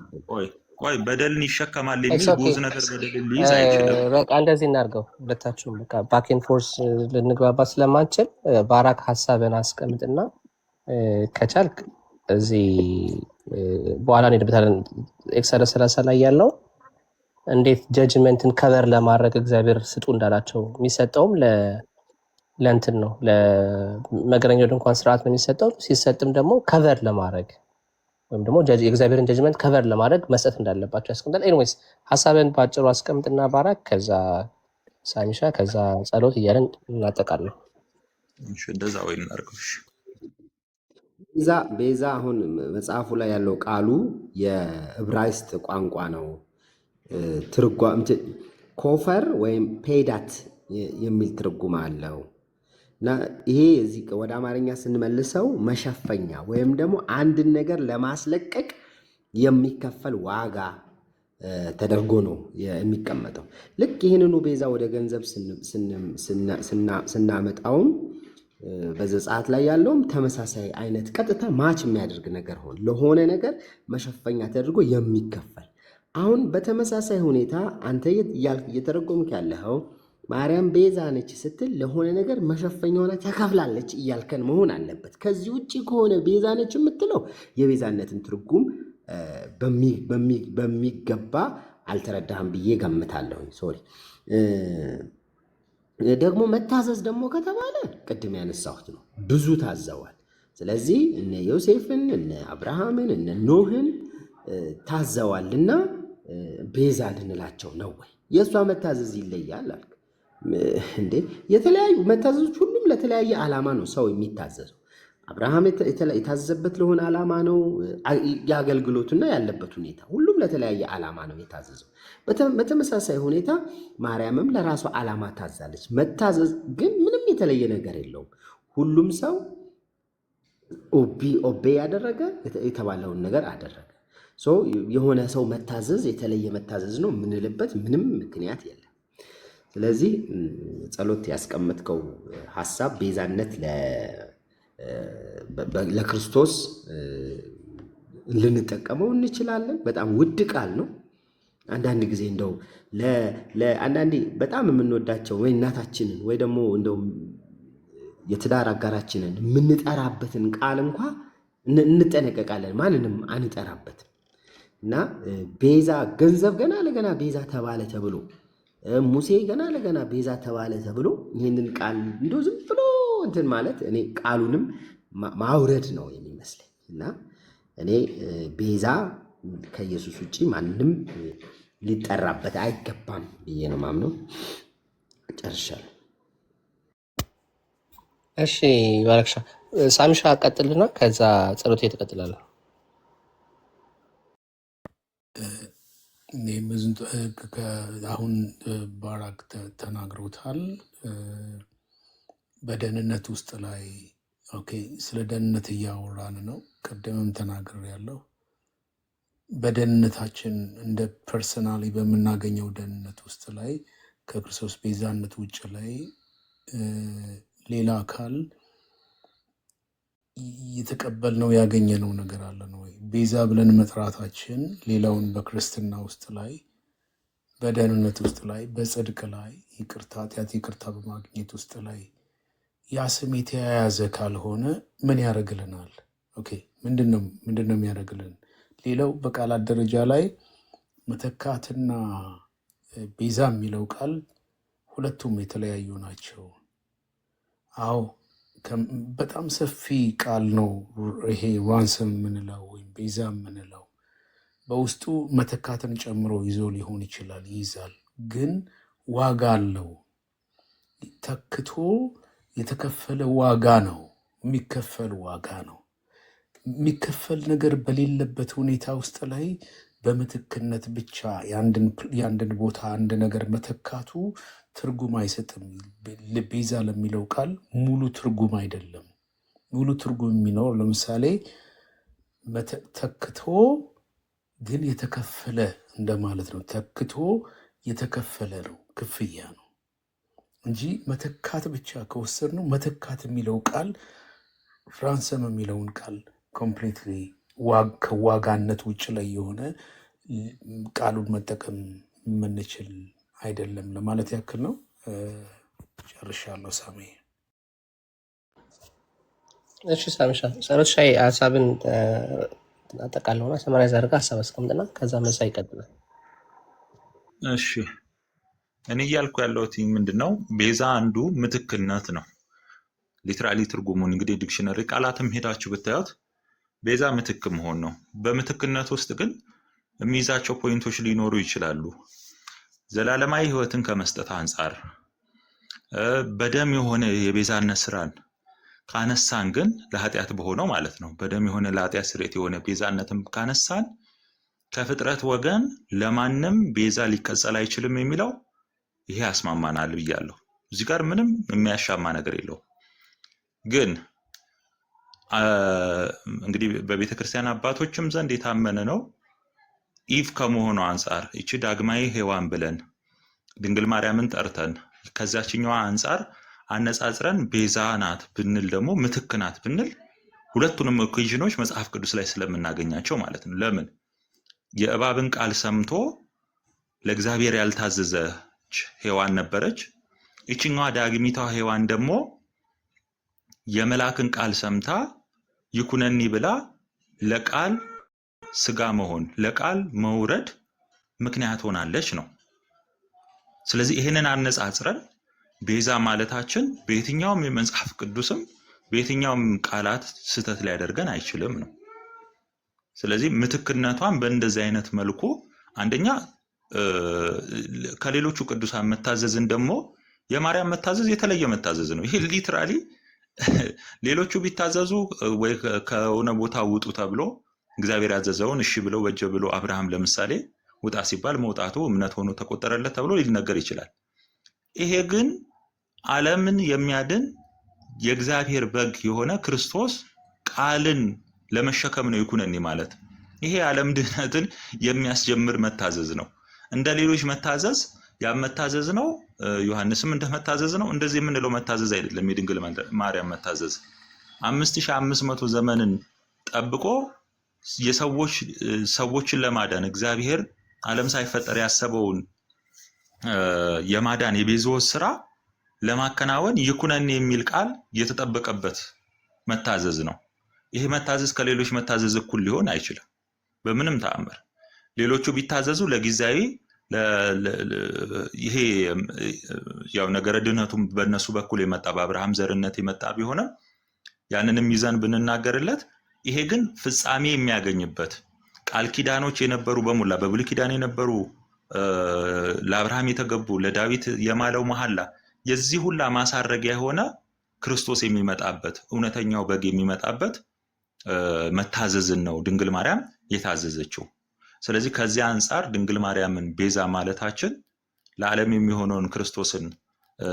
ቆይ በደልን ይሸከማል የሚል ብዙ ነገር በደልን ሊይዝ አይችልም። በቃ እንደዚህ እናድርገው ሁለታችሁም። በቃ ባክ ኤንድ ፎርስ ልንግባባ ስለማንችል ባራክ ሀሳብን አስቀምጥና ከቻልክ እዚህ በኋላ እንሄድበታለን። ኤክሶደስ 30 ላይ ያለው እንዴት ጀጅመንትን ከቨር ለማድረግ እግዚአብሔር ስጡ እንዳላቸው የሚሰጠውም ለእንትን ነው፣ ለመገናኛው ድንኳን ስርዓት ነው የሚሰጠው። ሲሰጥም ደግሞ ከቨር ለማድረግ ወይም ደግሞ የእግዚአብሔርን ጀጅመንት ከቨር ለማድረግ መስጠት እንዳለባቸው ያስቀምጣል። ኤኒዌይስ ሀሳብን በአጭሩ አስቀምጥና ባራክ፣ ከዛ ሳሚሻ፣ ከዛ ጸሎት እያለን እናጠቃለን። እንደዛ ወይ እናድርገው። ቤዛ አሁን መጽሐፉ ላይ ያለው ቃሉ የዕብራይስጥ ቋንቋ ነው። ኮፈር ወይም ፔዳት የሚል ትርጉም አለው እና ይሄ እዚህ ወደ አማርኛ ስንመልሰው መሸፈኛ ወይም ደግሞ አንድን ነገር ለማስለቀቅ የሚከፈል ዋጋ ተደርጎ ነው የሚቀመጠው። ልክ ይህንኑ ቤዛ ወደ ገንዘብ ስናመጣውም በዘጸአት ላይ ያለውም ተመሳሳይ አይነት ቀጥታ ማች የሚያደርግ ነገር ሆነ ለሆነ ነገር መሸፈኛ ተደርጎ የሚከፈል አሁን በተመሳሳይ ሁኔታ አንተ እየተረጎምክ ያለኸው ማርያም ቤዛ ነች ስትል ለሆነ ነገር መሸፈኛ ሆና ተከፍላለች እያልከን መሆን አለበት። ከዚህ ውጭ ከሆነ ቤዛ ነች የምትለው የቤዛነትን ትርጉም በሚገባ አልተረዳህም ብዬ ገምታለሁ። ሶሪ። ደግሞ መታዘዝ ደግሞ ከተባለ ቅድም ያነሳሁት ነው፣ ብዙ ታዘዋል። ስለዚህ እነ ዮሴፍን እነ አብርሃምን እነ ኖህን ታዘዋልና ቤዛ ልንላቸው ነው ወይ? የእሷ መታዘዝ ይለያል አልክ እንዴ? የተለያዩ መታዘዞች ሁሉም ለተለያየ ዓላማ ነው ሰው የሚታዘዘው። አብርሃም የታዘዘበት ለሆነ ዓላማ ነው። የአገልግሎቱና ያለበት ሁኔታ ሁሉም ለተለያየ ዓላማ ነው የታዘዘው። በተመሳሳይ ሁኔታ ማርያምም ለራሷ ዓላማ ታዛለች። መታዘዝ ግን ምንም የተለየ ነገር የለውም። ሁሉም ሰው ኦቤ ያደረገ የተባለውን ነገር አደረገ። የሆነ ሰው መታዘዝ የተለየ መታዘዝ ነው የምንልበት ምንም ምክንያት የለም። ስለዚህ ጸሎት ያስቀመጥከው ሐሳብ ቤዛነት ለክርስቶስ ልንጠቀመው እንችላለን። በጣም ውድ ቃል ነው። አንዳንድ ጊዜ እንደው አንዳንዴ በጣም የምንወዳቸው ወይ እናታችንን ወይ ደግሞ እንደው የትዳር አጋራችንን የምንጠራበትን ቃል እንኳ እንጠነቀቃለን፣ ማንንም አንጠራበትም። እና ቤዛ ገንዘብ ገና ለገና ቤዛ ተባለ ተብሎ ሙሴ ገና ለገና ቤዛ ተባለ ተብሎ ይህንን ቃል እንደው ዝም ብሎ እንትን ማለት እኔ ቃሉንም ማውረድ ነው የሚመስለኝ። እና እኔ ቤዛ ከኢየሱስ ውጭ ማንም ሊጠራበት አይገባም ብዬ ነው ማምነው። ጨርሻለሁ። እሺ ባረክሻ ሳምሻ ቀጥልና ከዛ ጸሎት ትቀጥላለህ። አሁን ባራክ ተናግሮታል። በደህንነት ውስጥ ላይ ኦኬ፣ ስለ ደህንነት እያወራን ነው። ቅድምም ተናግር ያለው በደህንነታችን እንደ ፐርሰናሊ በምናገኘው ደህንነት ውስጥ ላይ ከክርስቶስ ቤዛነት ውጭ ላይ ሌላ አካል የተቀበልነው ያገኘነው ነገር አለን ወይ? ቤዛ ብለን መጥራታችን ሌላውን በክርስትና ውስጥ ላይ በደህንነት ውስጥ ላይ በጽድቅ ላይ ይቅርታ ኃጢአት ይቅርታ በማግኘት ውስጥ ላይ ያ ስም የተያያዘ ካልሆነ ምን ያደርግልናል? ኦኬ ምንድን ነው የሚያደርግልን? ሌላው በቃላት ደረጃ ላይ መተካትና ቤዛ የሚለው ቃል ሁለቱም የተለያዩ ናቸው። አዎ በጣም ሰፊ ቃል ነው ይሄ ራንሰም የምንለው ወይም ቤዛ የምንለው። በውስጡ መተካትን ጨምሮ ይዞ ሊሆን ይችላል፣ ይይዛል። ግን ዋጋ አለው። ተክቶ የተከፈለ ዋጋ ነው፣ የሚከፈል ዋጋ ነው። የሚከፈል ነገር በሌለበት ሁኔታ ውስጥ ላይ በምትክነት ብቻ የአንድን ቦታ አንድ ነገር መተካቱ ትርጉም አይሰጥም። ቤዛ ለሚለው ቃል ሙሉ ትርጉም አይደለም። ሙሉ ትርጉም የሚኖር ለምሳሌ ተክቶ ግን የተከፈለ እንደማለት ነው። ተክቶ የተከፈለ ነው፣ ክፍያ ነው እንጂ መተካት ብቻ ከወሰድ ነው። መተካት የሚለው ቃል ራንሰም የሚለውን ቃል ኮምፕሊትሊ ከዋጋነት ውጭ ላይ የሆነ ቃሉን መጠቀም የምንችል አይደለም ለማለት ያክል ነው። ጨርሻለሁ። ሳሚ። እሺ ሳምሻ ጸሎት ሻይ ሀሳብን አጠቃለውና ሰመራይዝ አድርጋ ሀሳብ አስቀምጥና ከዛ መሳ ይቀጥላል። እሺ እኔ እያልኩ ያለሁት ምንድነው፣ ቤዛ አንዱ ምትክነት ነው። ሊትራሊ ትርጉሙን እንግዲህ ዲክሽነሪ ቃላትም ሄዳችሁ ብታዩት ቤዛ ምትክ መሆን ነው። በምትክነት ውስጥ ግን የሚይዛቸው ፖይንቶች ሊኖሩ ይችላሉ። ዘላለማዊ ሕይወትን ከመስጠት አንጻር በደም የሆነ የቤዛነት ስራን ካነሳን ግን ለኃጢአት በሆነው ማለት ነው። በደም የሆነ ለኃጢአት ስርየት የሆነ ቤዛነትም ካነሳን ከፍጥረት ወገን ለማንም ቤዛ ሊቀጸል አይችልም የሚለው ይሄ ያስማማናል ብያለሁ። እዚህ ጋር ምንም የሚያሻማ ነገር የለውም። ግን እንግዲህ በቤተ ክርስቲያን አባቶችም ዘንድ የታመነ ነው። ኢቭ ከመሆኑ አንጻር እቺ ዳግማዊ ሔዋን ብለን ድንግል ማርያምን ጠርተን ከዛችኛዋ አንጻር አነጻጽረን ቤዛ ናት ብንል ደግሞ ምትክ ናት ብንል ሁለቱንም ኦኬዥኖች መጽሐፍ ቅዱስ ላይ ስለምናገኛቸው ማለት ነው። ለምን የእባብን ቃል ሰምቶ ለእግዚአብሔር ያልታዘዘች ሔዋን ነበረች። ይችኛዋ ዳግሚቷ ሔዋን ደግሞ የመላክን ቃል ሰምታ ይኩነኒ ብላ ለቃል ስጋ መሆን ለቃል መውረድ ምክንያት ሆናለች ነው። ስለዚህ ይህንን አነጻጽረን ቤዛ ማለታችን በየትኛውም የመጽሐፍ ቅዱስም በየትኛውም ቃላት ስህተት ሊያደርገን አይችልም ነው። ስለዚህ ምትክነቷን በእንደዚህ አይነት መልኩ አንደኛ ከሌሎቹ ቅዱሳን መታዘዝን ደግሞ የማርያም መታዘዝ የተለየ መታዘዝ ነው። ይሄ ሊትራሊ ሌሎቹ ቢታዘዙ ወይ ከሆነ ቦታ ውጡ ተብሎ እግዚአብሔር ያዘዘውን እሺ ብለው ወጀ ብሎ አብርሃም ለምሳሌ ውጣ ሲባል መውጣቱ እምነት ሆኖ ተቆጠረለት ተብሎ ሊነገር ይችላል። ይሄ ግን ዓለምን የሚያድን የእግዚአብሔር በግ የሆነ ክርስቶስ ቃልን ለመሸከም ነው ይኩነኒ ማለት። ይሄ ዓለም ድህነትን የሚያስጀምር መታዘዝ ነው። እንደ ሌሎች መታዘዝ ያ መታዘዝ ነው። ዮሐንስም እንደመታዘዝ ነው። እንደዚህ የምንለው መታዘዝ አይደለም። የድንግል ማርያም መታዘዝ 5500 ዘመንን ጠብቆ ሰዎችን ለማዳን እግዚአብሔር ዓለም ሳይፈጠር ያሰበውን የማዳን የቤዛዎች ስራ ለማከናወን ይኩነኒ የሚል ቃል የተጠበቀበት መታዘዝ ነው። ይሄ መታዘዝ ከሌሎች መታዘዝ እኩል ሊሆን አይችልም በምንም ተአምር። ሌሎቹ ቢታዘዙ ለጊዜያዊ ይሄ ያው ነገረ ድህነቱም በእነሱ በኩል የመጣ በአብርሃም ዘርነት የመጣ ቢሆንም ያንንም ይዘን ብንናገርለት፣ ይሄ ግን ፍጻሜ የሚያገኝበት ቃል ኪዳኖች የነበሩ በሙላ በብሉይ ኪዳን የነበሩ ለአብርሃም የተገቡ ለዳዊት የማለው መሐላ የዚህ ሁላ ማሳረጊያ የሆነ ክርስቶስ የሚመጣበት እውነተኛው በግ የሚመጣበት መታዘዝን ነው ድንግል ማርያም የታዘዘችው። ስለዚህ ከዚህ አንጻር ድንግል ማርያምን ቤዛ ማለታችን ለዓለም የሚሆነውን ክርስቶስን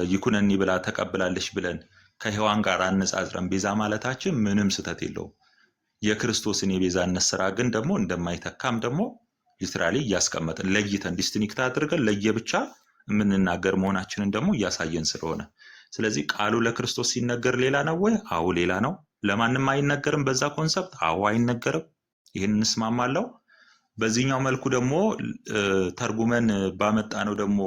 ይኩነኒ ብላ ተቀብላለች ብለን ከሔዋን ጋር አነጻጽረን ቤዛ ማለታችን ምንም ስህተት የለውም። የክርስቶስን የቤዛነት ስራ ግን ደግሞ እንደማይተካም ደግሞ ሊትራሊ እያስቀመጥን ለይተን ዲስቲንክት አድርገን ለየብቻ የምንናገር መሆናችንን ደግሞ እያሳየን ስለሆነ፣ ስለዚህ ቃሉ ለክርስቶስ ሲነገር ሌላ ነው ወይ? አዎ ሌላ ነው። ለማንም አይነገርም በዛ ኮንሰፕት? አዎ አይነገርም። ይህን እንስማማለሁ። በዚህኛው መልኩ ደግሞ ተርጉመን ባመጣ ነው ደግሞ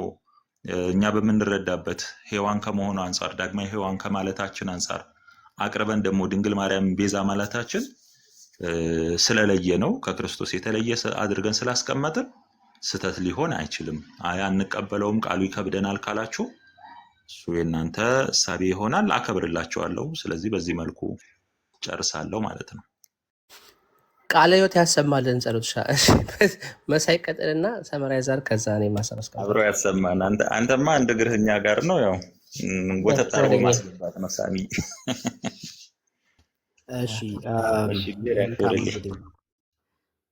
እኛ በምንረዳበት ሔዋን ከመሆኑ አንጻር ዳግማዊ ሔዋን ከማለታችን አንጻር አቅርበን ደግሞ ድንግል ማርያም ቤዛ ማለታችን ስለለየ ነው ከክርስቶስ የተለየ አድርገን ስላስቀመጥን ስህተት ሊሆን አይችልም። አንቀበለውም ቃሉ ይከብደናል ካላችሁ እሱ የእናንተ እሳቤ ይሆናል። አከብርላችኋለሁ። ስለዚህ በዚህ መልኩ ጨርሳለሁ ማለት ነው። ቃለ ሕይወት ያሰማልን። ጸሎት መሳይ ቀጥልና ሰመራይዛር ከዛ እኔ ማሰረስከ አብሮ ያሰማን። አንተማ አንድ እግርህኛ ጋር ነው ያው ወተት አርጎ ማስገባት ነው ሳሚ።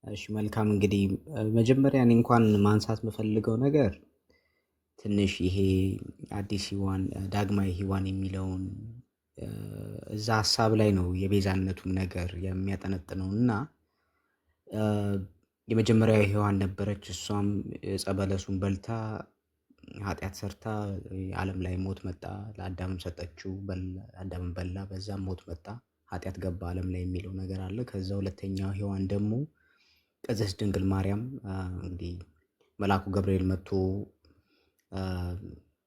እሺ መልካም። እንግዲህ መጀመሪያ እኔ እንኳን ማንሳት የምፈልገው ነገር ትንሽ ይሄ አዲስ ሔዋን ዳግማዊ ሔዋን የሚለውን እዛ ሀሳብ ላይ ነው የቤዛነቱን ነገር የሚያጠነጥነው እና የመጀመሪያው ሔዋን ነበረች። እሷም ዕፀ በለሱን በልታ ኃጢአት ሰርታ ዓለም ላይ ሞት መጣ። ለአዳምም ሰጠችው፣ አዳምም በላ፣ በዛም ሞት መጣ፣ ኃጢአት ገባ ዓለም ላይ የሚለው ነገር አለ። ከዛ ሁለተኛው ሔዋን ደግሞ ቅድስት ድንግል ማርያም እንግዲህ መልአኩ ገብርኤል መጥቶ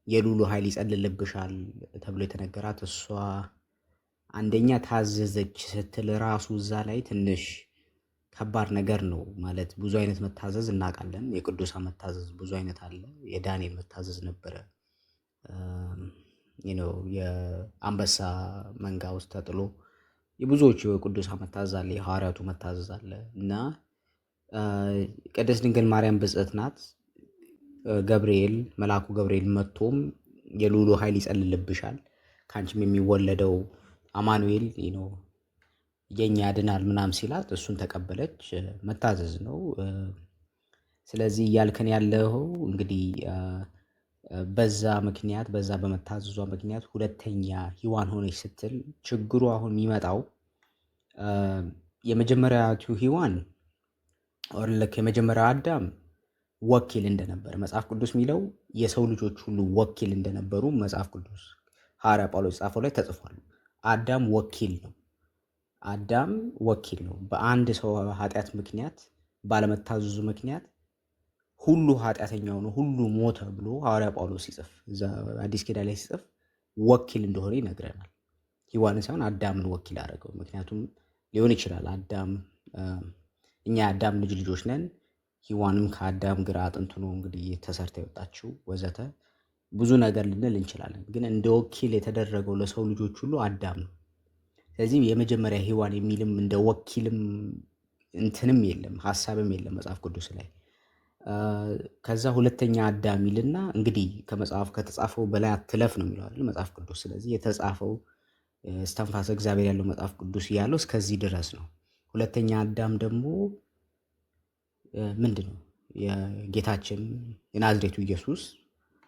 የልዑሉ ኃይል ይጸልልብሻል ተብሎ የተነገራት እሷ አንደኛ ታዘዘች ስትል ራሱ እዛ ላይ ትንሽ ከባድ ነገር ነው ማለት። ብዙ አይነት መታዘዝ እናውቃለን። የቅዱሳን መታዘዝ ብዙ አይነት አለ። የዳንኤል መታዘዝ ነበረ። የአንበሳ መንጋ ውስጥ ተጥሎ የብዙዎቹ የቅዱሳን መታዘዝ አለ። የሐዋርያቱ መታዘዝ አለ እና ቅድስት ድንግል ማርያም ብጽዕት ናት። ገብርኤል መልአኩ ገብርኤል መጥቶም የልዑሉ ኃይል ይጸልልብሻል ከአንቺም የሚወለደው አማኑኤል የኛ ያድናል ምናምን ሲላት እሱን ተቀበለች። መታዘዝ ነው። ስለዚህ እያልከን ያለው እንግዲህ በዛ ምክንያት በዛ በመታዘዟ ምክንያት ሁለተኛ ሔዋን ሆነች ስትል ችግሩ አሁን የሚመጣው የመጀመሪያቱ ሔዋን ልክ የመጀመሪያው አዳም ወኪል እንደነበረ መጽሐፍ ቅዱስ የሚለው የሰው ልጆች ሁሉ ወኪል እንደነበሩ መጽሐፍ ቅዱስ ሐዋርያ ጳውሎስ ጻፈው ላይ ተጽፏል። አዳም ወኪል ነው። አዳም ወኪል ነው። በአንድ ሰው ኃጢአት ምክንያት ባለመታዘዙ ምክንያት ሁሉ ኃጢአተኛ ሆነ፣ ሁሉ ሞተ ብሎ ሐዋርያ ጳውሎስ ሲጽፍ እዛ አዲስ ኪዳን ላይ ሲጽፍ ወኪል እንደሆነ ይነግረናል። ሔዋንን ሳይሆን አዳምን ወኪል አደረገው። ምክንያቱም ሊሆን ይችላል አዳም እኛ የአዳም ልጆች ነን፣ ሔዋንም ከአዳም ግራ አጥንቱ ነው እንግዲህ ተሰርታ የወጣችው ወዘተ ብዙ ነገር ልንል እንችላለን። ግን እንደ ወኪል የተደረገው ለሰው ልጆች ሁሉ አዳም ነው። ስለዚህ የመጀመሪያ ሔዋን የሚልም እንደ ወኪልም እንትንም የለም ሀሳብም የለም መጽሐፍ ቅዱስ ላይ። ከዛ ሁለተኛ አዳም ይልና እንግዲህ ከመጽሐፍ ከተጻፈው በላይ አትለፍ ነው የሚለው አይደል መጽሐፍ ቅዱስ። ስለዚህ የተጻፈው እስትንፋሰ እግዚአብሔር ያለው መጽሐፍ ቅዱስ ያለው እስከዚህ ድረስ ነው። ሁለተኛ አዳም ደግሞ ምንድን ነው? የጌታችን የናዝሬቱ ኢየሱስ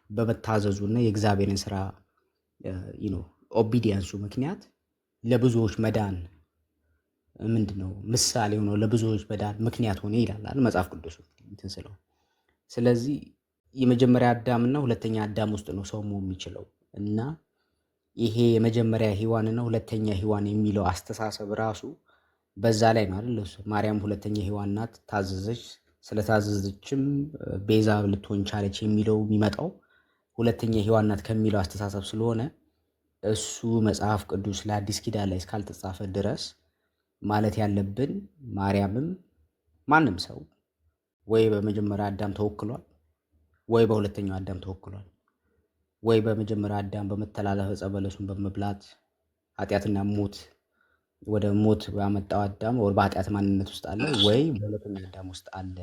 በመታዘዙና የእግዚአብሔርን ስራ ኦቢዲየንሱ ምክንያት ለብዙዎች መዳን ምንድን ነው ምሳሌ ሆኖ ለብዙዎች መዳን ምክንያት ሆነ ይላል መጽሐፍ ቅዱስ እንትን ስለው። ስለዚህ የመጀመሪያ አዳምና ሁለተኛ አዳም ውስጥ ነው ሰው መሆን የሚችለው እና ይሄ የመጀመሪያ ሔዋንና ሁለተኛ ሔዋን የሚለው አስተሳሰብ ራሱ በዛ ላይ ነው አይደል? ማርያም ሁለተኛ ሔዋን ናት፣ ታዘዘች፣ ስለታዘዘችም ቤዛ ልትሆን ቻለች የሚለው የሚመጣው ሁለተኛ ሔዋን ናት ከሚለው አስተሳሰብ ስለሆነ እሱ መጽሐፍ ቅዱስ ለአዲስ ኪዳን ላይ እስካልተጻፈ ድረስ ማለት ያለብን ማርያምም ማንም ሰው ወይ በመጀመሪያ አዳም ተወክሏል፣ ወይ በሁለተኛው አዳም ተወክሏል፣ ወይ በመጀመሪያ አዳም በመተላለፍ ዕፀ በለሱን በመብላት ኃጢአትና ሞት ወደ ሞት ያመጣው አዳም ወር በኃጢአት ማንነት ውስጥ አለ፣ ወይ በሁለተኛ አዳም ውስጥ አለ፣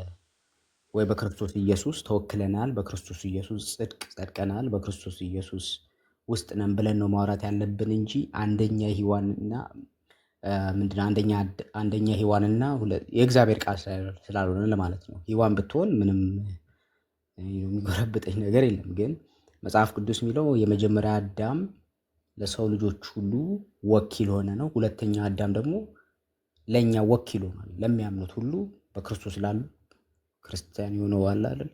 ወይ በክርስቶስ ኢየሱስ ተወክለናል፣ በክርስቶስ ኢየሱስ ጽድቅ ጸድቀናል፣ በክርስቶስ ኢየሱስ ውስጥ ነን ብለን ነው ማውራት ያለብን እንጂ አንደኛ ሔዋንና ምንድነው አንደኛ ሔዋንና የእግዚአብሔር ቃል ስላልሆነ ለማለት ነው። ሔዋን ብትሆን ምንም የሚጎረብጠኝ ነገር የለም። ግን መጽሐፍ ቅዱስ የሚለው የመጀመሪያ አዳም ለሰው ልጆች ሁሉ ወኪል ሆነ ነው። ሁለተኛ አዳም ደግሞ ለእኛ ወኪል ሆኗል፣ ለሚያምኑት ሁሉ በክርስቶስ ላሉ ክርስቲያን የሆነዋል አይደል።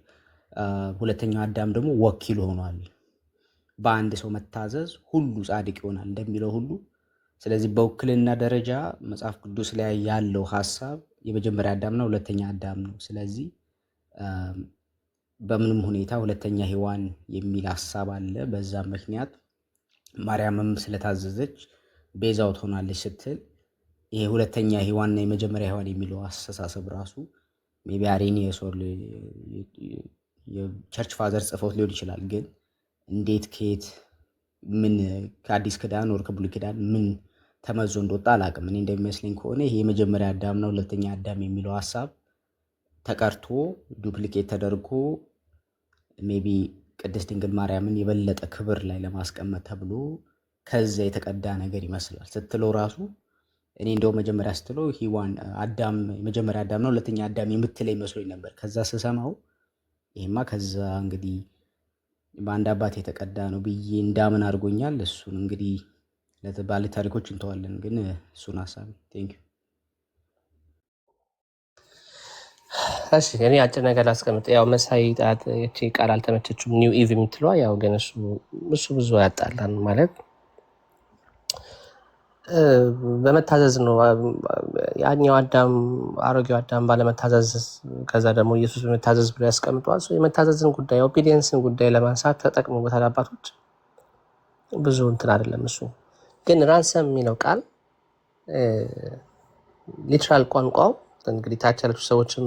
ሁለተኛው አዳም ደግሞ ወኪል ሆኗል። በአንድ ሰው መታዘዝ ሁሉ ጻድቅ ይሆናል እንደሚለው ሁሉ ስለዚህ በውክልና ደረጃ መጽሐፍ ቅዱስ ላይ ያለው ሐሳብ የመጀመሪያ አዳምና ሁለተኛ አዳም ነው። ስለዚህ በምንም ሁኔታ ሁለተኛ ሔዋን የሚል ሐሳብ አለ። በዛ ምክንያት ማርያምም ስለታዘዘች ቤዛው ትሆናለች ስትል ይሄ ሁለተኛ ሔዋንና የመጀመሪያ ሔዋን የሚለው አስተሳሰብ ራሱ ሜቢ አሬኒየስ የቸርች ፋዘር ጽፈውት ሊሆን ይችላል። ግን እንዴት ከየት ምን ከአዲስ ኪዳን ወር ከብሉይ ኪዳን ምን ተመዞ እንደወጣ አላውቅም። እኔ እንደሚመስለኝ ከሆነ ይሄ የመጀመሪያ አዳምና ሁለተኛ አዳም የሚለው ሐሳብ ተቀርቶ ዱፕሊኬት ተደርጎ ሜቢ ቅድስት ድንግል ማርያምን የበለጠ ክብር ላይ ለማስቀመጥ ተብሎ ከዛ የተቀዳ ነገር ይመስላል ስትለው ራሱ እኔ እንደው መጀመሪያ ስትለው ሔዋን አዳም የመጀመሪያ አዳምና ሁለተኛ አዳም የምትለኝ መስሎኝ ነበር። ከዛ ስሰማው ይሄማ ከዛ እንግዲህ በአንድ አባት የተቀዳ ነው ብዬ እንዳምን አድርጎኛል። እሱን እንግዲህ ለባለ ታሪኮች እንተዋለን። ግን እሱን ሀሳብ ቴንኪው። እሺ እኔ አጭር ነገር ላስቀምጥ። ያው መሳይ ጣት እቺ ቃል አልተመቸችም ኒው ኢቭ የምትለዋ ያው ግን እሱ ብዙ ያጣላን ማለት በመታዘዝ ነው። ያኛው አዳም አሮጌው አዳም ባለመታዘዝ ከዛ ደግሞ ኢየሱስ በመታዘዝ ብሎ ያስቀምጧል። የመታዘዝን ጉዳይ ኦቢዲየንስን ጉዳይ ለማንሳት ተጠቅሞበታል አባቶች። ብዙ እንትን አይደለም እሱ። ግን ራንሰም የሚለው ቃል ሊትራል ቋንቋው እንግዲህ ታች ያላችሁ ሰዎችም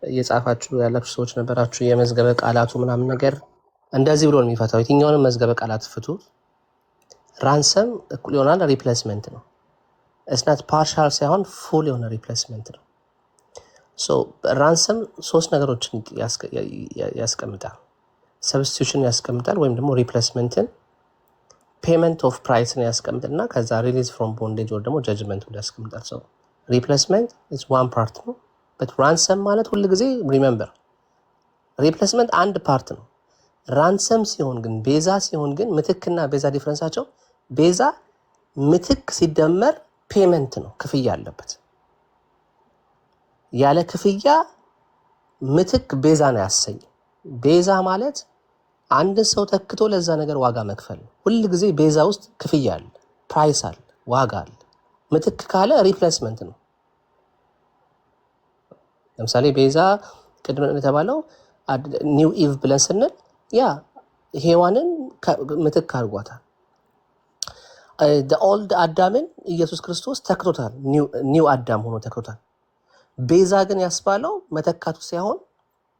እየጻፋችሁ ያላችሁ ሰዎች ነበራችሁ። የመዝገበ ቃላቱ ምናምን ነገር እንደዚህ ብሎ ነው የሚፈታው። የትኛውንም መዝገበ ቃላት ፍቱ። ራንሰም እኩል ይሆናል ሪፕሌስመንት ነው። እስናት ፓርሻል ሳይሆን ፉል የሆነ ሪፕሌስመንት ነው። ራንሰም ሶስት ነገሮችን ያስቀምጣል። ሰብስቲቱሽን ያስቀምጣል፣ ወይም ደግሞ ሪፕሌስመንትን፣ ፔመንት ኦፍ ፕራይስን ያስቀምጥና ከዛ ሪሊዝ ፍሮም ቦንዴጅ ወር ደግሞ ጀጅመንት ያስቀምጣል። ሰው ሪፕሌስመንት ኢዝ ዋን ፓርት ነው። በት ራንሰም ማለት ሁል ጊዜ ሪሜምበር ሪፕሌስመንት አንድ ፓርት ነው። ራንሰም ሲሆን ግን ቤዛ ሲሆን ግን ምትክና ቤዛ ዲፍረንሳቸው ቤዛ ምትክ ሲደመር ፔመንት ነው፣ ክፍያ አለበት። ያለ ክፍያ ምትክ ቤዛ ነው ያሰኝ። ቤዛ ማለት አንድን ሰው ተክቶ ለዛ ነገር ዋጋ መክፈል ነው። ሁል ጊዜ ቤዛ ውስጥ ክፍያ አለ፣ ፕራይስ አለ፣ ዋጋ አለ። ምትክ ካለ ሪፕሌስመንት ነው። ለምሳሌ ቤዛ ቅድም እንደተባለው ኒው ኢቭ ብለን ስንል ያ ሔዋንን ምትክ አድርጓታል። ኦልድ አዳምን ኢየሱስ ክርስቶስ ተክቶታል፣ ኒው አዳም ሆኖ ተክቶታል። ቤዛ ግን ያስባለው መተካቱ ሳይሆን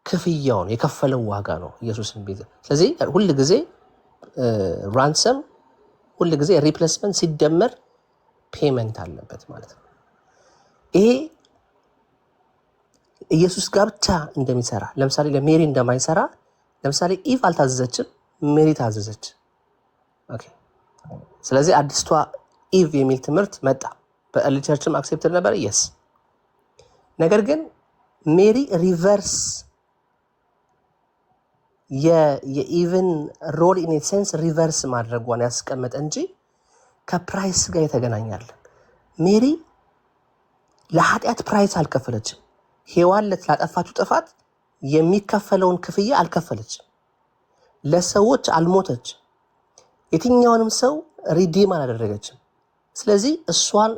ክፍያውን የከፈለው ዋጋ ነው ኢየሱስን ቤዛ። ስለዚህ ሁል ጊዜ ራንሰም ሁል ጊዜ ሪፕሌስመንት ሲደመር ፔመንት አለበት ማለት ነው። ይሄ ኢየሱስ ጋር ብቻ እንደሚሰራ ለምሳሌ ለሜሪ እንደማይሰራ፣ ለምሳሌ ኢቭ አልታዘዘችም፣ ሜሪ ታዘዘች። ኦኬ። ስለዚህ አዲስቷ ኢቭ የሚል ትምህርት መጣ። በኤርሊ ቸርችም አክሴፕትድ ነበር የስ። ነገር ግን ሜሪ ሪቨርስ የኢቭን ሮል ኢን ሴንስ ሪቨርስ ማድረጓን ያስቀመጠ እንጂ ከፕራይስ ጋር የተገናኛል። ሜሪ ለኃጢአት ፕራይስ አልከፈለችም። ሔዋን ላጠፋችው ጥፋት የሚከፈለውን ክፍያ አልከፈለችም። ለሰዎች አልሞተች። የትኛውንም ሰው ሪዲም አላደረገችም። ስለዚህ እሷን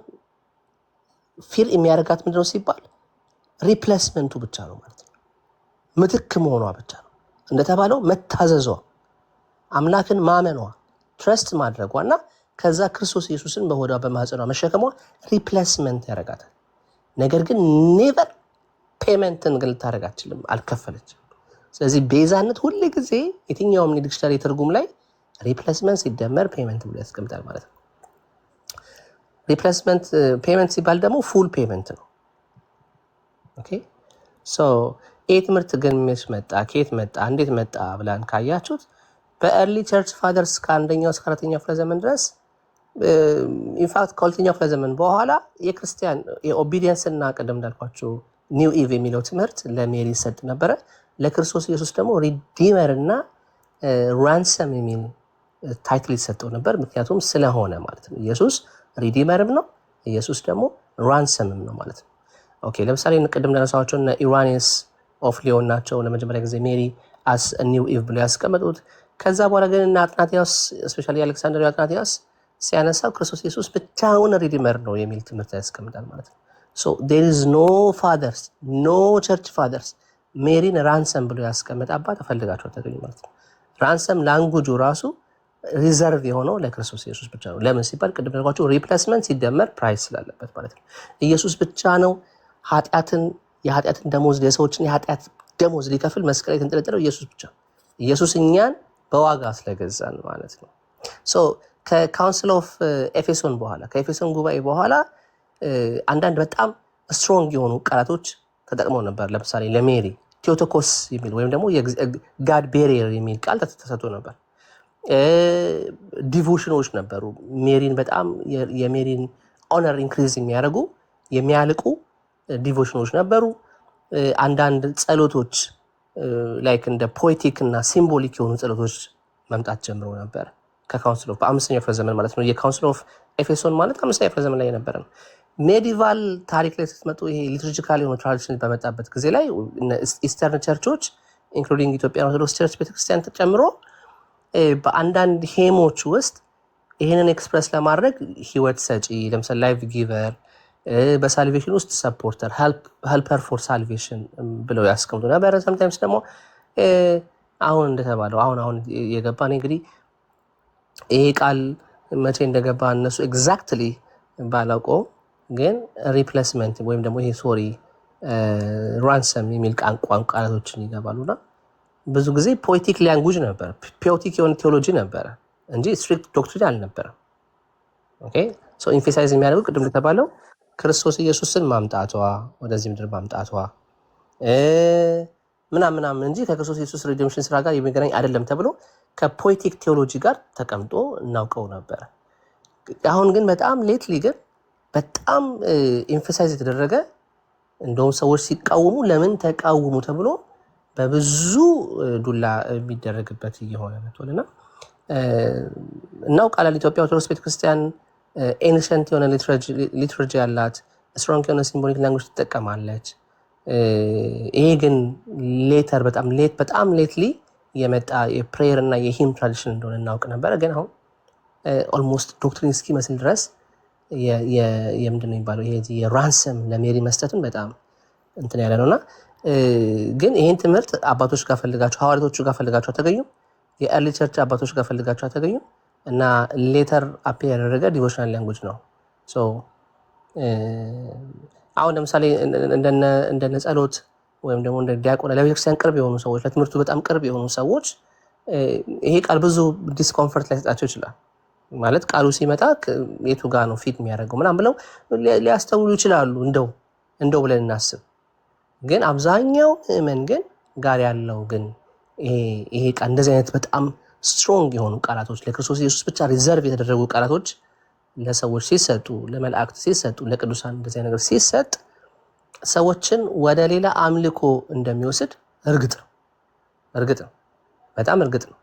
ፊል የሚያደርጋት ምንድነው ሲባል ሪፕሌስመንቱ ብቻ ነው ማለት ነው። ምትክ መሆኗ ብቻ ነው። እንደተባለው መታዘዟ፣ አምላክን ማመኗ፣ ትረስት ማድረጓ እና ከዛ ክርስቶስ ኢየሱስን በሆዷ በማህፀኗ መሸከሟ ሪፕሌስመንት ያደርጋታል። ነገር ግን ኔቨር ፔመንትን ግን ልታደርግ አትችልም፣ አልከፈለችም። ስለዚህ ቤዛነት ሁል ጊዜ የትኛውም ዲክሽነሪ ትርጉም ላይ ሪፕሌስመንት ሲደመር ፔመንት ብሎ ያስቀምጣል ማለት ነው። ሪፕሌስመንት ፔመንት ሲባል ደግሞ ፉል ፔመንት ነው። ኦኬ ሶ ይህ ትምህርት ግን መጣ፣ ከየት መጣ፣ እንዴት መጣ ብላን ካያችሁት በኤርሊ ቸርች ፋደርስ ከ1ኛው እስከ 4ኛው ክፍለ ዘመን ድረስ ኢንፋክት ከ2ኛው ክፍለ ዘመን በኋላ የክርስቲያን የኦቢዲየንስ እና ቅድም እንዳልኳችሁ ኒው ኢቭ የሚለው ትምህርት ለሜሪ ይሰጥ ነበረ። ለክርስቶስ ኢየሱስ ደግሞ ሪዲመር እና ራንሰም የሚል ታይትል ይሰጠው ነበር። ምክንያቱም ስለሆነ ማለት ነው። ኢየሱስ ሪዲመርም ነው፣ ኢየሱስ ደግሞ ራንሰምም ነው ማለት ነው። ኦኬ ለምሳሌ ቅድም እንዳነሳኋቸው እነ ኢራኒየስ ኦፍ ሊዮን ናቸው ለመጀመሪያ ጊዜ ሜሪ አስ ኒው ኢቭ ብሎ ያስቀመጡት። ከዛ በኋላ ግን እና አጥናቲያስ ስፔሻሊ አሌክሳንድሪያ አጥናቲያስ ሲያነሳው ክርስቶስ ኢየሱስ ብቻውን ሪዲመር ነው የሚል ትምህርት ያስቀምጣል ማለት ነው። ሶ ዴር ኢዝ ኖ ፋደርስ ኖ ቸርች ፋደርስ ሜሪን ራንሰም ብሎ ያስቀመጠ አባት ተፈልጋቸው ተገኙ ማለት ነው። ራንሰም ላንጉጁ ራሱ ሪዘርቭ የሆነው ለክርስቶስ ኢየሱስ ብቻ ነው። ለምን ሲባል ቅድም ያልኳችሁ ሪፕሌስመንት ሲደመር ፕራይስ ስላለበት ማለት ነው። ኢየሱስ ብቻ ነው የኃጢአትን ደሞዝ የሰዎችን የኃጢአት ደሞዝ ሊከፍል መስቀል ላይ የተንጠለጠለው ኢየሱስ ብቻ። ኢየሱስ እኛን በዋጋ ስለገዛን ማለት ነው። ሶ ከካውንስል ኦፍ ኤፌሶን በኋላ ከኤፌሶን ጉባኤ በኋላ አንዳንድ በጣም ስትሮንግ የሆኑ ቃላቶች ተጠቅመው ነበር። ለምሳሌ ለሜሪ ቴዎቶኮስ የሚል ወይም ደግሞ ጋድ ቤሪየር የሚል ቃል ተሰጥቶ ነበር። ዲቮሽኖች ነበሩ። ሜሪን በጣም የሜሪን ኦነር ኢንክሪዝ የሚያደርጉ የሚያልቁ ዲቮሽኖች ነበሩ። አንዳንድ ጸሎቶች ላይክ እንደ ፖኤቲክ እና ሲምቦሊክ የሆኑ ጸሎቶች መምጣት ጀምሮ ነበር ከካውንስል ኦፍ በ5ኛው ክፍለ ዘመን ማለት ነው። የካውንስል ኦፍ ኤፌሶን ማለት 5ኛው ክፍለ ዘመን ላይ የነበረ ነው። ሜዲቫል ታሪክ ላይ ስትመጡ ይሄ ሊቱርጂካል የሆኑ ትራዲሽን በመጣበት ጊዜ ላይ ኢስተርን ቸርቾች ኢንክሉዲንግ ኢትዮጵያ ኦርቶዶክስ ቸርች ቤተክርስቲያን ተጨምሮ በአንዳንድ ሄሞች ውስጥ ይህንን ኤክስፕረስ ለማድረግ ህይወት ሰጪ ለምሳሌ ላይፍ ጊቨር፣ በሳልቬሽን ውስጥ ሰፖርተር ሄልፐር ፎር ሳልቬሽን ብለው ያስቀምጡ ነበረ። ሰምታይምስ ደግሞ አሁን እንደተባለው አሁን የገባን እንግዲህ ይሄ ቃል መቼ እንደገባ እነሱ ኤግዛክትሊ ባላውቀውም ግን ሪፕሌስመንት ወይም ደግሞ ይሄ ሶሪ ራንሰም የሚል ቃላቶችን ይገባሉና ብዙ ጊዜ ፖኤቲክ ላንጉጅ ነበር፣ ፖኤቲክ የሆነ ቴዎሎጂ ነበረ እንጂ ስትሪክት ዶክትሪን አልነበረም። ኦኬ ሶ ኢንፌሳይዝ የሚያደርገው ቅድም እንደተባለው ክርስቶስ ኢየሱስን ማምጣቷ ወደዚህ ምድር ማምጣቷ ምናምን እንጂ ከክርስቶስ ኢየሱስ ሪዴምሽን ስራ ጋር የሚገናኝ አይደለም ተብሎ ከፖኤቲክ ቴዎሎጂ ጋር ተቀምጦ እናውቀው ነበር። አሁን ግን በጣም ሌትሊ ግን በጣም ኢንፌሳይዝ የተደረገ እንደውም ሰዎች ሲቃወሙ ለምን ተቃወሙ ተብሎ በብዙ ዱላ የሚደረግበት እየሆነ መጥቷልና እናውቃለን። ኢትዮጵያ ኦርቶዶክስ ቤተክርስቲያን ኤንሸንት የሆነ ሊትራጂ ያላት ስትሮንግ የሆነ ሲምቦሊክ ላንጉጅ ትጠቀማለች። ይሄ ግን ሌተር በጣም ሌትሊ የመጣ የፕሬየር እና የሂም ትራዲሽን እንደሆነ እናውቅ ነበረ። ግን አሁን ኦልሞስት ዶክትሪን እስኪመስል ድረስ የምንድን ነው የሚባለው ይሄ የራንሰም ለሜሪ መስጠትን በጣም እንትን ያለ ነው እና ግን ይህን ትምህርት አባቶች ጋር ፈልጋቸው፣ ሐዋርያቶቹ ጋር ፈልጋቸው አልተገኙም። የኤርሊ ቸርች አባቶች ጋር ፈልጋቸው አልተገኙም። እና ሌተር አፕ ያደረገ ዲቮሽናል ላንጉጅ ነው። አሁን ለምሳሌ እንደነ ጸሎት ወይም ደግሞ እንደ ዲያቆን ለቤተክርስቲያን ቅርብ የሆኑ ሰዎች፣ ለትምህርቱ በጣም ቅርብ የሆኑ ሰዎች ይሄ ቃል ብዙ ዲስኮምፈርት ሊያሰጣቸው ይችላል። ማለት ቃሉ ሲመጣ የቱ ጋር ነው ፊት የሚያደርገው ምናምን ብለው ሊያስተውሉ ይችላሉ። እንደው ብለን እናስብ። ግን አብዛኛው ምዕመን ግን ጋር ያለው ግን ይሄ ቃል እንደዚህ አይነት በጣም ስትሮንግ የሆኑ ቃላቶች ለክርስቶስ ኢየሱስ ብቻ ሪዘርቭ የተደረጉ ቃላቶች ለሰዎች ሲሰጡ፣ ለመላእክት ሲሰጡ፣ ለቅዱሳን እንደዚህ ነገር ሲሰጥ ሰዎችን ወደ ሌላ አምልኮ እንደሚወስድ እርግጥ ነው። በጣም እርግጥ ነው።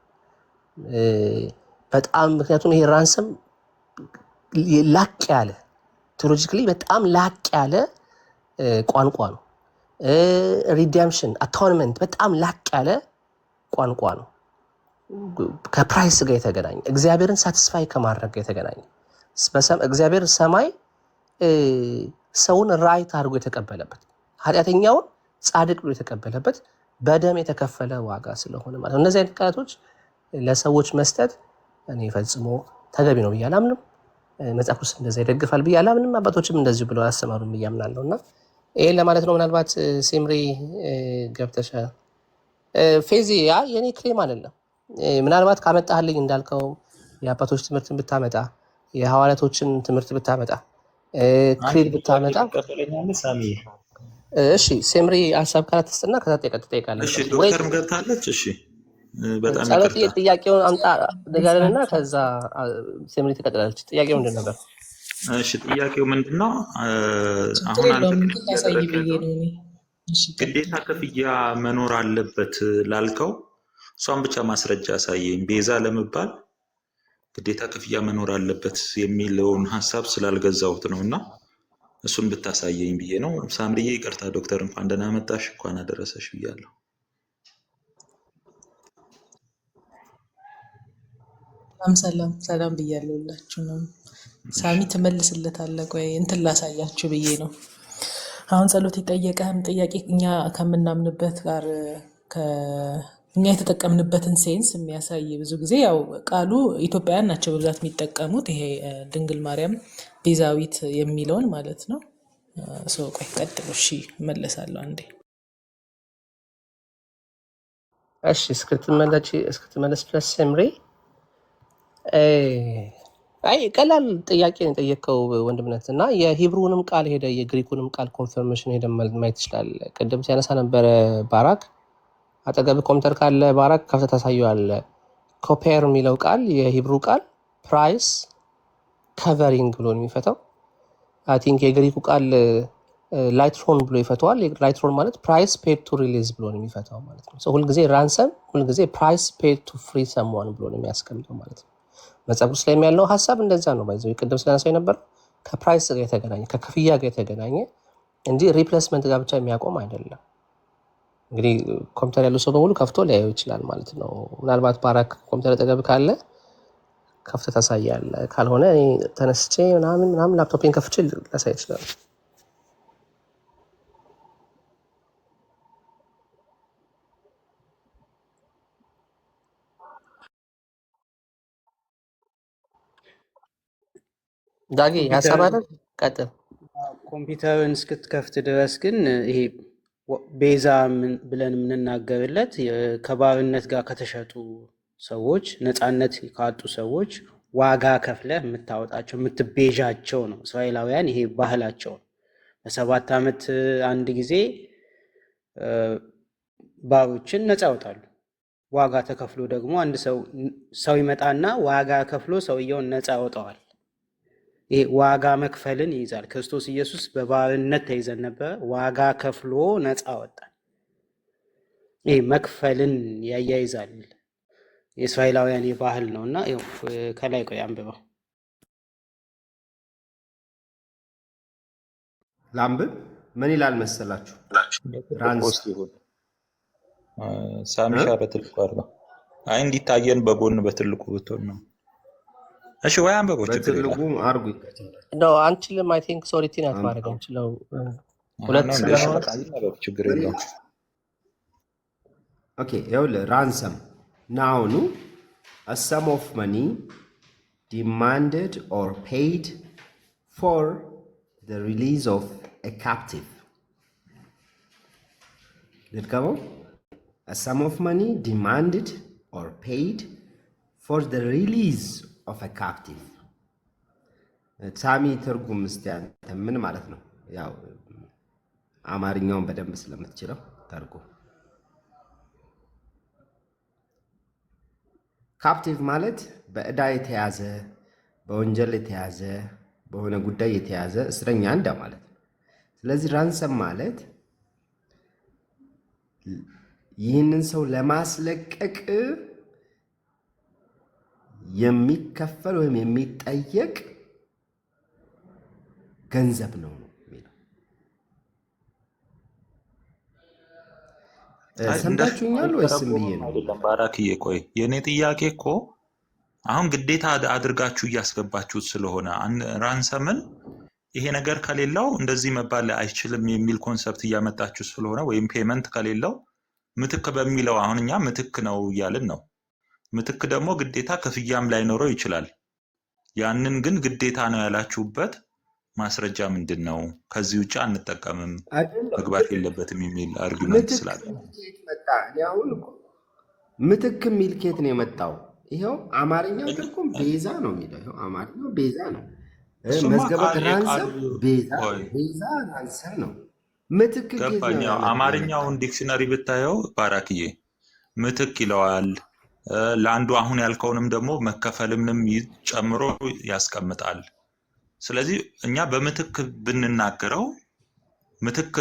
በጣም ምክንያቱም ይሄ ራንሰም ላቅ ያለ ቴዎሎጂካሊ በጣም ላቅ ያለ ቋንቋ ነው። ሪደምሽን አቶንመንት በጣም ላቅ ያለ ቋንቋ ነው። ከፕራይስ ጋር የተገናኘ እግዚአብሔርን ሳቲስፋይ ከማድረግ ጋር የተገናኘ እግዚአብሔር ሰማይ ሰውን ራይት አድርጎ የተቀበለበት ኃጢአተኛውን ጻድቅ ብሎ የተቀበለበት በደም የተከፈለ ዋጋ ስለሆነ ማለት ነው። እነዚህ አይነት ቃላቶች ለሰዎች መስጠት እኔ ፈጽሞ ተገቢ ነው ብዬ አላምንም። መጽሐፍ ቅዱስ እንደዛ ይደግፋል ብዬ አላምንም። አባቶችም እንደዚሁ ብለው ያስተማሩን ብዬ አምናለሁ። እና ይሄን ለማለት ነው። ምናልባት ሲምሪ ገብተሻል። ፌዚ የኔ ክሌም አይደለም። ምናልባት ካመጣህልኝ እንዳልከው የአባቶች ትምህርትን ብታመጣ፣ የሐዋርያቶችን ትምህርት ብታመጣ፣ ክሪድ ብታመጣ፣ እሺ ሲምሪ ሀሳብ ካላት ትስጥና ከዛ ትጠይቃለች። እሺ ዶክተርም ገብታለች። እሺ በጣም ጸሎት ጥያቄውን አምጣ ንገረንና ከዛ ሲምሪ ትቀጥላለች። ጥያቄው ምንድን ነበር? እሺ ጥያቄው ምንድነው? አሁን አንተ ግዴታ ክፍያ መኖር አለበት ላልከው እሷን ብቻ ማስረጃ አሳየኝ። ቤዛ ለመባል ግዴታ ክፍያ መኖር አለበት የሚለውን ሀሳብ ስላልገዛሁት ነው እና እሱን ብታሳየኝ ብዬ ነው። ሳምሪዬ ይቅርታ ዶክተር፣ እንኳን ደህና መጣሽ፣ እንኳን አደረሰሽ ብያለሁ። ሰላም ብያለሁ ሁላችሁ ነው። ሳሚ ትመልስለታለህ? ቆይ እንትን ላሳያችሁ ብዬ ነው። አሁን ጸሎት የጠየቀህም ጥያቄ እኛ ከምናምንበት ጋር እኛ የተጠቀምንበትን ሴንስ የሚያሳይ ብዙ ጊዜ ያው ቃሉ ኢትዮጵያውያን ናቸው በብዛት የሚጠቀሙት ይሄ ድንግል ማርያም ቤዛዊት የሚለውን ማለት ነው። ቆይ ቀጥሎ እሺ እመለሳለሁ አንዴ። እሺ እስክትመለስ ድረስ ሰምሪ ቀላል ጥያቄ ነው የጠየቀው ወንድምነት እና የሂብሩንም ቃል ሄደ የግሪኩንም ቃል ኮንፈርሜሽን ሄደ ማየት ይችላል። ቅድም ሲያነሳ ነበረ ባራክ አጠገብ ኮምፒውተር ካለ ባራክ ከፍተህ ታሳየዋለህ። ኮፔር የሚለው ቃል የሂብሩ ቃል ፕራይስ ከቨሪንግ ብሎ ነው የሚፈታው። አይ ቲንክ የግሪኩ ቃል ላይትሮን ብሎ ይፈተዋል። ላይትሮን ማለት ፕራይስ ፔድ ቱ ሪሊዝ ብሎ ነው የሚፈታው ማለት ነው። ሁልጊዜ ራንሰም ሁልጊዜ ፕራይስ ፔድ ቱ ፍሪ ሰምዋን ብሎ ነው የሚያስቀምጠው ማለት ነው። መጽሐፍ ቅዱስ ላይ ያለው ሀሳብ እንደዛ ነው። ባይዘው ቅድም ስለነሳው የነበረው ከፕራይስ ጋር የተገናኘ ከክፍያ ጋር የተገናኘ እንጂ ሪፕሌስመንት ጋር ብቻ የሚያቆም አይደለም። እንግዲህ ኮምፒውተር ያለው ሰው በሙሉ ከፍቶ ሊያየው ይችላል ማለት ነው። ምናልባት ባራክ ኮምፒውተር አጠገብ ካለ ከፍተህ ታሳያለህ። ካልሆነ እኔ ተነስቼ ምናምን ላፕቶፔን ከፍቼ ላሳይ ይችላል። ዳጊ ሀሳብ አለ? ቀጥል። ኮምፒውተርን እስክትከፍት ድረስ ግን ይሄ ቤዛ ብለን የምንናገርለት ከባርነት ጋር ከተሸጡ ሰዎች፣ ነፃነት ካጡ ሰዎች ዋጋ ከፍለህ የምታወጣቸው የምትቤዣቸው ነው። እስራኤላውያን ይሄ ባህላቸው ነው። በ7 ዓመት አንድ ጊዜ ባሮችን ነፃ ያወጣሉ። ዋጋ ተከፍሎ ደግሞ አንድ ሰው ይመጣና ዋጋ ከፍሎ ሰውየውን ነፃ ያወጣዋል። ይሄ ዋጋ መክፈልን ይይዛል። ክርስቶስ ኢየሱስ በባርነት ተይዘን ነበረ፣ ዋጋ ከፍሎ ነፃ ወጣን። ይሄ መክፈልን ያያይዛል። የእስራኤላውያን የባህል ነው እና ከላይ ቆይ አንብበው። ላንብብ። ምን ይላል መሰላችሁ? ሳሚሻ በትልቁ አድርገው አይ እንዲታየን በጎን በትልቁ ብትሆን ነው። እሺ ወይ አንብበው፣ ችግር በትልቁ የለም። አርጉ ይከተላል። ነው አንችልም። አይ ቲንክ ሶሪቲ ናት ማድረግ እንችለው ሁለት ነው እንደ ስለሆነ በቃ ይነበብ፣ ችግር የለውም። ኦኬ ይኸውልህ ራንሰም ናውኑ a sum of money demanded or paid for the release of a captive. ልድገመው። a sum of money demanded or paid for the release of a captive. ሳሚ ትርጉም እስቲ አንተ ምን ማለት ነው? ያው አማርኛውን በደንብ ስለምትችለው ተርጉም። ካፕቲቭ ማለት በዕዳ የተያዘ፣ በወንጀል የተያዘ፣ በሆነ ጉዳይ የተያዘ እስረኛ እንደማለት ነው። ስለዚህ ራንሰም ማለት ይህንን ሰው ለማስለቀቅ የሚከፈል ወይም የሚጠየቅ ገንዘብ ነው የሚለው። ሰምታችሁኛል ወይስ ብዬ ነው? አይደለም ባራክዬ፣ ቆይ የእኔ ጥያቄ እኮ አሁን ግዴታ አድርጋችሁ እያስገባችሁት ስለሆነ ራንሰምን ይሄ ነገር ከሌለው እንደዚህ መባል አይችልም የሚል ኮንሰፕት እያመጣችሁ ስለሆነ ወይም ፔመንት ከሌለው ምትክ በሚለው አሁን እኛ ምትክ ነው እያልን ነው። ምትክ ደግሞ ግዴታ ክፍያም ላይኖረው ይችላል። ያንን ግን ግዴታ ነው ያላችሁበት ማስረጃ ምንድን ነው? ከዚህ ውጭ አንጠቀምም መግባት የለበትም የሚል አርጊመንት ስላለ ምትክ የሚል ኬት ነው የመጣው? ይኸው አማርኛው ትርጉም ቤዛ ነው የሚለው። ይኸው አማርኛው ቤዛ ነው። መዝገበ ራንሰም ቤዛ ራንሰም ነው። ምትክ ገባኝ። አማርኛውን ዲክሽነሪ ብታየው ባራክዬ ምትክ ይለዋል። ለአንዱ አሁን ያልከውንም ደግሞ መከፈልምንም ጨምሮ ያስቀምጣል። ስለዚህ እኛ በምትክ ብንናገረው ምትክ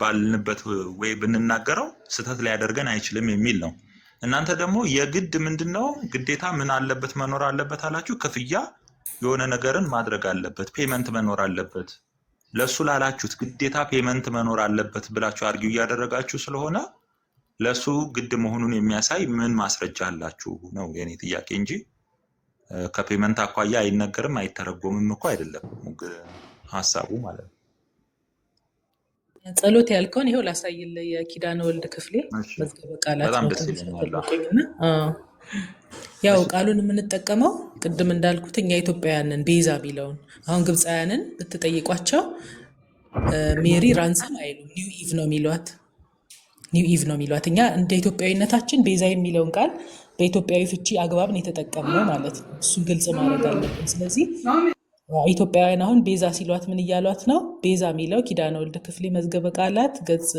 ባልንበት ወይ ብንናገረው ስህተት ሊያደርገን አይችልም የሚል ነው። እናንተ ደግሞ የግድ ምንድነው ግዴታ ምን አለበት መኖር አለበት አላችሁ? ክፍያ የሆነ ነገርን ማድረግ አለበት፣ ፔመንት መኖር አለበት። ለሱ ላላችሁት ግዴታ ፔመንት መኖር አለበት ብላችሁ አርጊው እያደረጋችሁ ስለሆነ ለሱ ግድ መሆኑን የሚያሳይ ምን ማስረጃ አላችሁ ነው የኔ ጥያቄ እንጂ ከፔመንት አኳያ አይነገርም አይተረጎምም እኮ አይደለም ሐሳቡ ማለት ነው። ጸሎት ያልከውን ይሄው ላሳይልህ። የኪዳነ ወልድ ክፍሌ መዝገበ ቃላት በጣም ነው። ደስ ይለኛል። ያው ቃሉን የምንጠቀመው ቅድም እንዳልኩት እኛ ኢትዮጵያውያንን ቤዛ የሚለውን አሁን ግብፃውያንን ብትጠይቋቸው ሜሪ ራንሰም አይሉም፣ ኒው ኢቭ ነው የሚሏት። ኒው ኢቭ ነው የሚሏት። እኛ እንደ ኢትዮጵያዊነታችን ቤዛ የሚለውን ቃል በኢትዮጵያዊ ፍቺ አግባብ ነው የተጠቀምነው ማለት ነው። እሱን ግልጽ ማድረግ አለብን። ስለዚህ ኢትዮጵያውያን አሁን ቤዛ ሲሏት ምን እያሏት ነው? ቤዛ የሚለው ኪዳነ ወልድ ክፍሌ መዝገበ ቃላት ገጽ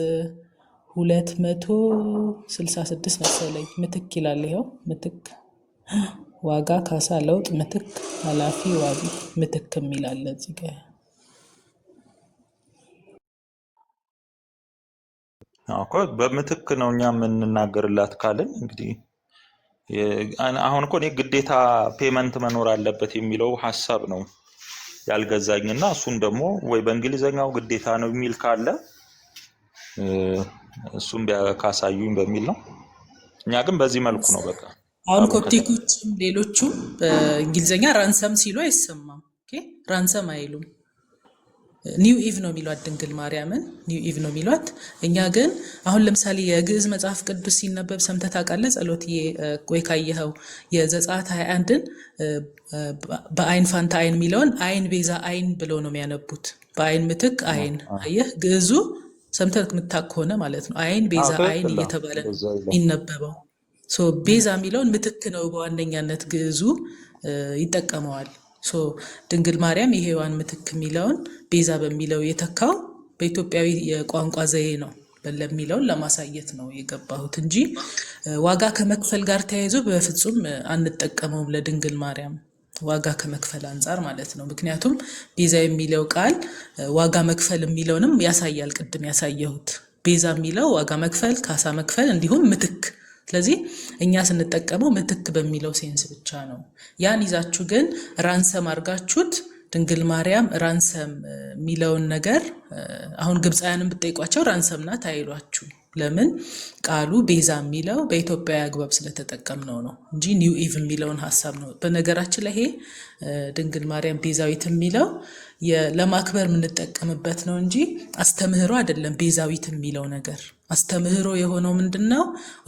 266 መሰለኝ ምትክ ይላል። ይኸው ምትክ ዋጋ፣ ካሳ፣ ለውጥ፣ ምትክ፣ ኃላፊ፣ ዋቢ፣ ምትክ የሚላለ እዚህ ጋ እኮ በምትክ ነው እኛ የምንናገርላት ካልን እንግዲህ አሁን እኮ እኔ ግዴታ ፔመንት መኖር አለበት የሚለው ሐሳብ ነው ያልገዛኝና እሱን ደግሞ ወይ በእንግሊዘኛው ግዴታ ነው የሚል ካለ እሱም ካሳዩኝ በሚል ነው። እኛ ግን በዚህ መልኩ ነው በቃ። አሁን ኮፕቲኮችም ሌሎቹም በእንግሊዝኛ ራንሰም ሲሉ አይሰማም። ራንሰም አይሉም። ኒው ኢቭ ነው የሚሏት ድንግል ማርያምን ኒው ኢቭ ነው የሚሏት። እኛ ግን አሁን ለምሳሌ የግዕዝ መጽሐፍ ቅዱስ ሲነበብ ሰምተህ ታውቃለህ? ጸሎትዬ ወይ ካየኸው የዘጸአት 21ን በአይን ፋንታ አይን የሚለውን አይን ቤዛ አይን ብለው ነው የሚያነቡት። በአይን ምትክ አይን። አየህ ግዕዙ ሰምተህ የምታውቅ ከሆነ ማለት ነው። አይን ቤዛ አይን እየተባለ የሚነበበው ቤዛ የሚለውን ምትክ ነው በዋነኛነት ግዕዙ ይጠቀመዋል። ድንግል ማርያም የሔዋን ምትክ የሚለውን ቤዛ በሚለው የተካው በኢትዮጵያዊ የቋንቋ ዘዬ ነው ለሚለውን ለማሳየት ነው የገባሁት እንጂ ዋጋ ከመክፈል ጋር ተያይዞ በፍጹም አንጠቀመውም ለድንግል ማርያም ዋጋ ከመክፈል አንጻር ማለት ነው። ምክንያቱም ቤዛ የሚለው ቃል ዋጋ መክፈል የሚለውንም ያሳያል። ቅድም ያሳየሁት ቤዛ የሚለው ዋጋ መክፈል፣ ካሳ መክፈል እንዲሁም ምትክ። ስለዚህ እኛ ስንጠቀመው ምትክ በሚለው ሴንስ ብቻ ነው። ያን ይዛችሁ ግን ራንሰም አድርጋችሁት ድንግል ማርያም ራንሰም የሚለውን ነገር አሁን ግብፃውያንን ብትጠይቋቸው ራንሰም ናት አይሏችሁ። ለምን ቃሉ ቤዛ የሚለው በኢትዮጵያ አግባብ ስለተጠቀምነው ነው እንጂ ኒው ኢቭ የሚለውን ሀሳብ ነው። በነገራችን ላይ ይሄ ድንግል ማርያም ቤዛዊት የሚለው ለማክበር የምንጠቀምበት ነው እንጂ አስተምህሮ አይደለም። ቤዛዊት የሚለው ነገር አስተምህሮ የሆነው ምንድን ነው?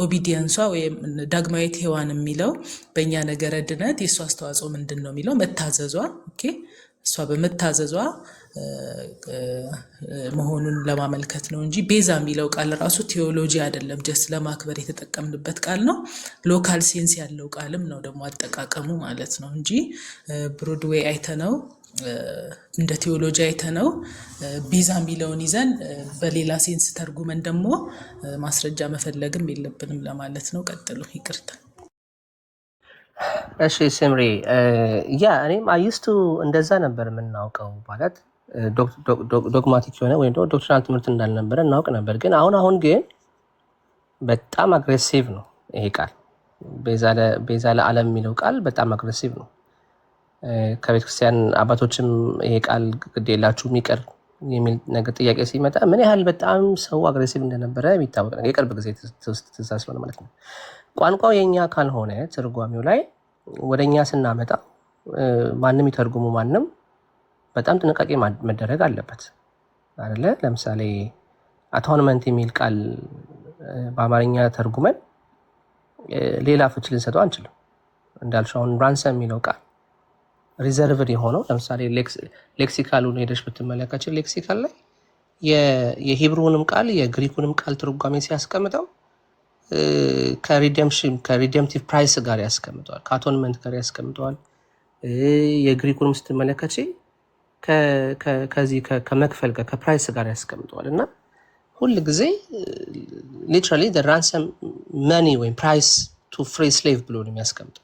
ኦቢዲየንሷ ወይም ዳግማዊት ሔዋን የሚለው በእኛ ነገረ ድነት የእሱ አስተዋጽኦ ምንድን ነው የሚለው መታዘዟ። ኦኬ እሷ በመታዘዟ መሆኑን ለማመልከት ነው እንጂ ቤዛ የሚለው ቃል ራሱ ቴዎሎጂ አይደለም። ጀስት ለማክበር የተጠቀምንበት ቃል ነው። ሎካል ሴንስ ያለው ቃልም ነው ደግሞ አጠቃቀሙ ማለት ነው እንጂ ብሮድዌይ አይተነው እንደ ቴዎሎጂ አይተነው ቤዛ የሚለውን ይዘን በሌላ ሴንስ ተርጉመን ደግሞ ማስረጃ መፈለግም የለብንም ለማለት ነው። ቀጥሉ። ይቅርታ። እሺ ስምሪ፣ እኔም አዩስቱ እንደዛ ነበር የምናውቀው ማለት ዶግማቲክ የሆነ ወይም ዶክትሪናል ትምህርት እንዳልነበረ እናውቅ ነበር። ግን አሁን ግን በጣም አግሬሲቭ ነው ይሄ ቃል። ቤዛ ለዓለም የሚለው ቃል በጣም አግሬሲቭ ነው። ከቤተክርስቲያን አባቶችም ይሄ ቃል ግድ የላችሁም ይቅር የሚል ነገር ጥያቄ ሲመጣ ምን ያህል በጣም ሰው አግሬሲቭ እንደነበረ የሚታወቅ ነገር የቅርብ ጊዜ ትዝታ ስለሆነ ማለት ነው። ቋንቋው የእኛ ካልሆነ ትርጓሜው ላይ ወደ እኛ ስናመጣ ማንም ይተርጉሙ ማንም በጣም ጥንቃቄ መደረግ አለበት አይደለ? ለምሳሌ አቶንመንት የሚል ቃል በአማርኛ ተርጉመን ሌላ ፍች ልንሰጠው አንችልም። እንዳልሽው አሁን ራንሰም የሚለው ቃል ሪዘርቭድ የሆነው ለምሳሌ ሌክሲካሉን ሄደሽ ብትመለከች ሌክሲካል ላይ የሂብሩንም ቃል የግሪኩንም ቃል ትርጓሜ ሲያስቀምጠው ከሪደምፕቲቭ ፕራይስ ጋር ያስቀምጠዋል፣ ከአቶንመንት ጋር ያስቀምጠዋል። የግሪኩንም ስትመለከች ከዚህ ከመክፈል ጋር ከፕራይስ ጋር ያስቀምጠዋል። እና ሁል ጊዜ ሊትራሊ ራንሰም መኒ ወይም ፕራይስ ቱ ፍሪ ስሌቭ ብሎ ነው የሚያስቀምጠው።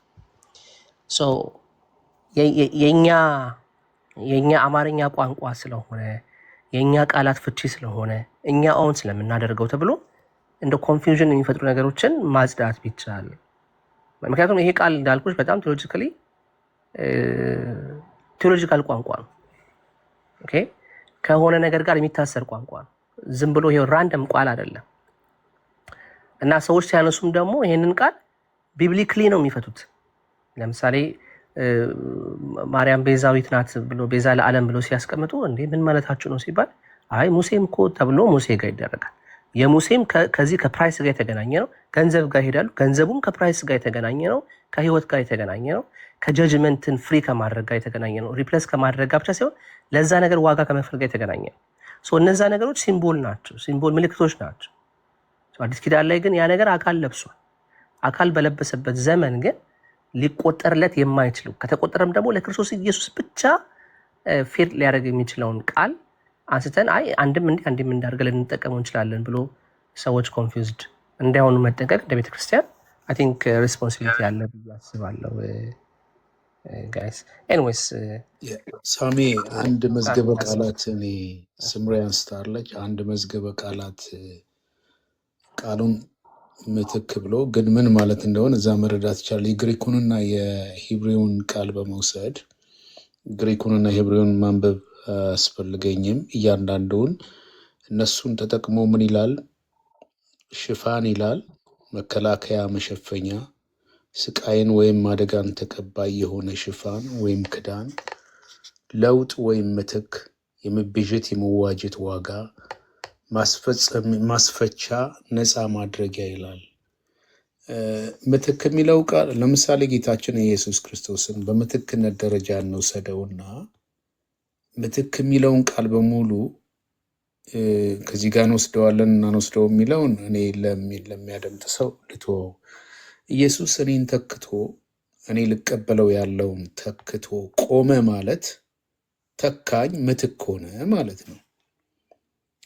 የእኛ አማርኛ ቋንቋ ስለሆነ የእኛ ቃላት ፍቺ ስለሆነ እኛ ኦን ስለምናደርገው ተብሎ እንደ ኮንፊውዥን የሚፈጥሩ ነገሮችን ማጽዳት ቢቻል። ምክንያቱም ይሄ ቃል እንዳልኩሽ በጣም ቴዎሎጂካል ቋንቋ ነው። ኦኬ ከሆነ ነገር ጋር የሚታሰር ቋንቋ ነው። ዝም ብሎ ይሄ ራንደም ቃል አይደለም። እና ሰዎች ሲያነሱም ደግሞ ይሄንን ቃል ቢብሊክሊ ነው የሚፈቱት። ለምሳሌ ማርያም ቤዛዊት ናት ብሎ ቤዛ ለዓለም ብሎ ሲያስቀምጡ እንዴ ምን ማለታችሁ ነው ሲባል አይ ሙሴም እኮ ተብሎ ሙሴ ጋር ይደረጋል። የሙሴም ከዚህ ከፕራይስ ጋር የተገናኘ ነው። ገንዘብ ጋር ይሄዳሉ። ገንዘቡም ከፕራይስ ጋር የተገናኘ ነው። ከህይወት ጋር የተገናኘ ነው። ከጀጅመንትን ፍሪ ከማድረግ ጋር የተገናኘ ነው። ሪፕሌስ ከማድረግ ጋር ብቻ ሳይሆን ለዛ ነገር ዋጋ ከመክፈል ጋር የተገናኘ ነው። እነዛ ነገሮች ሲምቦል ናቸው፣ ሲምቦል ምልክቶች ናቸው። አዲስ ኪዳን ላይ ግን ያ ነገር አካል ለብሷል። አካል በለበሰበት ዘመን ግን ሊቆጠርለት የማይችሉ ከተቆጠረም ደግሞ ለክርስቶስ ኢየሱስ ብቻ ፌር ሊያደርግ የሚችለውን ቃል አንስተን አይ አንድም እንዲህ አንድም እንዳርገ ልንጠቀመው እንችላለን ብሎ ሰዎች ኮንፊውዝድ እንዳይሆኑ መጠንቀቅ እንደ ቤተክርስቲያን አይ ቲንክ ሪስፖንሲቢሊቲ ያለ ብዬ አስባለሁ። ጋይስ ኤኒዌይስ ሳሚ አንድ መዝገበ ቃላት እኔ ስምሪያን ስታርለች አንድ መዝገበ ቃላት ቃሉን ምትክ ብሎ ግን ምን ማለት እንደሆነ እዛ መረዳት ይቻላል። የግሪኩንና የሂብሪውን ቃል በመውሰድ ግሪኩንና ሂብሪውን ማንበብ አያስፈልገኝም። እያንዳንዱን እነሱን ተጠቅሞ ምን ይላል? ሽፋን ይላል፣ መከላከያ፣ መሸፈኛ፣ ስቃይን ወይም አደጋን ተቀባይ የሆነ ሽፋን ወይም ክዳን፣ ለውጥ ወይም ምትክ፣ የመቤዠት የመዋጀት ዋጋ፣ ማስፈቻ፣ ነፃ ማድረጊያ ይላል። ምትክ የሚለው ቃል ለምሳሌ ጌታችን ኢየሱስ ክርስቶስን በምትክነት ደረጃ እንውሰደውና ምትክ የሚለውን ቃል በሙሉ ከዚህ ጋር እንወስደዋለን እናንወስደው የሚለውን እኔ ለሚያደምጥ ሰው ልትወው። ኢየሱስ እኔን ተክቶ እኔ ልቀበለው ያለውን ተክቶ ቆመ ማለት ተካኝ ምትክ ሆነ ማለት ነው።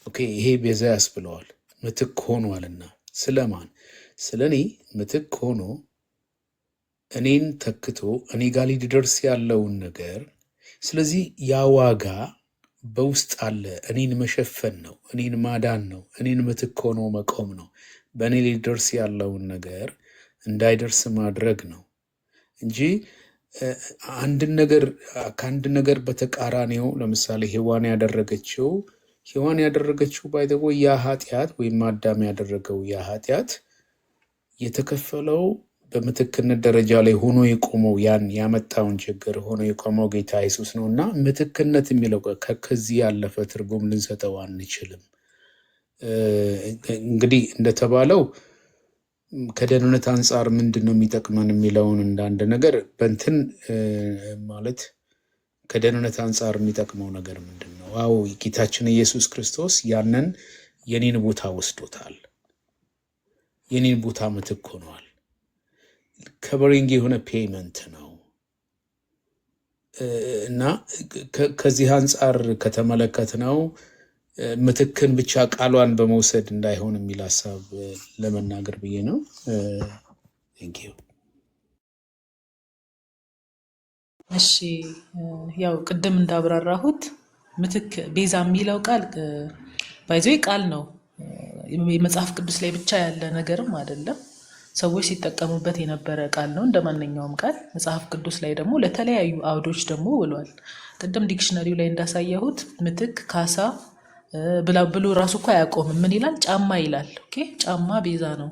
ኦኬ ይሄ ቤዛ ያስብለዋል። ምትክ ሆኗልና ስለማን? ስለ እኔ ምትክ ሆኖ እኔን ተክቶ እኔ ጋር ሊደርስ ያለውን ነገር። ስለዚህ ያ ዋጋ በውስጥ አለ። እኔን መሸፈን ነው፣ እኔን ማዳን ነው፣ እኔን ምትክ ሆኖ መቆም ነው። በእኔ ሊደርስ ያለውን ነገር እንዳይደርስ ማድረግ ነው እንጂ አንድን ነገር ከአንድ ነገር በተቃራኒው ለምሳሌ ሔዋን ያደረገችው ሔዋን ያደረገችው ባይደጎ ያ ኃጢአት ወይም አዳም ያደረገው ያ ኃጢአት የተከፈለው በምትክነት ደረጃ ላይ ሆኖ የቆመው ያን ያመጣውን ችግር ሆኖ የቆመው ጌታ ኢየሱስ ነው እና ምትክነት የሚለው ከዚህ ያለፈ ትርጉም ልንሰጠው አንችልም። እንግዲህ እንደተባለው ከደህንነት አንጻር ምንድን ነው የሚጠቅመን የሚለውን እንዳንድ ነገር በእንትን ማለት ከደህንነት አንጻር የሚጠቅመው ነገር ምንድን ነው? አዎ ጌታችን ኢየሱስ ክርስቶስ ያንን የኔን ቦታ ወስዶታል። የኔን ቦታ ምትክ ሆኗል። ከቨሪንግ የሆነ ፔይመንት ነው እና ከዚህ አንጻር ከተመለከት ነው ምትክን ብቻ ቃሏን በመውሰድ እንዳይሆን የሚል ሀሳብ ለመናገር ብዬ ነው። ቴንኪዩ። እሺ ያው ቅድም እንዳብራራሁት ምትክ ቤዛ የሚለው ቃል ባይዞ ቃል ነው። የመጽሐፍ ቅዱስ ላይ ብቻ ያለ ነገርም አይደለም። ሰዎች ሲጠቀሙበት የነበረ ቃል ነው እንደ ማንኛውም ቃል። መጽሐፍ ቅዱስ ላይ ደግሞ ለተለያዩ አውዶች ደግሞ ውሏል። ቅድም ዲክሽነሪው ላይ እንዳሳየሁት ምትክ፣ ካሳ ብሎ ራሱ እኮ አያቆምም። ምን ይላል? ጫማ ይላል። ኦኬ ጫማ ቤዛ ነው።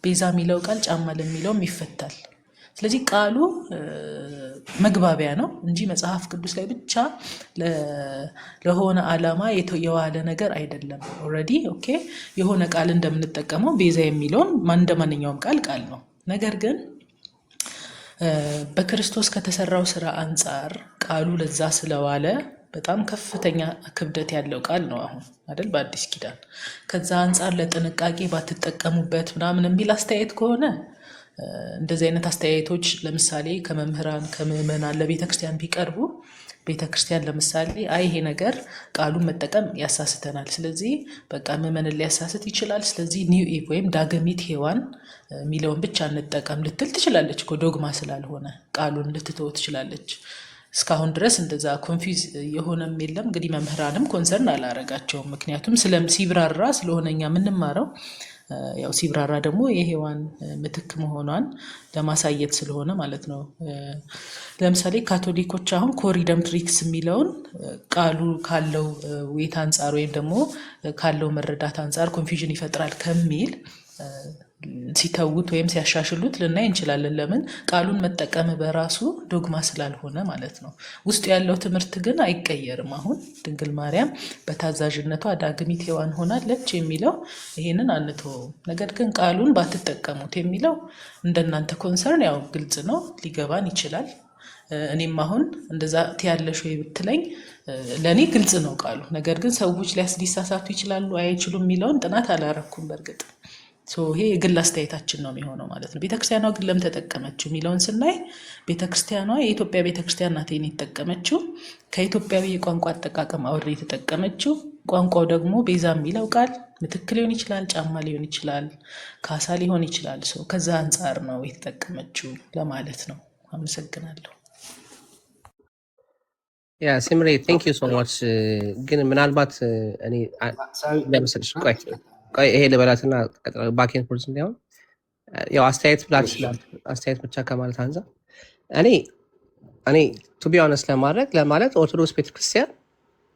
ቤዛ የሚለው ቃል ጫማ ለሚለውም ይፈታል። ስለዚህ ቃሉ መግባቢያ ነው እንጂ መጽሐፍ ቅዱስ ላይ ብቻ ለሆነ ዓላማ የዋለ ነገር አይደለም። ኦልሬዲ ኦኬ የሆነ ቃል እንደምንጠቀመው ቤዛ የሚለውን እንደ ማንኛውም ቃል ነው። ነገር ግን በክርስቶስ ከተሰራው ስራ አንጻር ቃሉ ለዛ ስለዋለ በጣም ከፍተኛ ክብደት ያለው ቃል ነው አሁን አይደል በአዲስ ኪዳን። ከዛ አንጻር ለጥንቃቄ ባትጠቀሙበት ምናምን የሚል አስተያየት ከሆነ እንደዚህ አይነት አስተያየቶች ለምሳሌ ከመምህራን ከምዕመናን ለቤተክርስቲያን ቢቀርቡ ቤተክርስቲያን ለምሳሌ ይሄ ነገር ቃሉን መጠቀም ያሳስተናል፣ ስለዚህ በቃ ምዕመንን ሊያሳስት ይችላል፣ ስለዚህ ኒው ኢቭ ወይም ዳግሚት ሔዋን የሚለውን ብቻ እንጠቀም ልትል ትችላለች እኮ ዶግማ ስላልሆነ ቃሉን ልትተው ትችላለች። እስካሁን ድረስ እንደዛ ኮንፊውዝ የሆነም የለም። እንግዲህ መምህራንም ኮንሰርን አላረጋቸውም፣ ምክንያቱም ሲብራራ ስለሆነ እኛ የምንማረው ያው ሲብራራ ደግሞ የሔዋን ምትክ መሆኗን ለማሳየት ስለሆነ ማለት ነው። ለምሳሌ ካቶሊኮች አሁን ኮሪደምትሪክስ የሚለውን ቃሉ ካለው ዌት አንጻር ወይም ደግሞ ካለው መረዳት አንጻር ኮንፊውዥን ይፈጥራል ከሚል ሲተውት ወይም ሲያሻሽሉት ልናይ እንችላለን። ለምን? ቃሉን መጠቀም በራሱ ዶግማ ስላልሆነ ማለት ነው። ውስጡ ያለው ትምህርት ግን አይቀየርም። አሁን ድንግል ማርያም በታዛዥነቷ ዳግሚት ሔዋን ሆናለች የሚለው ይሄንን አንተውም። ነገር ግን ቃሉን ባትጠቀሙት የሚለው እንደናንተ ኮንሰርን ያው ግልጽ ነው፣ ሊገባን ይችላል። እኔም አሁን እንደዛ ትያለሽ ወይ ብትለኝ ለእኔ ግልጽ ነው ቃሉ። ነገር ግን ሰዎች ሊሳሳቱ ይችላሉ አይችሉም የሚለውን ጥናት አላረኩም በእርግጥ። ይሄ የግል አስተያየታችን ነው የሚሆነው ማለት ነው። ቤተክርስቲያኗ ግን ለምን ተጠቀመችው የሚለውን ስናይ ቤተክርስቲያኗ የኢትዮጵያ ቤተክርስቲያን ናት የተጠቀመችው። ከኢትዮጵያዊ የቋንቋ አጠቃቀም አውሬ የተጠቀመችው። ቋንቋው ደግሞ ቤዛ የሚለው ቃል ምትክ ሊሆን ይችላል፣ ጫማ ሊሆን ይችላል፣ ካሳ ሊሆን ይችላል። ከዛ አንጻር ነው የተጠቀመችው ለማለት ነው። አመሰግናለሁ። ያ ሲምሬ ቴንክ ዩ ሶ ማች። ግን ምናልባት እኔ ለምስልሽ ቆይ ይሄ ልበላትና ባኬን ፎርስ እንዲሆን ያው አስተያየት ብቻ ከማለት አንፃር እኔ ቱ ቢ ኦነስት ለማለት ኦርቶዶክስ ቤተክርስቲያን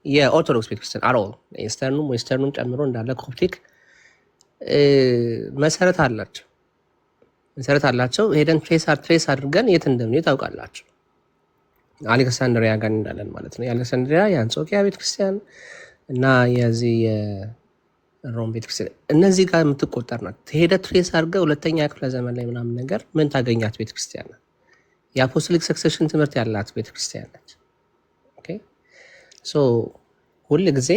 የኦርቶዶክስ ቤተክርስቲያን አሮ ኢስተርኑም ዌስተርኑም ጨምሮ እንዳለ ኮፕቲክ መሰረት አላቸው። ሄደን ትሬስ አድርገን የት እንደምንሄድ ታውቃላችሁ። አሌክሳንድሪያ ጋር እንዳለን ማለት ነው። የአሌክሳንድሪያ የአንጾኪያ ቤተክርስቲያን እና የዚህ ሮም ቤተክርስቲያን እነዚህ ጋር የምትቆጠር ናት። ሄደ ትሬስ አድርገህ ሁለተኛ ክፍለ ዘመን ላይ ምናምን ነገር ምን ታገኛት ቤተክርስቲያን ናት። የአፖስቶሊክ ሰክሴሽን ትምህርት ያላት ቤተክርስቲያን ነች። ሁል ጊዜ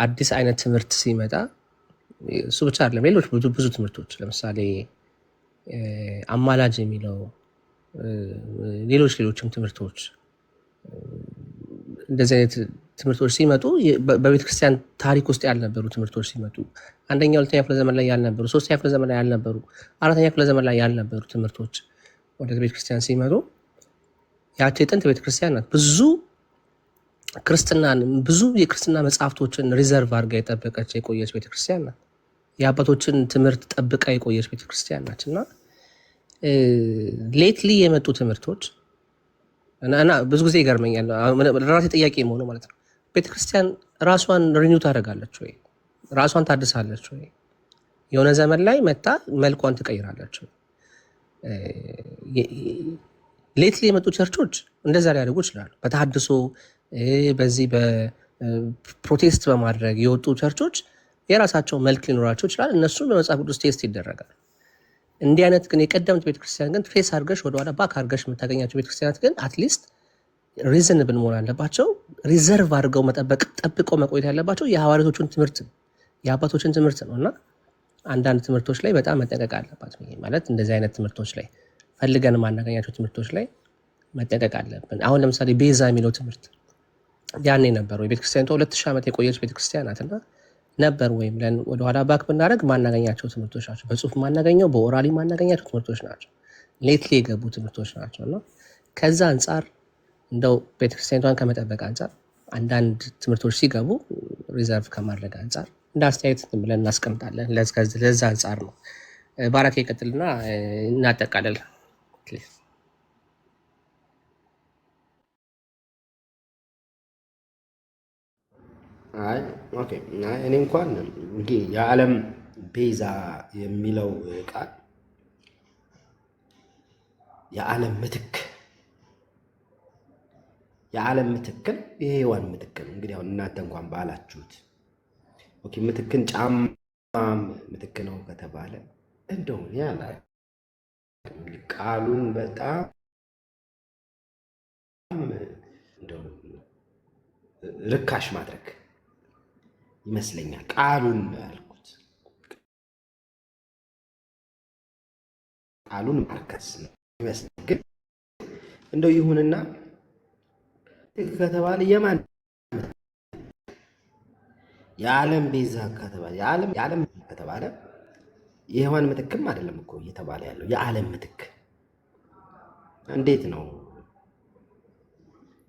አዲስ አይነት ትምህርት ሲመጣ እሱ ብቻ አይደለም፣ ሌሎች ብዙ ትምህርቶች ለምሳሌ አማላጅ የሚለው ሌሎችም ትምህርቶች እንደዚህ አይነት ትምህርቶች ሲመጡ በቤተክርስቲያን ታሪክ ውስጥ ያልነበሩ ትምህርቶች ሲመጡ አንደኛ ሁለተኛ ክፍለ ዘመን ላይ ያልነበሩ፣ ሶስተኛ ክፍለ ዘመን ላይ ያልነበሩ፣ አራተኛ ክፍለ ዘመን ላይ ያልነበሩ ትምህርቶች ወደ ቤተክርስቲያን ሲመጡ ያቺ የጥንት ቤተክርስቲያን ናት ብዙ የክርስትና መጽሐፍቶችን ሪዘርቭ አድርጋ የጠበቀች የቆየች ቤተክርስቲያን ናት። የአባቶችን ትምህርት ጠብቃ የቆየች ቤተክርስቲያን ናት እና ሌትሊ የመጡ ትምህርቶች እና ብዙ ጊዜ ይገርመኛል ራሴ ጥያቄ መሆኑ ማለት ነው። ቤተክርስቲያን ራሷን ሪኒው ታደርጋለች ወይ? ራሷን ታድሳለች ወይ? የሆነ ዘመን ላይ መታ መልኳን ትቀይራለች ወይ? ሌትሊ የመጡ ቸርቾች እንደዛ ሊያደርጉ ይችላሉ። በተሐድሶ በዚህ በፕሮቴስት በማድረግ የወጡ ቸርቾች የራሳቸው መልክ ሊኖራቸው ይችላል። እነሱም በመጽሐፍ ቅዱስ ቴስት ይደረጋል። እንዲህ አይነት ግን የቀደምት ቤተክርስቲያን ግን ትሬስ አድርገሽ ወደኋላ ባክ አድርገሽ የምታገኛቸው ቤተክርስቲያናት ግን አትሊስት ሪዝንብል መሆን አለባቸው። ሪዘርቭ አድርገው ጠብቀው መቆየት ያለባቸው የሐዋርያቶቹን ትምህርት የአባቶችን ትምህርት ነው እና አንዳንድ ትምህርቶች ላይ በጣም መጠንቀቅ አለባት። ማለት እንደዚህ አይነት ትምህርቶች ላይ ፈልገን ማናገኛቸው ትምህርቶች ላይ መጠንቀቅ አለብን። አሁን ለምሳሌ ቤዛ የሚለው ትምህርት ያኔ ነበር ወይ? ቤተክርስቲያኒቷ 2000 ዓመት የቆየች ቤተክርስቲያን ናትና ነበር ወይም ብለን ወደኋላ ባክ ብናደርግ ማናገኛቸው ትምህርቶች ናቸው። በጽሁፍ ማናገኘው፣ በኦራሊ ማናገኛቸው ትምህርቶች ናቸው። ሌትሊ የገቡ ትምህርቶች ናቸው እና ከዛ አንጻር እንደው ቤተክርስቲያኒቷን ከመጠበቅ አንጻር አንዳንድ ትምህርቶች ሲገቡ ሪዘርቭ ከማድረግ አንጻር እንደ አስተያየት ብለን እናስቀምጣለን። ለዛ አንጻር ነው። ባራክ ይቀጥልና እናጠቃለል። እኔ እንኳን እንግዲህ የዓለም ቤዛ የሚለው ቃል የዓለም ምትክል የሔዋን ምትክል እንግዲህ አሁን እናንተ እንኳን ባላችሁት ምትክን ጫማም ምትክ ነው ከተባለ እንደው ያላ ቃሉን በጣም እንደው ርካሽ ማድረግ ይመስለኛል። ቃሉን ያልኩት ቃሉን ማርከስ ነው ይመስለኛል። ግን እንደው ይሁንና ከተባለ የማን የዓለም ቤዛ ከተባለ የዓለም ከተባለ የሔዋን ምትክም አይደለም እኮ እየተባለ ያለው የዓለም ምትክ። እንዴት ነው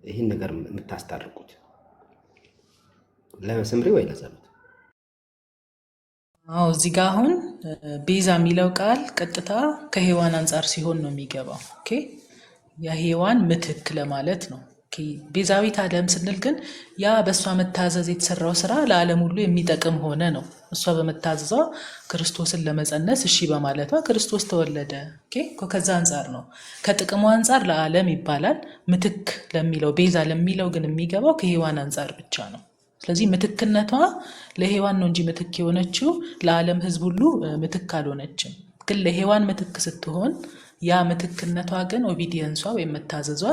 ይህን ነገር የምታስታርቁት? ለስምሪ ወይ ለጸሎት? እዚህ ጋር አሁን ቤዛ የሚለው ቃል ቀጥታ ከሔዋን አንጻር ሲሆን ነው የሚገባው። ኦኬ የሔዋን ምትክ ለማለት ነው። ቤዛዊት ዓለም ስንል ግን ያ በእሷ መታዘዝ የተሰራው ስራ ለዓለም ሁሉ የሚጠቅም ሆነ ነው። እሷ በመታዘዟ ክርስቶስን ለመጸነስ እሺ በማለቷ ክርስቶስ ተወለደ። ከዛ አንጻር ነው። ከጥቅሙ አንጻር ለዓለም ይባላል። ምትክ ለሚለው ቤዛ ለሚለው ግን የሚገባው ከሔዋን አንጻር ብቻ ነው። ስለዚህ ምትክነቷ ለሔዋን ነው እንጂ ምትክ የሆነችው ለዓለም ሕዝብ ሁሉ ምትክ አልሆነችም። ግን ለሔዋን ምትክ ስትሆን ያ ምትክነቷ ግን ኦቢዲየንሷ ወይም መታዘዟ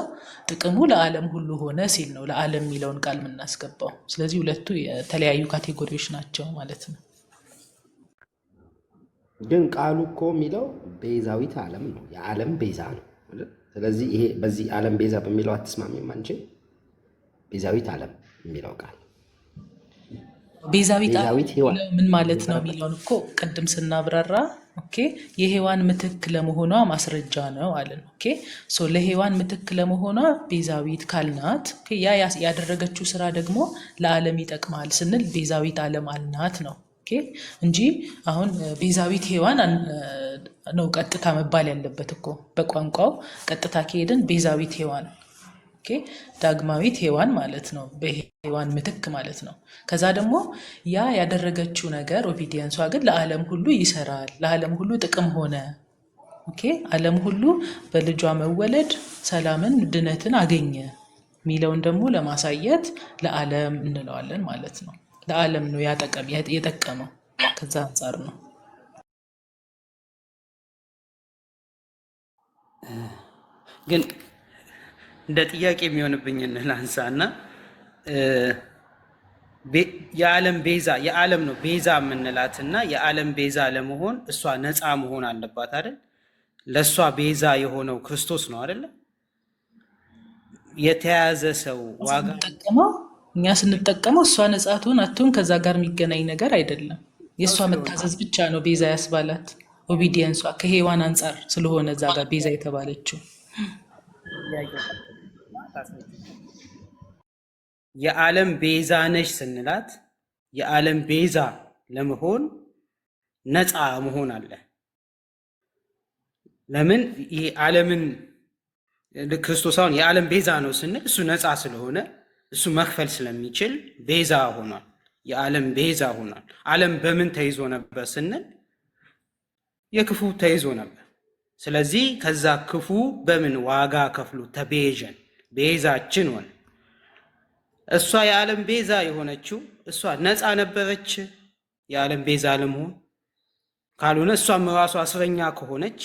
ጥቅሙ ለዓለም ሁሉ ሆነ ሲል ነው ለዓለም የሚለውን ቃል የምናስገባው። ስለዚህ ሁለቱ የተለያዩ ካቴጎሪዎች ናቸው ማለት ነው። ግን ቃሉ እኮ የሚለው ቤዛዊት ዓለም ነው፣ የዓለም ቤዛ ነው። ስለዚህ ይሄ በዚህ ዓለም ቤዛ በሚለው አትስማሚም አንቺ? ቤዛዊት ዓለም የሚለው ቃል ቤዛዊት ምን ማለት ነው የሚለውን እኮ ቅድም ስናብራራ የሔዋን ምትክ ለመሆኗ ማስረጃ ነው አለን። ለሔዋን ምትክ ለመሆኗ ቤዛዊት ካልናት ያ ያደረገችው ስራ ደግሞ ለዓለም ይጠቅማል ስንል ቤዛዊት ዓለም አልናት ነው እንጂ አሁን ቤዛዊት ሔዋን ነው ቀጥታ መባል ያለበት እኮ በቋንቋው ቀጥታ ከሄድን ቤዛዊት ሔዋን ዳግማዊት ሔዋን ማለት ነው፣ በሔዋን ምትክ ማለት ነው። ከዛ ደግሞ ያ ያደረገችው ነገር ኦቢዲየንሷ ግን ለዓለም ሁሉ ይሰራል፣ ለዓለም ሁሉ ጥቅም ሆነ። ዓለም ሁሉ በልጇ መወለድ ሰላምን፣ ድነትን አገኘ የሚለውን ደግሞ ለማሳየት ለዓለም እንለዋለን ማለት ነው። ለዓለም ነው የጠቀመው። ከዛ አንጻር ነው። ግን እንደ ጥያቄ የሚሆንብኝን ላንሳ እና የዓለም ቤዛ የዓለም ነው ቤዛ የምንላት እና የዓለም ቤዛ ለመሆን እሷ ነፃ መሆን አለባት አይደል? ለእሷ ቤዛ የሆነው ክርስቶስ ነው አይደለ? የተያዘ ሰው ዋጋ እኛ ስንጠቀመው እሷ ነፃ ትሆን አትሆን ከዛ ጋር የሚገናኝ ነገር አይደለም። የእሷ መታዘዝ ብቻ ነው ቤዛ ያስባላት። ኦቢዲየንሷ ከሔዋን አንጻር ስለሆነ እዛ ጋር ቤዛ የተባለችው የዓለም ቤዛ ነሽ ስንላት የዓለም ቤዛ ለመሆን ነፃ መሆን አለ። ለምን ይሄ ዓለምን ክርስቶስ አሁን የዓለም ቤዛ ነው ስንል እሱ ነፃ ስለሆነ እሱ መክፈል ስለሚችል ቤዛ ሆኗል። የዓለም ቤዛ ሆኗል። ዓለም በምን ተይዞ ነበር ስንል የክፉ ተይዞ ነበር። ስለዚህ ከዛ ክፉ በምን ዋጋ ከፍሎ ተቤዠን፣ ቤዛችን ሆነ። እሷ የዓለም ቤዛ የሆነችው እሷ ነፃ ነበረች የዓለም ቤዛ ለመሆን? ካልሆነ እሷም ራሷ እስረኛ ከሆነች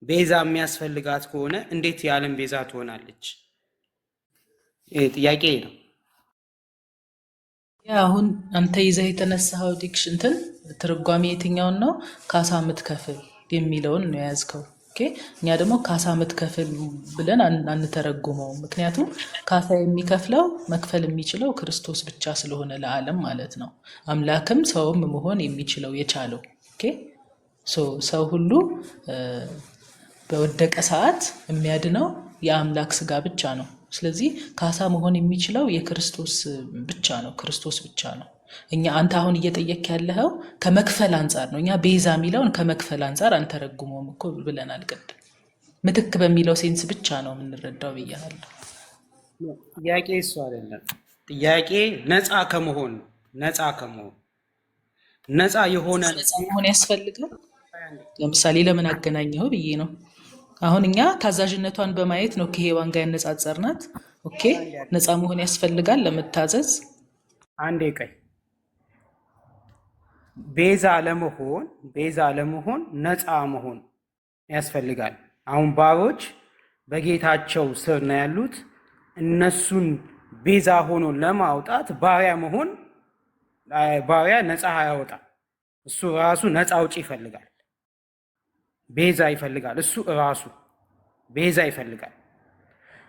ቤዛ የሚያስፈልጋት ከሆነ እንዴት የዓለም ቤዛ ትሆናለች? ይህ ጥያቄ ነው። አሁን አንተ ይዘህ የተነሳኸው ዲክሽንትን ትርጓሜ የትኛውን ነው? ካሳ ምትከፍል የሚለውን ነው የያዝከው። እኛ ደግሞ ካሳ ምትከፍል ብለን አንተረጉመው። ምክንያቱም ካሳ የሚከፍለው መክፈል የሚችለው ክርስቶስ ብቻ ስለሆነ ለዓለም ማለት ነው። አምላክም ሰውም መሆን የሚችለው የቻለው ሰው ሁሉ በወደቀ ሰዓት የሚያድነው የአምላክ ስጋ ብቻ ነው። ስለዚህ ካሳ መሆን የሚችለው የክርስቶስ ብቻ ነው፣ ክርስቶስ ብቻ ነው። አንተ አሁን እየጠየቅ ያለኸው ከመክፈል አንጻር ነው። እኛ ቤዛ የሚለውን ከመክፈል አንጻር አንተረጉመውም እኮ ብለናል ቅድም። ምትክ በሚለው ሴንስ ብቻ ነው የምንረዳው ብያለሁ። ጥያቄ እሱ አይደለም። ጥያቄ ነፃ ከመሆን ነው። ነፃ ከመሆን ነፃ የሆነ ነፃ መሆን ያስፈልጋል። ለምሳሌ ለምን አገናኘው ብዬ ነው። አሁን እኛ ታዛዥነቷን በማየት ነው ከሔዋን ጋር ያነጻጸርናት። ነፃ መሆን ያስፈልጋል ለመታዘዝ። አንዴ ቀይ ቤዛ ለመሆን ነፃ መሆን ያስፈልጋል። አሁን ባሮች በጌታቸው ስር ነው ያሉት። እነሱን ቤዛ ሆኖ ለማውጣት ባሪያ ነፃ አያወጣም። እሱ ራሱ ነፃ አውጪ ይፈልጋል፣ ቤዛ ይፈልጋል። እሱ ራሱ ቤዛ ይፈልጋል።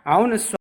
አሁን እሱ